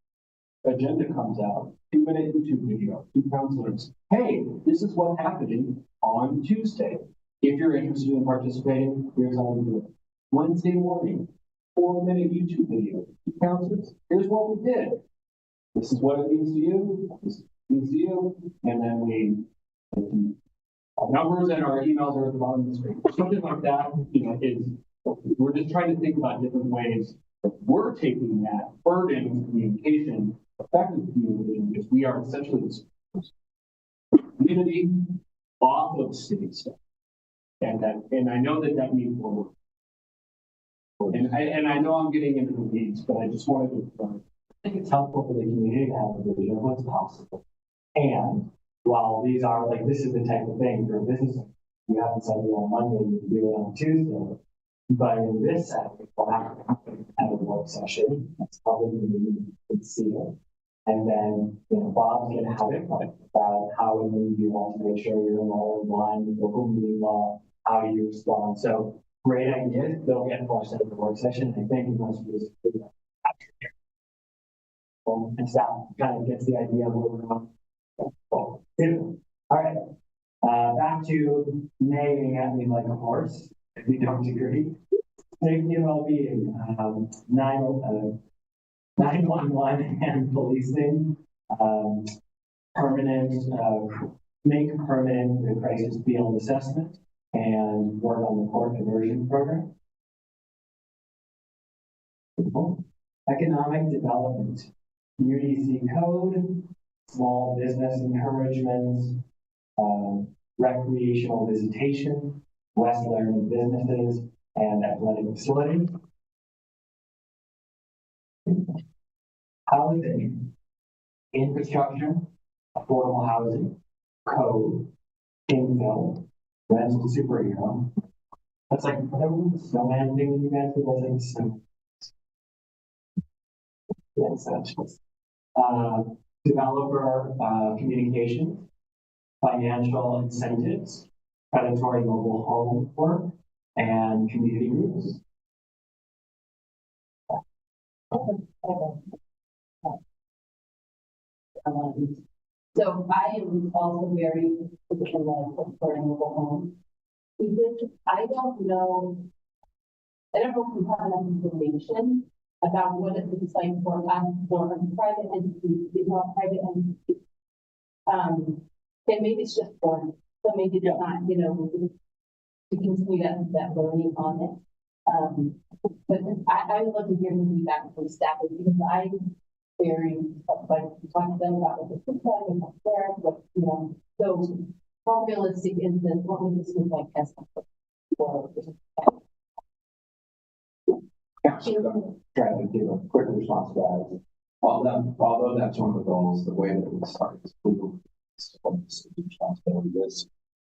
agenda comes out, 2-minute YouTube video, 2 counselors. Hey, this is what's happening on Tuesday. If you're interested in participating, here's how we do it. Wednesday morning, 4-minute YouTube video, 2 counselors. Here's what we did. This is what it means to you. This is what it means to you. And then our numbers and our emails are at the bottom of the screen. Something like that, we're just trying to think about different ways that we're taking that burden of communication, effective communication, because we are essentially this community off of city stuff. And I know that means more work. And I know I'm getting into the weeds, but I just wanted to. I think it's helpful for the community to have a vision of what's possible. And while these are like, this is the type of thing for a business, you haven't said it on Monday, you do it on Tuesday. But in this setting, we'll have to have a work session. That's probably going to be concealed. And then, Bob's going to have input about how and when you want to make sure you're all in line with local meeting law, how do you respond. So great ideas, they'll get flushed out of the work session. I think most of this is and staff kind of gets the idea of what we're going. Cool. Beautiful. All right. Back to nagging at me like a horse, if you don't agree. Safety and well-being, 911 and policing, make permanent the crisis field assessment and work on the court conversion program. Economic development, UDC code, small business encouragements, recreational visitation, West Laramie businesses, and athletic facility. Housing, infrastructure, affordable housing, code, infill, rental superhero. That's like whatever the snowman thing you guys do, that's like developer communication, financial incentives, predatory mobile home work, and community groups. So I am also very interested in supporting mobile home. Because I don't know if we have enough information about what it looks like for us, for a private entities, private entities. And maybe it's just one, so maybe it's not, to continue that learning on it. But I would love to hear the feedback from staff because I'm very, like, talking to them about what the feedback and what's there, what, so how realistic is this? What would this look like as Yeah, so try to give a quick response to that. Although that's one of the goals, the way that we start is legal responsibility is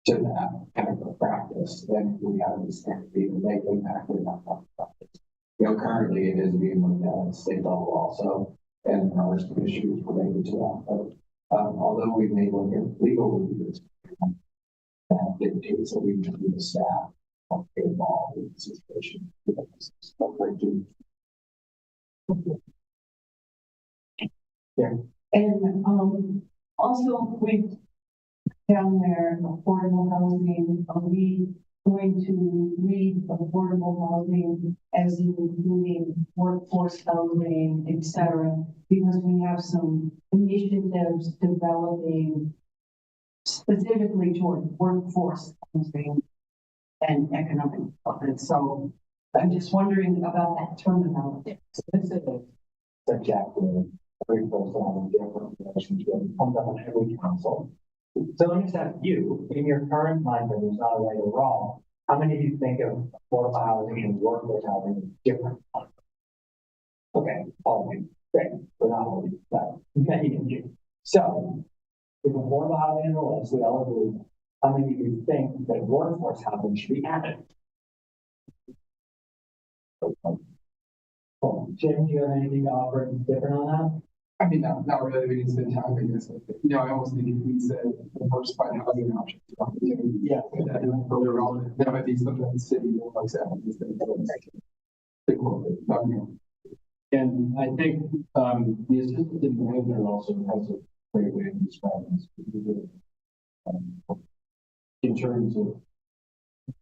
to that kind of a practice. Then we have this kind of being make impact in that practice. Currently it is being looked at at state level also, and there are some issues related to that. But although we may look at legal reviews, that dictates that we need to be the staff get involved in the situation. Yeah. And also we down there affordable housing. Are we going to read affordable housing as including workforce housing, et cetera? Because we have some initiatives developing specifically toward workforce housing and economic development. So I'm just wondering about that terminology. So this is subjective, very personal, different relationship comes up on every council. So let me just ask you, in your current mind frame, there's not a right or wrong. How many of you think of affordable housing and workforce housing as different? Okay, all of you. Great, we're not holding that. Many of you. So, if affordable housing is a list, we all agree. How many of you think that workforce housing should be added? Well, Jim, do you have anything to offer different on that? I mean, not really, we can spend time, I guess. I almost think if we said diversified housing options. Yeah. That might be something that the city looks at. And I think, the assistant manager also has a great way of describing this. In terms of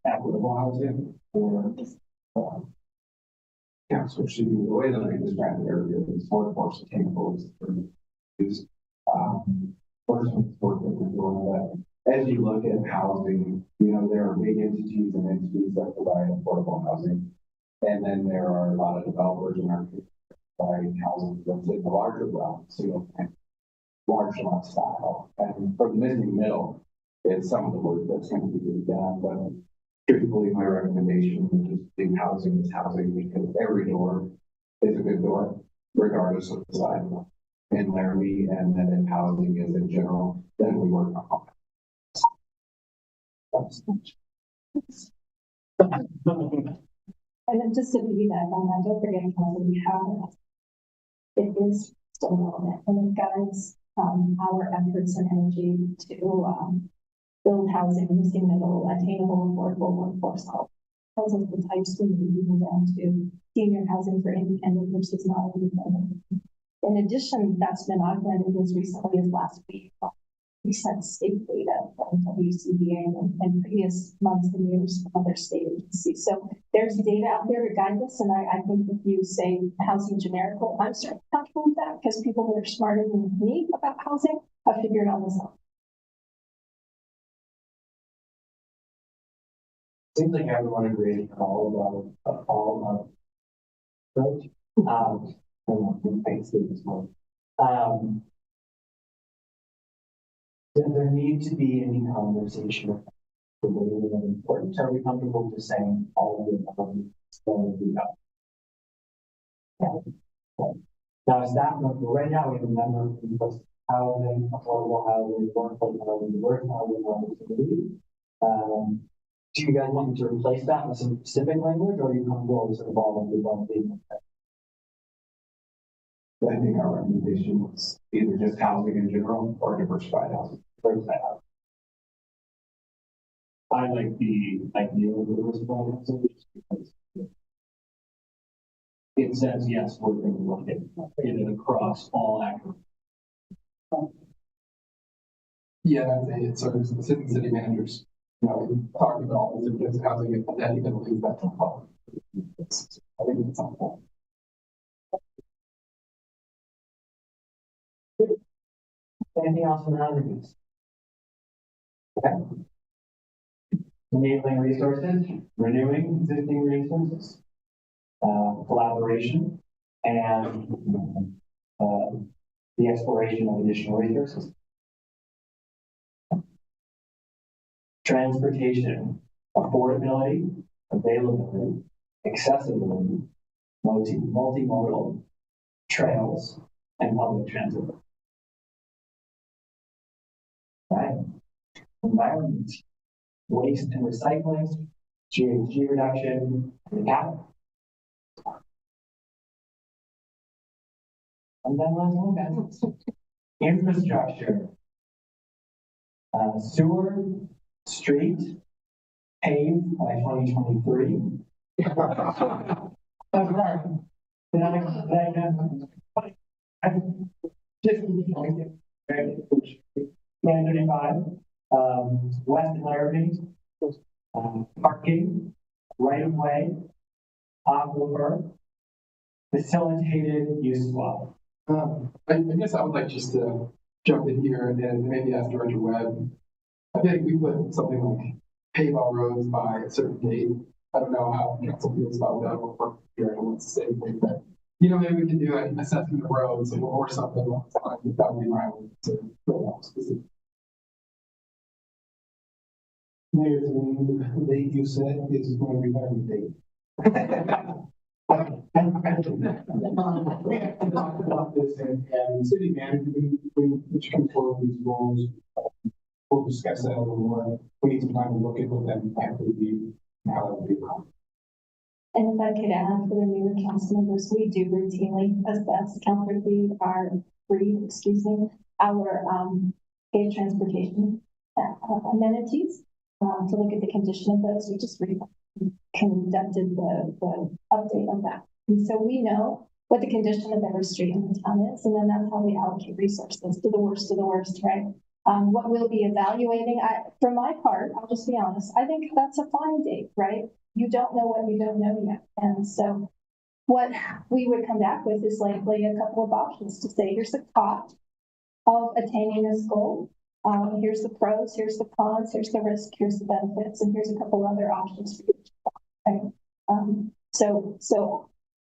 equitable housing or, Yeah, so it should be the way that I described it earlier, is workforce attainable is, first work that we're doing that. As you look at housing, there are big entities and entities that provide affordable housing. And then there are a lot of developers in our community providing housing that's in the larger realm, single family, large lot style. And for the missing middle, it's some of the work that's going to be done, but truthfully, my recommendation is just think housing is housing because every door is a good door, regardless of the size. In Laramie, and then in housing is in general, then we work on And then just to piggyback on that, don't forget how we have it is still relevant and it guides our efforts and energy to build housing, missing middle, attainable, affordable workforce health. Those are the types we need, even down to senior housing for independent versus not independent. In addition, that's been augmented as recently as last week. We sent state data from WCBA and previous months and years from other state agencies. So there's data out there to guide us. And I think if you say housing generical, I'm certainly comfortable with that because people that are smarter than me about housing have figured all this out. Seems like everyone agrees on all of approach. Does there need to be any conversation related and important? Are we comfortable just saying all of the Now, staff member, right now we have a member of housing, affordable housing, workforce housing, diverse housing, opportunity. Do you guys want me to replace that with some specific language, or are you comfortable with all of the above statements? I think our recommendation is either just housing in general or diversified housing. I like the idea of diversified housing just because it says, yes, we're going to look at it across all actors. Yeah, I'd say it's sort of assistant city managers, talking about all the different housing and then you can leave that to public. I think it's helpful. Anything else on housing use? Okay. Enabling resources, renewing existing resources, collaboration, and the exploration of additional resources. Transportation, affordability, availability, accessibility, multimodal, trails, and public transit. Right? Environment, waste and recycling, GHG reduction, and capital. And then last one, guys. Infrastructure. Sewer, street, paved by 2023. West Laramie, parking, right of way, aquifer, facilitated use swap. I guess I would like just to jump in here and maybe ask Director Webb. I think we put something like pave all roads by a certain date. I don't know how council feels about that or here and what's the same thing, but maybe we can do an assessment of roads or something like that. That would be my way to go out specific. Mayor, the date you said is going to be my date. We have talked about this and city manager, which come forward with these roles. We'll discuss that a little more. We need some time to look at what that impact would be and how that would be accomplished. And if I could add for the newer council members, we do routinely, as councilors, we are our paid transportation amenities to look at the condition of those. We just conducted the update on that. And so we know what the condition of every street in the town is, and then that's how we allocate resources to the worst, right? What we'll be evaluating, for my part, I'll just be honest, I think that's a fine date, right? You don't know what you don't know yet. And so what we would come back with is likely a couple of options to say, here's the cost of attaining this goal. Here's the pros, here's the cons, here's the risk, here's the benefits, and here's a couple other options for you to try. So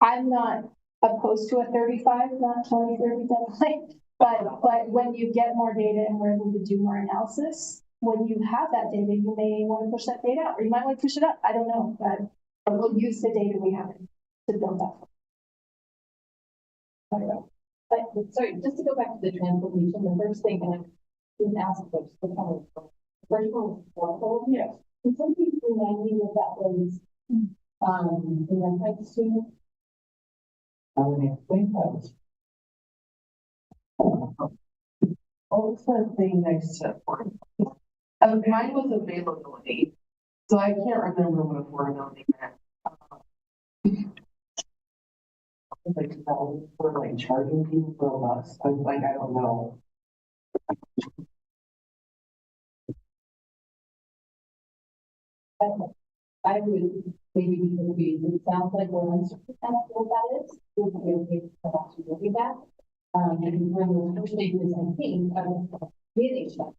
I'm not opposed to a 35, not 20, 30 deadline, but when you get more data and we're able to do more analysis, when you have that data, you may want to push that data out, or you might want to push it up. I don't know, but we'll use the data we have to build that. But sorry, just to go back to the transportation, the first thing, and I didn't ask folks, the first one was affordable. Yes. Can somebody remind me what that was? In the type student? I would think that was. Also, thing next to mine was availability, so I can't remember what affordability meant. Like for like charging people for a bus, I don't know. I would maybe it sounds like we're uncertain as to what that is. Would be okay for us to look at that. And we're in the first stages, I think, of meeting stuff.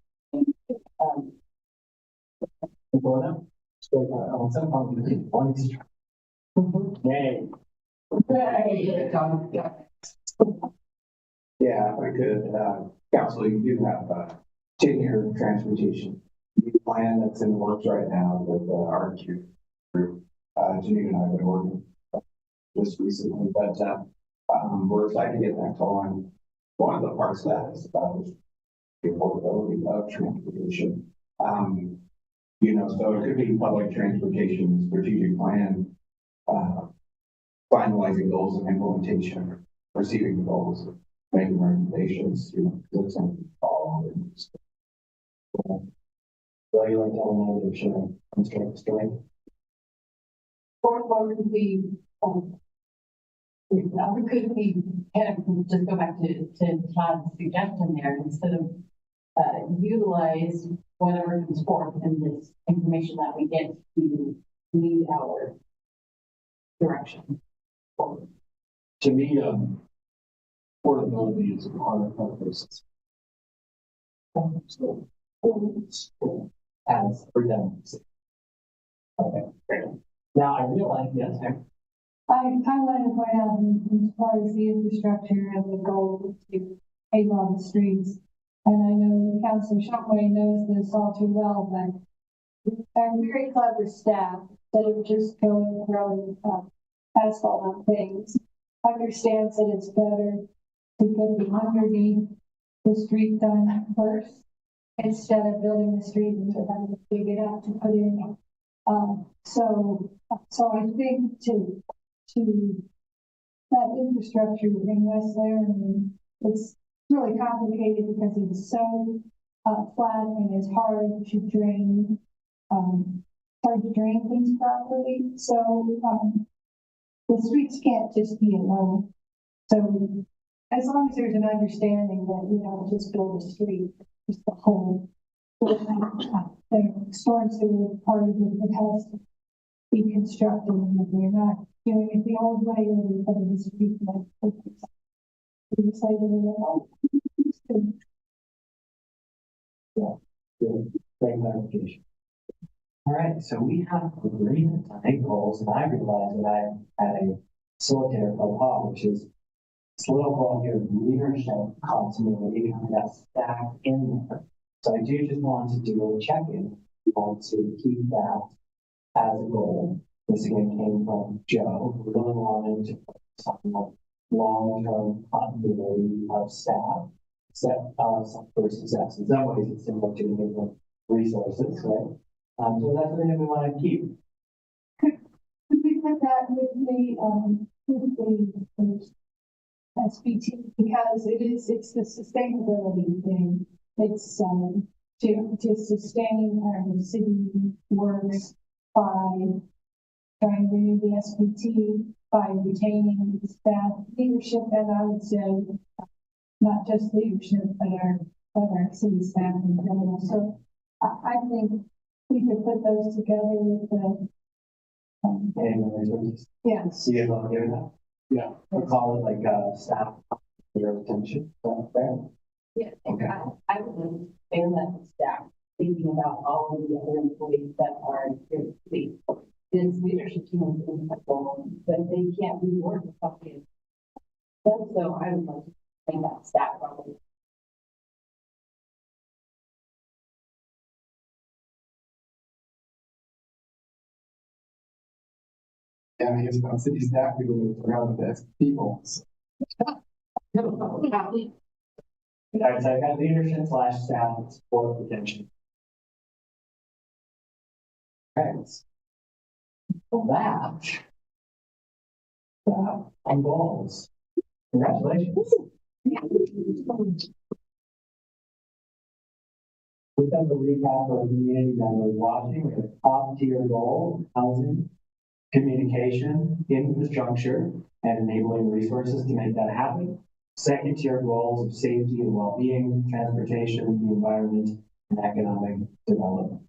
Yeah, if I could, council, you do have a 10-year transportation plan that's in the works right now with our RQ group. Janine and I have been working just recently, but we're excited to get that going. One of the parts of that is about the affordability of transportation. So it could be public transportation strategic plan, finalizing goals and implementation, receiving the goals, making recommendations, good something follow. Well, you like telling me you're sharing. I'm straight. Or could we, could we kind of just go back to Todd's suggestion there, instead of utilize whatever comes forth in this information that we get to lead our direction forward. To me, affordability is a part of this. So, As redundancy. Okay, great. Now I realize, yes, sir. I wanted to point out, as far as the infrastructure and the goal to pave all the streets, and I know Councilor Shumway knows this all too well, but our very clever staff that are just going throwing asphalt on things understands that it's better to get the underneath the street done first instead of building the street and having to dig it up to put in. So I think to that infrastructure in West Laramie, it's really complicated because it's so flat and it's hard to drain, things properly. So the streets can't just be alone. So as long as there's an understanding that just build a street, just the whole the storm sewer part of it has to be constructed, and if you're not doing it the old way, or you put in the street, Great clarification. All right, so we have agreement on 8 goals, and I realized that I had a solitaire faux pas, which is this little goal here, leadership continuity, and that's stacked in there. So I do just want to do a check-in. We want to keep that as a goal. this again came from Joe, who really wanted to focus on the long-term continuity of staff, set for success. In some ways, it's similar to the resources, right? So that's something that we want to keep. Could we put that with the SBT, because it's the sustainability thing. It's, to sustain our city works by trying to renew the SBT, by retaining staff leadership, and I would say not just leadership, but our city staff in general. So I think we could put those together with the, And resources. yes. See about doing that. Yeah, we call it like staff your attention. Fair. Yeah, Okay. I would expand that to staff, thinking about all of the other employees that are here to speak. This leadership team is incredible, but they can't do work with something. So I would like to think that staff probably. Yeah, I guess on city staff, people move around with the people. Yeah, so I got leadership / staff and support retention. Right. Well, that. And goals. Congratulations. We've done the recap for community members watching. We have top tier goal, housing, communication, infrastructure, and enabling resources to make that happen. Second tier goals of safety and well-being, transportation, the environment, and economic development.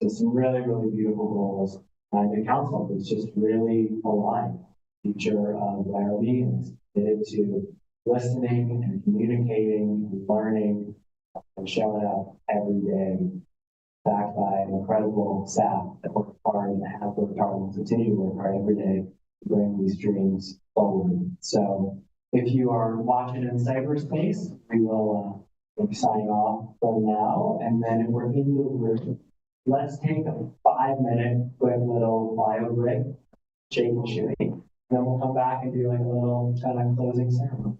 So some really, really beautiful goals. And the council is just really aligned. Future of Laramie and is committed to listening and communicating and learning and showing up every day, backed by an incredible staff that work hard and have worked hard and continue to work hard every day to bring these dreams forward. So if you are watching in cyberspace, we will be signing off for now. And then if we're in the room, let's take a 5-minute quick little bio break, shake and shimmy. Then we'll come back and do like a little kind of closing ceremony.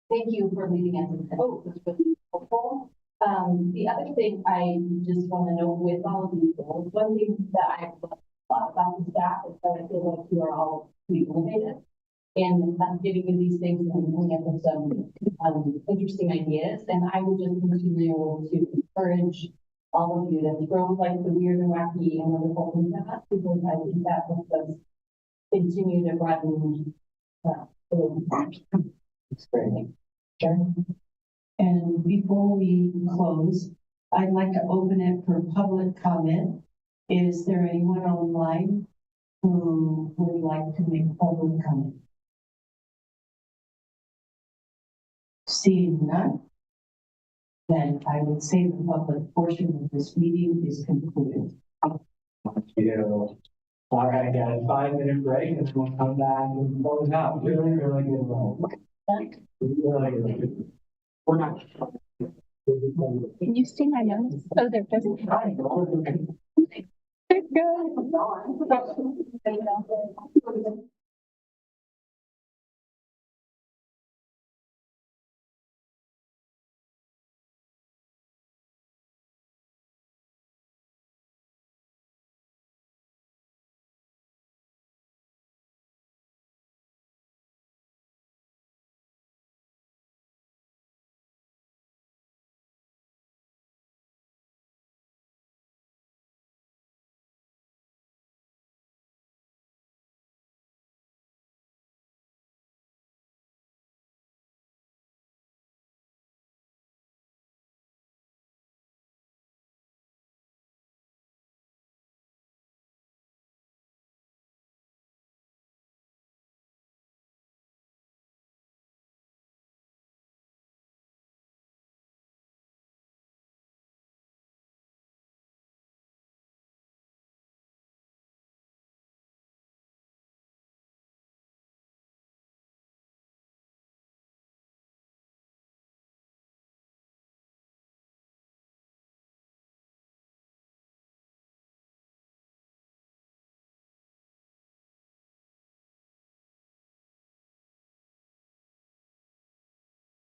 Thank you for leading us into this was really helpful. The other thing I just want to note with all of these goals, one thing that I love about the staff is that I feel like you are all pretty innovative and giving you these things and coming up with some interesting ideas. And I would just continue to encourage all of you to throw like the weird and wacky and wonderful things at us, because I think that helps us continue to broaden experience. Sure. And before we close, I'd like to open it for public comment. Is there anyone online who would like to make public comment? Seeing none, then I would say the public portion of this meeting is concluded. All right, guys, 5-minute break and then we'll come back and close out. Really, really good role. Really good. We're not. Can you see my notes? Oh, they're just. They're good.